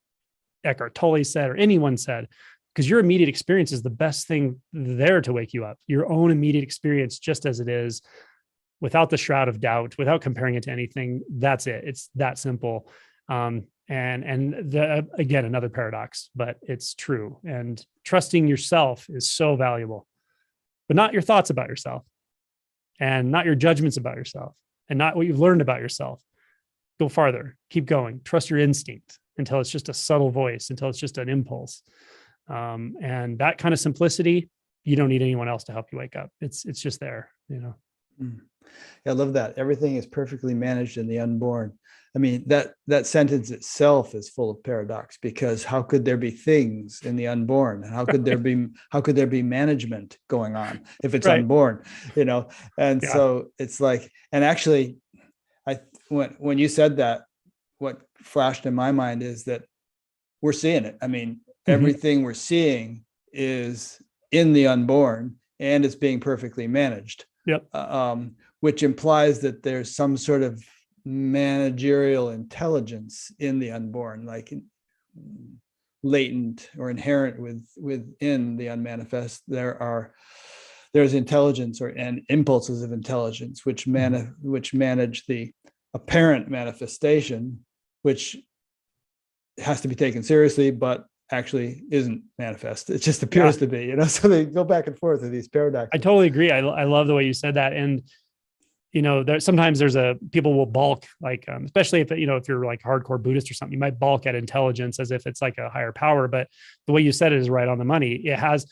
Eckhart Tolle said or anyone said, because your immediate experience is the best thing there to wake you up. Your own immediate experience, just as it is, without the shroud of doubt, without comparing it to anything. That's it. It's that simple. Again, another paradox, but it's true. And trusting yourself is so valuable, but not your thoughts about yourself, and not your judgments about yourself, and not what you've learned about yourself. Go farther, keep going, trust your instinct until it's just a subtle voice, until it's just an impulse. And that kind of simplicity, you don't need anyone else to help you wake up. It's just there, Yeah, I love that. Everything is perfectly managed in the unborn. I mean, that sentence itself is full of paradox, because how could there be things in the unborn? How could there be management going on if it's unborn? And so it's like, and actually, when you said that, what flashed in my mind is that we're seeing it. I mean, everything we're seeing is in the unborn, and it's being perfectly managed. Yep. Which implies that there's some sort of managerial intelligence in the unborn, like latent or inherent within the unmanifest. There's intelligence and impulses of intelligence which manage the apparent manifestation, which has to be taken seriously, but actually isn't manifest. It just appears to be, so they go back and forth with these paradoxes. I totally agree. I love the way you said that. And, sometimes people will balk, like, especially if you're like hardcore Buddhist or something, you might balk at intelligence as if it's like a higher power, but the way you said it is right on the money. It has,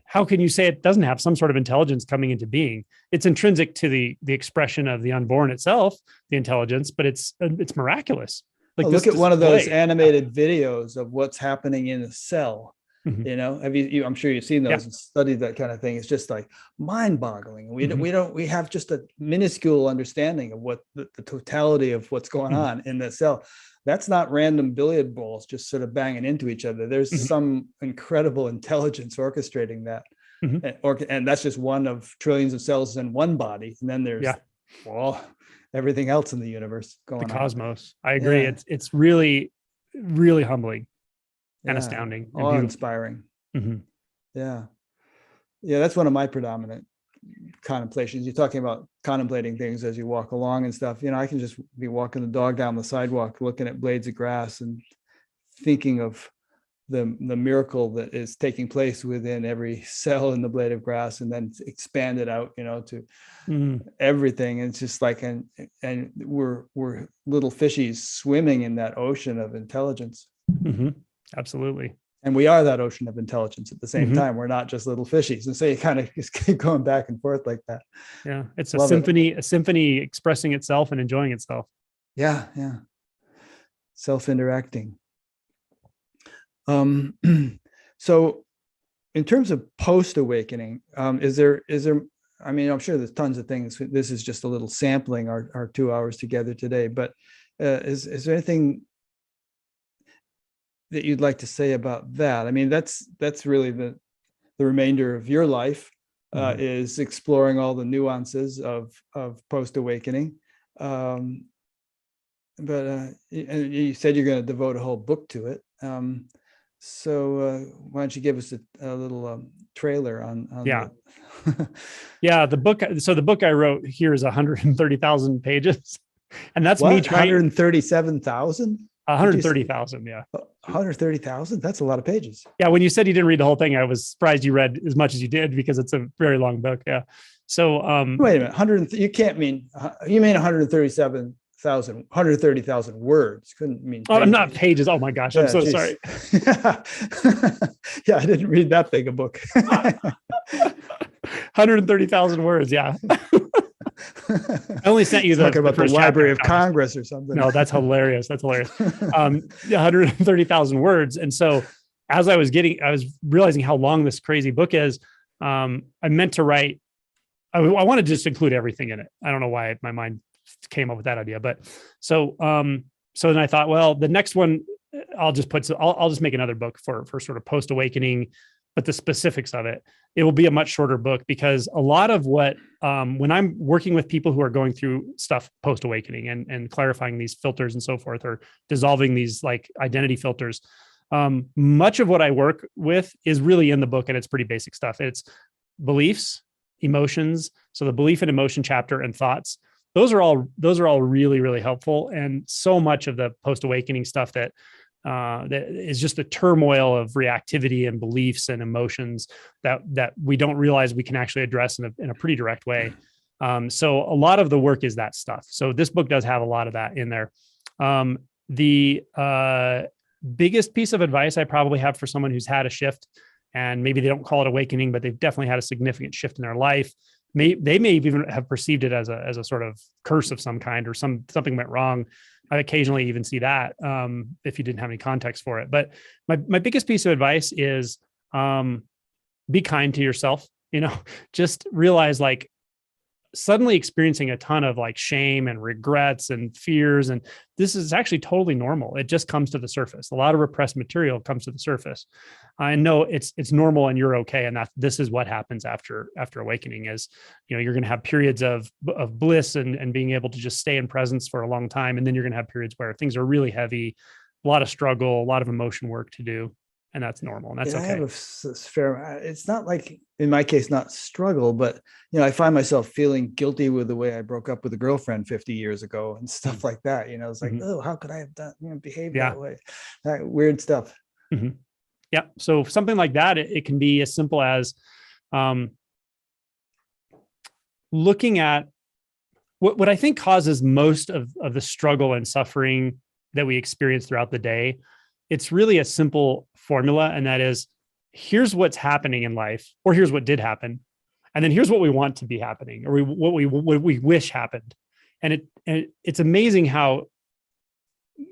how can you say it doesn't have some sort of intelligence coming into being? It's intrinsic to the expression of the unborn itself, the intelligence, but it's miraculous. Like, look at one of those animated videos of what's happening in a cell. Have you I'm sure you've seen those and studied that kind of thing. It's just like mind-boggling. We have just a minuscule understanding of what the totality of what's going on in the cell. That's not random billiard balls just sort of banging into each other. There's some incredible intelligence orchestrating that. And that's just one of trillions of cells in one body. And then there's everything else in the universe going on. The cosmos. I agree. It's really, really humbling and astounding and awe-inspiring. Yeah, that's one of my predominant contemplations. You're talking about contemplating things as you walk along and stuff. I can just be walking the dog down the sidewalk, looking at blades of grass and thinking of the miracle that is taking place within every cell in the blade of grass, and then expand it out, to everything. And it's just like, and we're little fishies swimming in that ocean of intelligence. Absolutely. And we are that ocean of intelligence at the same time. We're not just little fishies. And so you kind of just keep going back and forth like that. Yeah. It's a symphony expressing itself and enjoying itself. Yeah. Self-interacting. So in terms of post-awakening, is there, I mean, I'm sure there's tons of things. This is just a little sampling our 2 hours together today, but is there anything that you'd like to say about that? I mean, that's really the remainder of your life, is exploring all the nuances of post-awakening. But you said you're going to devote a whole book to it. So why don't you give us a little trailer on the book. So the book I wrote here is 130,000 pages, and that's me trying 137,000. 130,000. Yeah. 130,000. That's a lot of pages. Yeah. When you said you didn't read the whole thing, I was surprised you read as much as you did, because it's a very long book. Yeah. So, wait a minute. You can't mean, you mean 130,000 words. Couldn't mean pages. I'm not pages. Oh my gosh. I'm so sorry. Yeah. I didn't read that big a book. 130,000 words. Yeah. I only sent you talking about the Library of Congress or something. No, that's hilarious. 130,000 words. And so as I was realizing how long this crazy book is, I meant to write, I wanted to just include everything in it. I don't know why my mind came up with that idea, but so then I thought, well, the next one I'll just make another book for sort of post-awakening, but the specifics of it, it will be a much shorter book, because a lot of what, when I'm working with people who are going through stuff post-awakening and clarifying these filters and so forth, or dissolving these like identity filters, much of what I work with is really in the book, and it's pretty basic stuff. It's beliefs, emotions. So the belief and emotion chapter and thoughts, those are all really, really helpful. And so much of the post-awakening stuff that is just the turmoil of reactivity and beliefs and emotions that we don't realize we can actually address in a pretty direct way. So a lot of the work is that stuff. So this book does have a lot of that in there. The biggest piece of advice I probably have for someone who's had a shift, and maybe they don't call it awakening, but they've definitely had a significant shift in their life. They may even have perceived it as a sort of curse of some kind, or something went wrong. I occasionally even see that, if you didn't have any context for it. But my biggest piece of advice is, be kind to yourself. Just realize, like, suddenly experiencing a ton of like shame and regrets and fears, and this is actually totally normal. It just comes to the surface. A lot of repressed material comes to the surface. I know it's normal, and you're okay. And this is what happens after awakening. Is, you're going to have periods of bliss and being able to just stay in presence for a long time, and then you're going to have periods where things are really heavy, a lot of struggle, a lot of emotion work to do. And that's normal, and that's okay. I have a fair, it's not like, in my case, not struggle, but, I find myself feeling guilty with the way I broke up with a girlfriend 50 years ago and stuff like that. It's like, oh, how could I have done, behaved that way? That weird stuff. Mm-hmm. Yeah. So something like that, it can be as simple as looking at what I think causes most of the struggle and suffering that we experience throughout the day. It's really a simple formula, and that is, here's what's happening in life, or here's what did happen, and then here's what we want to be happening, or what we wish happened. And it's amazing how,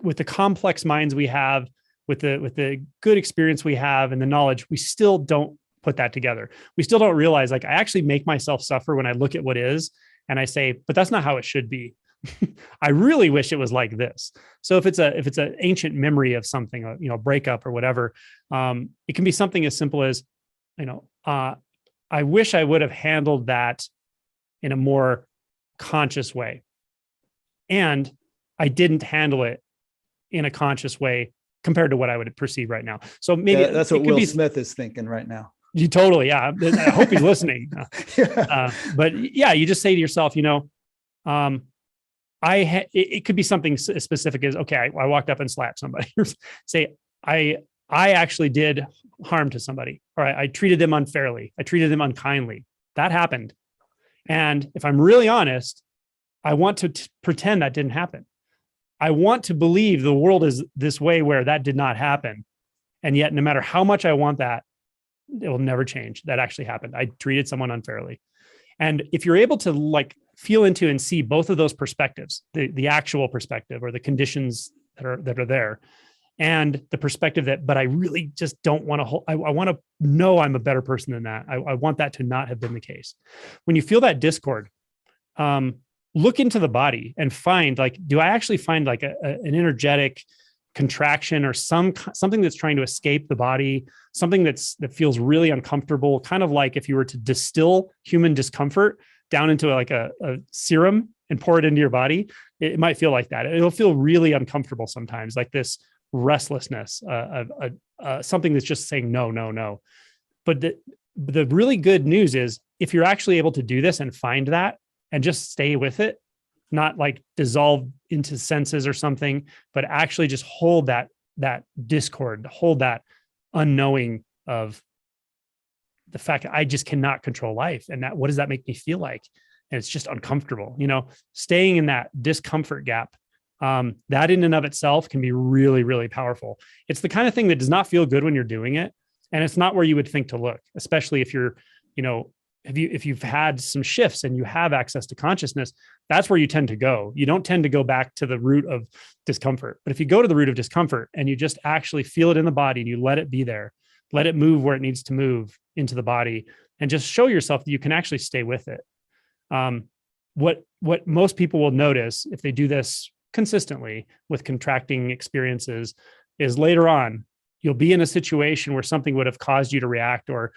with the complex minds we have, with the good experience we have and the knowledge, we still don't put that together. We still don't realize, like, I actually make myself suffer when I look at what is, and I say, but that's not how it should be. I really wish it was like this. So if it's an ancient memory of something, a breakup or whatever, it can be something as simple as, I wish I would have handled that in a more conscious way, and I didn't handle it in a conscious way compared to what I would perceive right now. So maybe that's what Will Smith is thinking right now. You totally, yeah. I hope he's listening. But yeah, you just say to yourself, it could be something as specific as, okay, I walked up and slapped somebody. Say, I actually did harm to somebody, or I treated them unfairly. I treated them unkindly. That happened. And if I'm really honest, I want to pretend that didn't happen. I want to believe the world is this way where that did not happen. And yet, no matter how much I want that, it will never change. That actually happened. I treated someone unfairly. And if you're able to like feel into and see both of those perspectives, the actual perspective, or the conditions that are there, and the perspective that, but I really just don't want to I want to know I'm a better person than that. I want that to not have been the case. When you feel that discord, look into the body and find, like, do I actually find like an energetic contraction, or something that's trying to escape the body, something that feels really uncomfortable, kind of like if you were to distill human discomfort down into like a serum and pour it into your body, it might feel like that. It'll feel really uncomfortable sometimes, like this restlessness, something that's just saying no, no, no. But the really good news is, if you're actually able to do this and find that and just stay with it, not like dissolve into senses or something, but actually just hold that discord, hold that unknowing of the fact that I just cannot control life. And what does that make me feel like? And it's just uncomfortable, staying in that discomfort gap. That in and of itself can be really, really powerful. It's the kind of thing that does not feel good when you're doing it. And it's not where you would think to look, especially if you're, if you've had some shifts and you have access to consciousness, that's where you tend to go. You don't tend to go back to the root of discomfort. But if you go to the root of discomfort and you just actually feel it in the body and you let it be there, let it move where it needs to move into the body, and just show yourself that you can actually stay with it. What most people will notice if they do this consistently with contracting experiences is later on, you'll be in a situation where something would have caused you to react or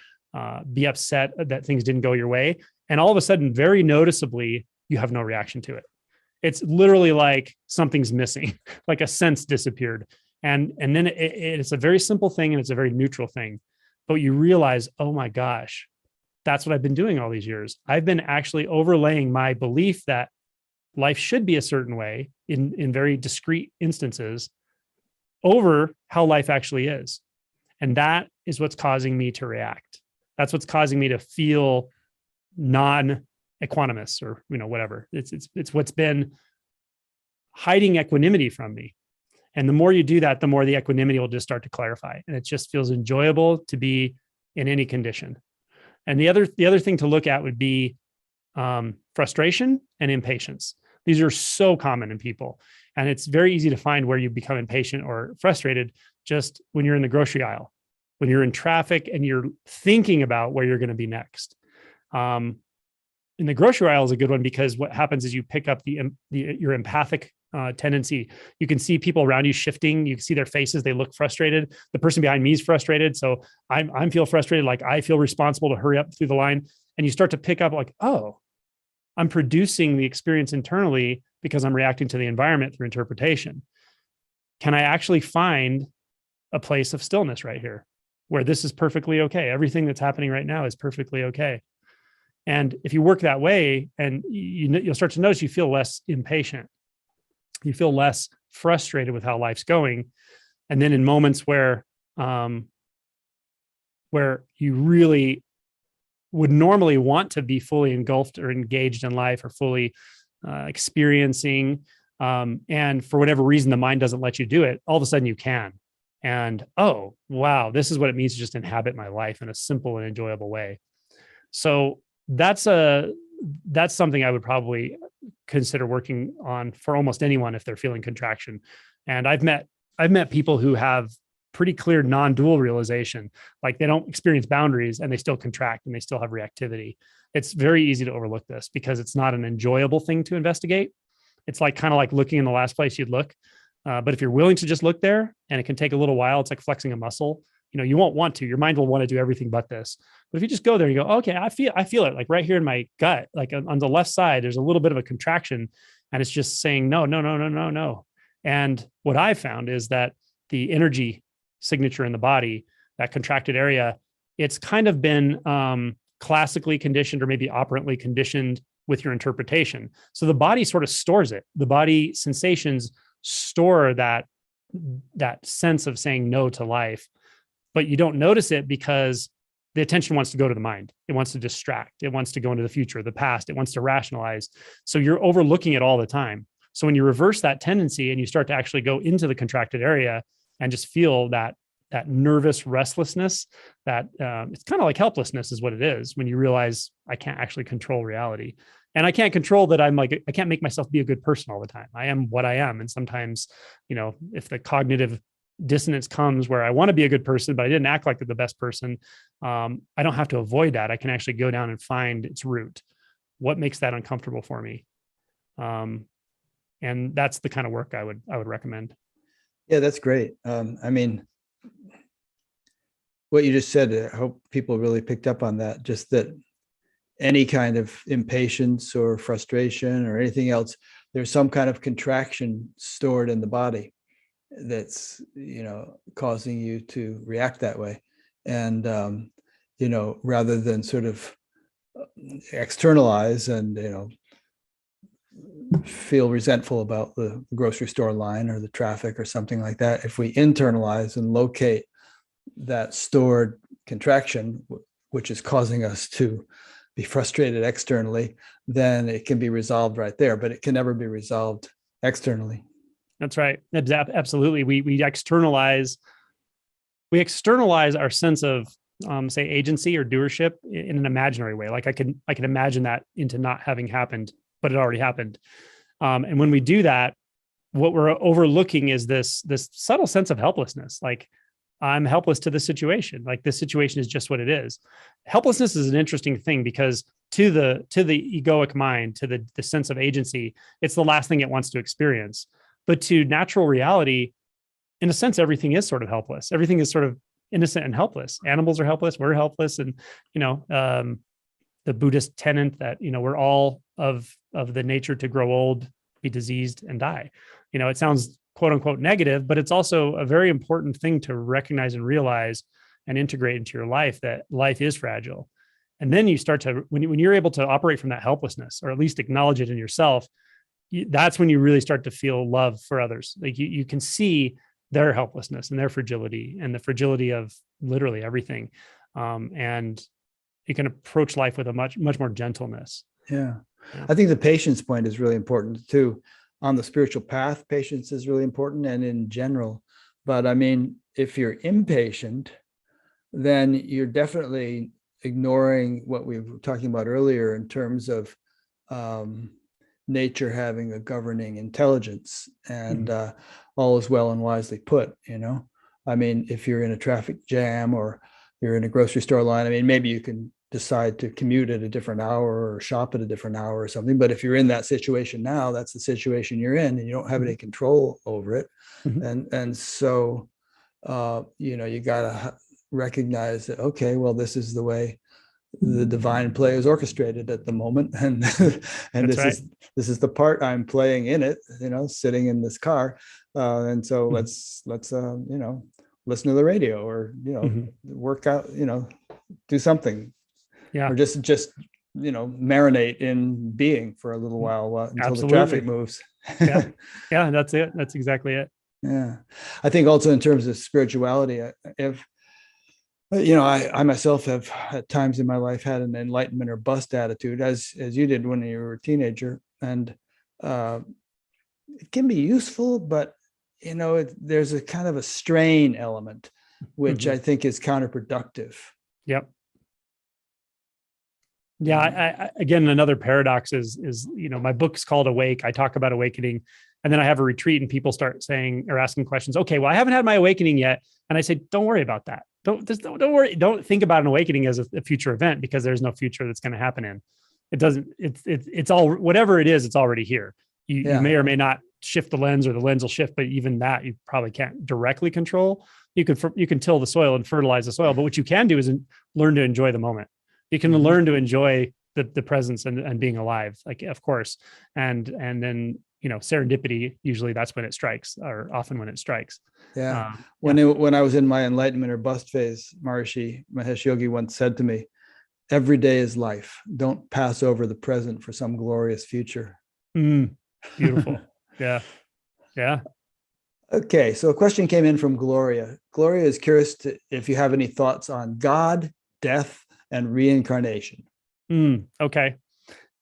be upset that things didn't go your way. And all of a sudden, very noticeably, you have no reaction to it. It's literally like something's missing, like a sense disappeared. And then it's a very simple thing and it's a very neutral thing. But you realize, oh my gosh, that's what I've been doing all these years. I've been actually overlaying my belief that life should be a certain way in very discrete instances over how life actually is. And that is what's causing me to react. That's what's causing me to feel non-equanimous or, whatever. It's what's been hiding equanimity from me. And the more you do that, the more the equanimity will just start to clarify. And it just feels enjoyable to be in any condition. And the other thing to look at would be frustration and impatience. These are so common in people. And it's very easy to find where you become impatient or frustrated just when you're in the grocery aisle, when you're in traffic and you're thinking about where you're going to be next. In the grocery aisle is a good one because what happens is you pick up your empathic tendency. You can see people around you shifting. You can see their faces. They look frustrated. The person behind me is frustrated. So I'm feel frustrated. Like I feel responsible to hurry up through the line. And you start to pick up like, oh, I'm producing the experience internally because I'm reacting to the environment through interpretation. Can I actually find a place of stillness right here where this is perfectly okay? Everything that's happening right now is perfectly okay. And if you work that way, and you'll start to notice you feel less impatient. You feel less frustrated with how life's going. And then in moments where you really would normally want to be fully engulfed or engaged in life or fully experiencing, and for whatever reason, the mind doesn't let you do it, all of a sudden you can. And, oh, wow, this is what it means to just inhabit my life in a simple and enjoyable way. So that's something I would probably consider working on for almost anyone if they're feeling contraction. And I've met people who have pretty clear non-dual realization, like they don't experience boundaries and they still contract and they still have reactivity. It's very easy to overlook this because it's not an enjoyable thing to investigate. It's like kind of like looking in the last place you'd look. But if you're willing to just look there, and it can take a little while, it's like flexing a muscle. You won't want to. Your mind will want to do everything but this. But if you just go there and you go, okay, I feel it like right here in my gut, like on the left side, there's a little bit of a contraction, and it's just saying no, no, no, no, no, no. And what I've found is that the energy signature in the body, that contracted area, it's kind of been classically conditioned or maybe operantly conditioned with your interpretation. So the body sort of stores it. The body sensations store that sense of saying no to life, but you don't notice it because the attention wants to go to the mind. It wants to distract. It wants to go into the future, the past. It wants to rationalize. So you're overlooking it all the time. So when you reverse that tendency and you start to actually go into the contracted area and just feel that nervous restlessness, that it's kind of like helplessness is what it is when you realize I can't actually control reality. And I can't control that. I can't make myself be a good person all the time. I am what I am. And sometimes, if the cognitive dissonance comes where I want to be a good person, but I didn't act like the best person, I don't have to avoid that. I can actually go down and find its root. What makes that uncomfortable for me? And that's the kind of work I would recommend. Yeah, that's great. What you just said, I hope people really picked up on that, just that any kind of impatience or frustration or anything else, there's some kind of contraction stored in the body that's, causing you to react that way. And, rather than sort of externalize and, feel resentful about the grocery store line or the traffic or something like that, if we internalize and locate that stored contraction, which is causing us to be frustrated externally, then it can be resolved right there, but it can never be resolved externally. That's right. Absolutely. We externalize our sense of say agency or doership in an imaginary way. Like I can imagine that into not having happened, but it already happened. And when we do that, what we're overlooking is this subtle sense of helplessness. Like I'm helpless to the situation. Like this situation is just what it is. Helplessness is an interesting thing because to the egoic mind, to the sense of agency, it's the last thing it wants to experience. But to natural reality, in a sense, everything is sort of helpless. Everything is sort of innocent and helpless. Animals are helpless. We're helpless. And, the Buddhist tenet that, we're all of the nature to grow old, be diseased, and die. It sounds quote unquote negative, but it's also a very important thing to recognize and realize and integrate into your life, that life is fragile. And then you start to, when you're able to operate from that helplessness, or at least acknowledge it in yourself, that's when you really start to feel love for others. Like you can see their helplessness and their fragility and the fragility of literally everything. And you can approach life with a much more gentleness. Yeah. I think the patience point is really important too. On the spiritual path, patience is really important, and in general. But I mean, if you're impatient, then you're definitely ignoring what we were talking about earlier in terms of nature having a governing intelligence, and all is well and wisely put. I mean, if you're in a traffic jam or you're in a grocery store line, I mean, maybe you can decide to commute at a different hour or shop at a different hour or something. But if you're in that situation now, that's the situation you're in, and you don't have any control over it. And so, you got to recognize that, okay, well, this is the way the divine play is orchestrated at the moment. And this is the part I'm playing in it, sitting in this car. And so let's listen to the radio, or, work out, do something. Yeah. Or just marinate in being for a little while until Absolutely. the traffic moves. Yeah, that's it. That's exactly it. Yeah. I think also in terms of spirituality, I myself have at times in my life had an enlightenment or bust attitude, as you did when you were a teenager. And it can be useful, but, there's a kind of a strain element, which I think is counterproductive. Yep. Yeah. I again, another paradox is, my book's called Awake. I talk about awakening, and then I have a retreat and people start saying or asking questions. Okay, well, I haven't had my awakening yet. And I say, don't worry about that. Don't worry. Don't think about an awakening as a future event, because there's no future that's going to happen in. It doesn't, it's all, whatever it is, it's already here. You may or may not shift the lens, or the lens will shift, but even that you probably can't directly control. You can till the soil and fertilize the soil, but what you can do is learn to enjoy the moment. You can learn to enjoy the presence and being alive, like, of course. And then, serendipity, usually that's when it strikes, or often when it strikes. Yeah. When I was in my enlightenment or bust phase, Maharishi Mahesh Yogi once said to me, every day is life. Don't pass over the present for some glorious future. Beautiful. Yeah. Yeah. Okay. So a question came in from Gloria. Gloria is curious if you have any thoughts on God, death, and reincarnation. Okay.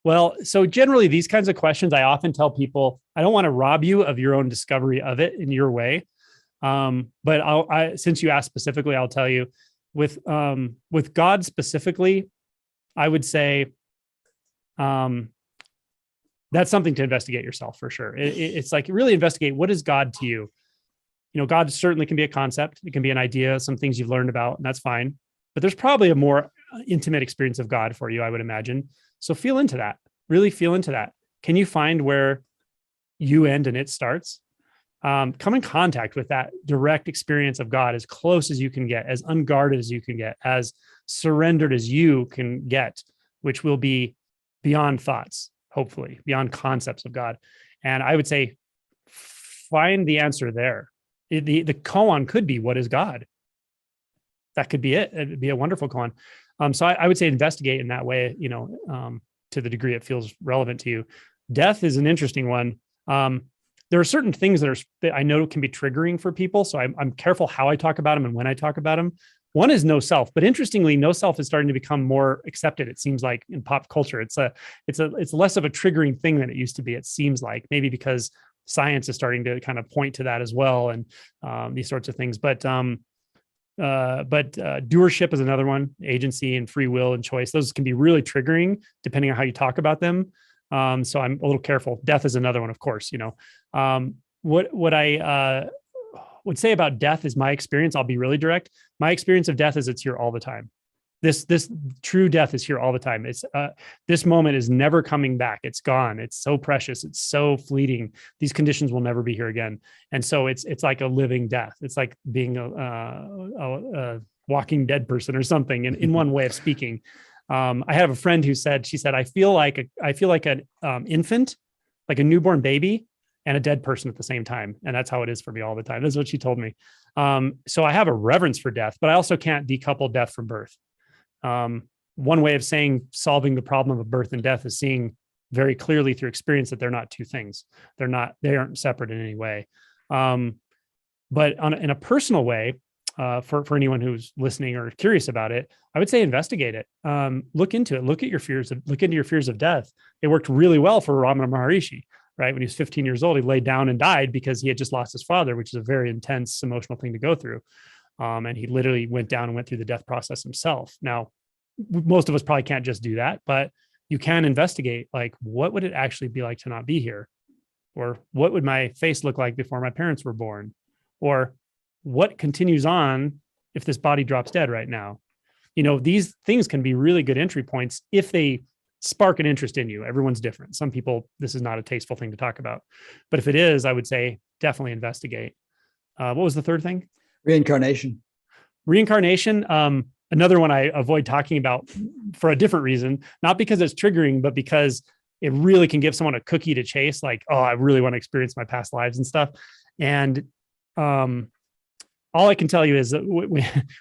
Well, so generally these kinds of questions, I often tell people, I don't want to rob you of your own discovery of it in your way. But since you asked specifically, I'll tell you with God specifically, I would say, that's something to investigate yourself for sure. It's like, really investigate, what is God to you? God certainly can be a concept. It can be an idea, some things you've learned about, and that's fine. But there's probably a more intimate experience of God for you, I would imagine. So feel into that, really feel into that. Can you find where you end and it starts? Come in contact with that direct experience of God as close as you can get, as unguarded as you can get, as surrendered as you can get, which will be beyond thoughts, hopefully, beyond concepts of God. And I would say, find the answer there. The koan could be, what is God? That could be it. It'd be a wonderful koan. So I would say investigate in that way, to the degree it feels relevant to you. Death is an interesting one. There are certain things that I know can be triggering for people. So I'm careful how I talk about them and when I talk about them. One is no self, but interestingly, no self is starting to become more accepted. It seems like in pop culture, it's less of a triggering thing than it used to be. It seems like, maybe because science is starting to kind of point to that as well, and these sorts of things. But doership is another one. Agency and free will and choice. Those can be really triggering depending on how you talk about them. So I'm a little careful. Death is another one, of course. What I would say about death is my experience. I'll be really direct. My experience of death is it's here all the time. This true death is here all the time. It's this moment is never coming back. It's gone. It's so precious. It's so fleeting. These conditions will never be here again. And so it's like a living death. It's like being a walking dead person or something in one way of speaking. I have a friend who said, I feel like an infant, like a newborn baby, and a dead person at the same time. And that's how it is for me all the time. That's what she told me. So I have a reverence for death, but I also can't decouple death from birth. One way of saying solving the problem of birth and death is seeing very clearly through experience that they're not two things. They aren't separate in any way. But in a personal way, for anyone who's listening or curious about it, I would say investigate it. Look into it. Look into your fears of death. It worked really well for Ramana Maharishi, right? When he was 15 years old, he laid down and died because he had just lost his father, which is a very intense emotional thing to go through. And he literally went down and went through the death process himself. Now, most of us probably can't just do that, but you can investigate, like, what would it actually be like to not be here? Or what would my face look like before my parents were born? Or what continues on if this body drops dead right now? These things can be really good entry points if they spark an interest in you. Everyone's different. Some people, this is not a tasteful thing to talk about, but if it is, I would say definitely investigate. What was the third thing? Reincarnation. Another one I avoid talking about for a different reason, not because it's triggering, but because it really can give someone a cookie to chase. Like, oh, I really want to experience my past lives and stuff. And all I can tell you is that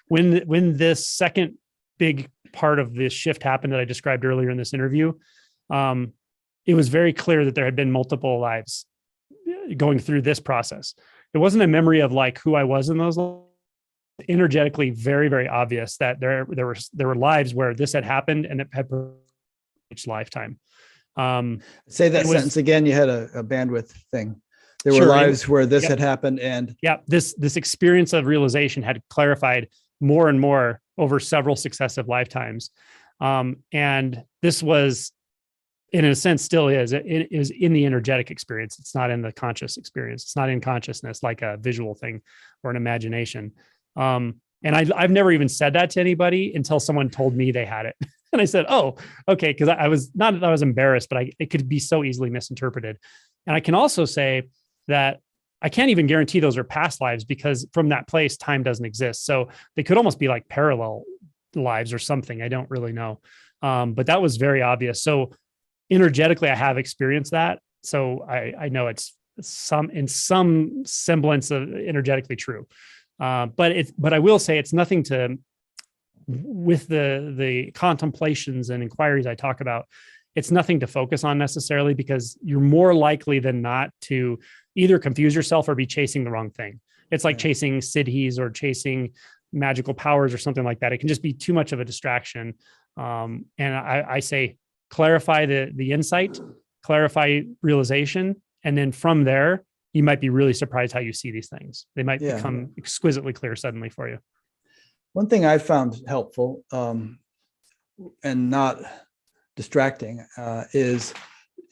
when this second big part of this shift happened that I described earlier in this interview, it was very clear that there had been multiple lives going through this process. It wasn't a memory of like who I was in those lives. Energetically very, very obvious that there were lives where this had happened and it had each lifetime. Say that sentence again. You had a bandwidth thing. There were lives where this had happened, and this experience of realization had clarified more and more over several successive lifetimes. And this was, in a sense, still is. It is in the energetic experience. It's not in the conscious experience. It's not in consciousness like a visual thing or an imagination. And I've never even said that to anybody until someone told me they had it. And I said, oh, okay. Cause I was not that I was embarrassed, but it could be so easily misinterpreted. And I can also say that I can't even guarantee those are past lives because from that place, time doesn't exist. So they could almost be like parallel lives or something. I don't really know. But that was very obvious. So energetically, I have experienced that. So I know it's in some semblance of energetically true. But I will say it's nothing to, with the contemplations and inquiries I talk about, it's nothing to focus on necessarily because you're more likely than not to either confuse yourself or be chasing the wrong thing. It's like chasing siddhis or chasing magical powers or something like that. It can just be too much of a distraction. And I say, clarify the insight, clarify realization. And then from there, you might be really surprised how you see these things. They might become exquisitely clear suddenly for you. One thing I found helpful and not distracting is,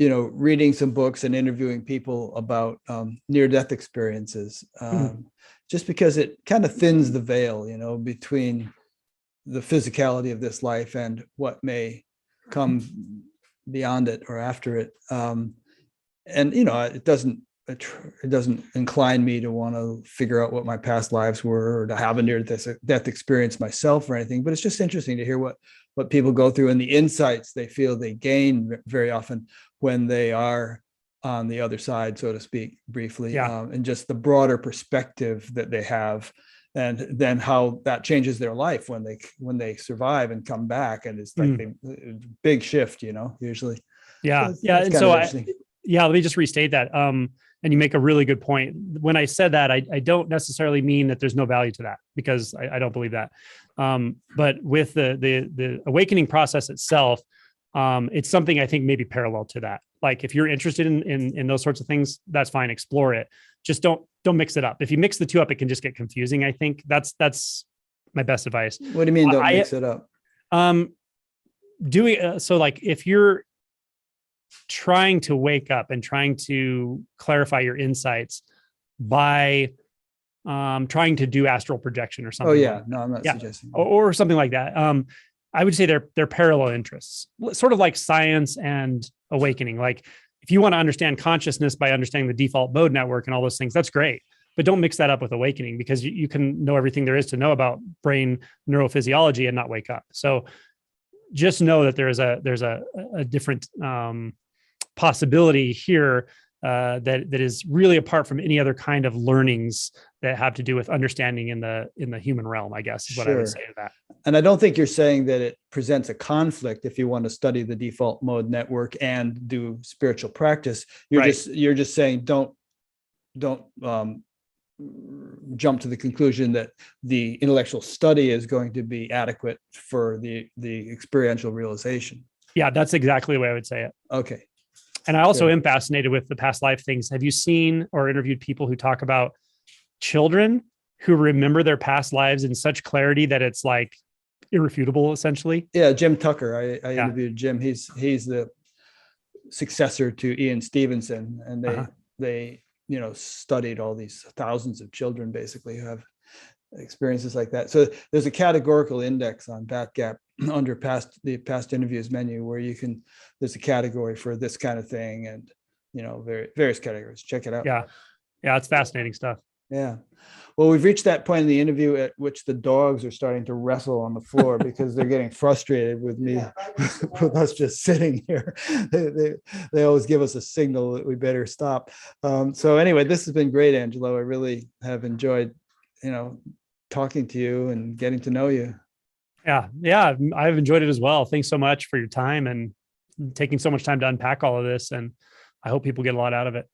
reading some books and interviewing people about near-death experiences, just because it kind of thins the veil, between the physicality of this life and what may come beyond it or after it. And, it doesn't incline me to want to figure out what my past lives were or to have a near-death experience myself or anything, but it's just interesting to hear what people go through and the insights they feel they gain very often when they are on the other side, so to speak, briefly, and just the broader perspective that they have, and then how that changes their life when they survive and come back. And it's like a big shift, usually. Yeah. So And so let me just restate that. And you make a really good point. When I said that, I don't necessarily mean that there's no value to that, because I don't believe that. But with the awakening process itself, it's something I think maybe parallel to that. Like if you're interested in those sorts of things, that's fine. Explore it. Just don't mix it up. If you mix the two up, it can just get confusing. I think that's my best advice. What do you mean? Don't mix it up? So like if you're trying to wake up and trying to clarify your insights by trying to do astral projection or something. Oh yeah. No, I'm not suggesting. Or something like that. I would say they're parallel interests, sort of like science and awakening. Like if you want to understand consciousness by understanding the default mode network and all those things, that's great. But don't mix that up with awakening, because you can know everything there is to know about brain neurophysiology and not wake up. So just know that there's a different possibility here that is really apart from any other kind of learnings that have to do with understanding in the human realm, I guess is what I would say to that. And I don't think you're saying that it presents a conflict if you want to study the default mode network and do spiritual practice. You're Right. just saying don't jump to the conclusion that the intellectual study is going to be adequate for the experiential realization. Yeah, that's exactly the way I would say it. Okay. And I also Good. am fascinated with the past life things. Have you seen or interviewed people who talk about children who remember their past lives in such clarity that it's like irrefutable, essentially? Yeah, Jim Tucker. I Yeah. interviewed Jim. He's the successor to Ian Stevenson, and they studied all these thousands of children basically who have experiences like that. So there's a categorical index on BatGap under the past interviews menu where there's a category for this kind of thing, and various categories. Check it out. Yeah, it's fascinating stuff. Yeah. Well, we've reached that point in the interview at which the dogs are starting to wrestle on the floor because they're getting frustrated with me, with us just sitting here. They always give us a signal that we better stop. So anyway, this has been great, Angelo. I really have enjoyed, talking to you and getting to know you. Yeah, I've enjoyed it as well. Thanks so much for your time and taking so much time to unpack all of this. And I hope people get a lot out of it.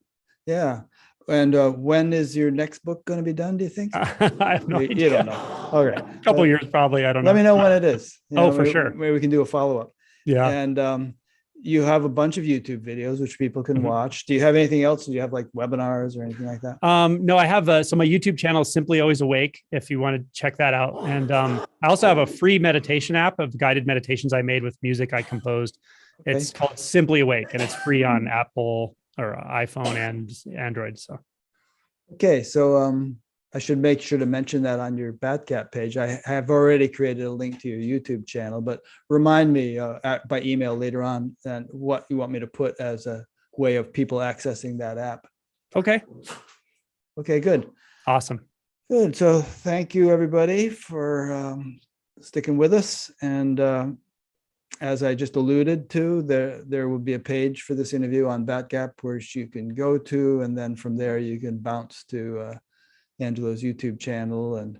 Yeah. And when is your next book going to be done, do you think? I have no idea. You don't know. All right. A couple of years, probably. I don't know. Let me know when it is. For sure. Maybe we can do a follow-up. Yeah. And you have a bunch of YouTube videos which people can Mhm. watch. Do you have anything else? Do you have like webinars or anything like that? No, I have so my YouTube channel is Simply Always Awake, if you want to check that out. And I also have a free meditation app of guided meditations I made with music I composed. Okay. It's called Simply Awake, and it's free on Apple or iPhone and Android. So Okay, so I should make sure to mention that on your BatGap page. I have already created a link to your YouTube channel, but remind me by email later on and what you want me to put as a way of people accessing that app. okay, Good. awesome. Good. So thank you, everybody, for sticking with us. And as I just alluded to, there will be a page for this interview on BatGap where you can go to, and then from there you can bounce to Angelo's YouTube channel and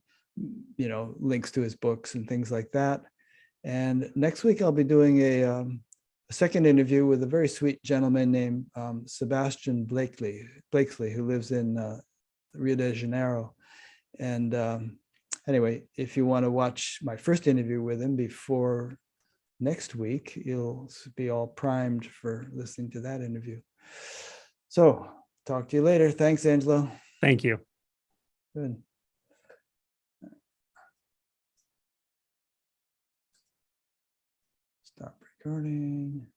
links to his books and things like that. And next week I'll be doing a second interview with a very sweet gentleman named Sebastian Blakesley, who lives in Rio de Janeiro. And anyway, if you want to watch my first interview with him before next week, you'll be all primed for listening to that interview. So talk to you later. Thanks, Angelo. Thank you. Good. Stop recording.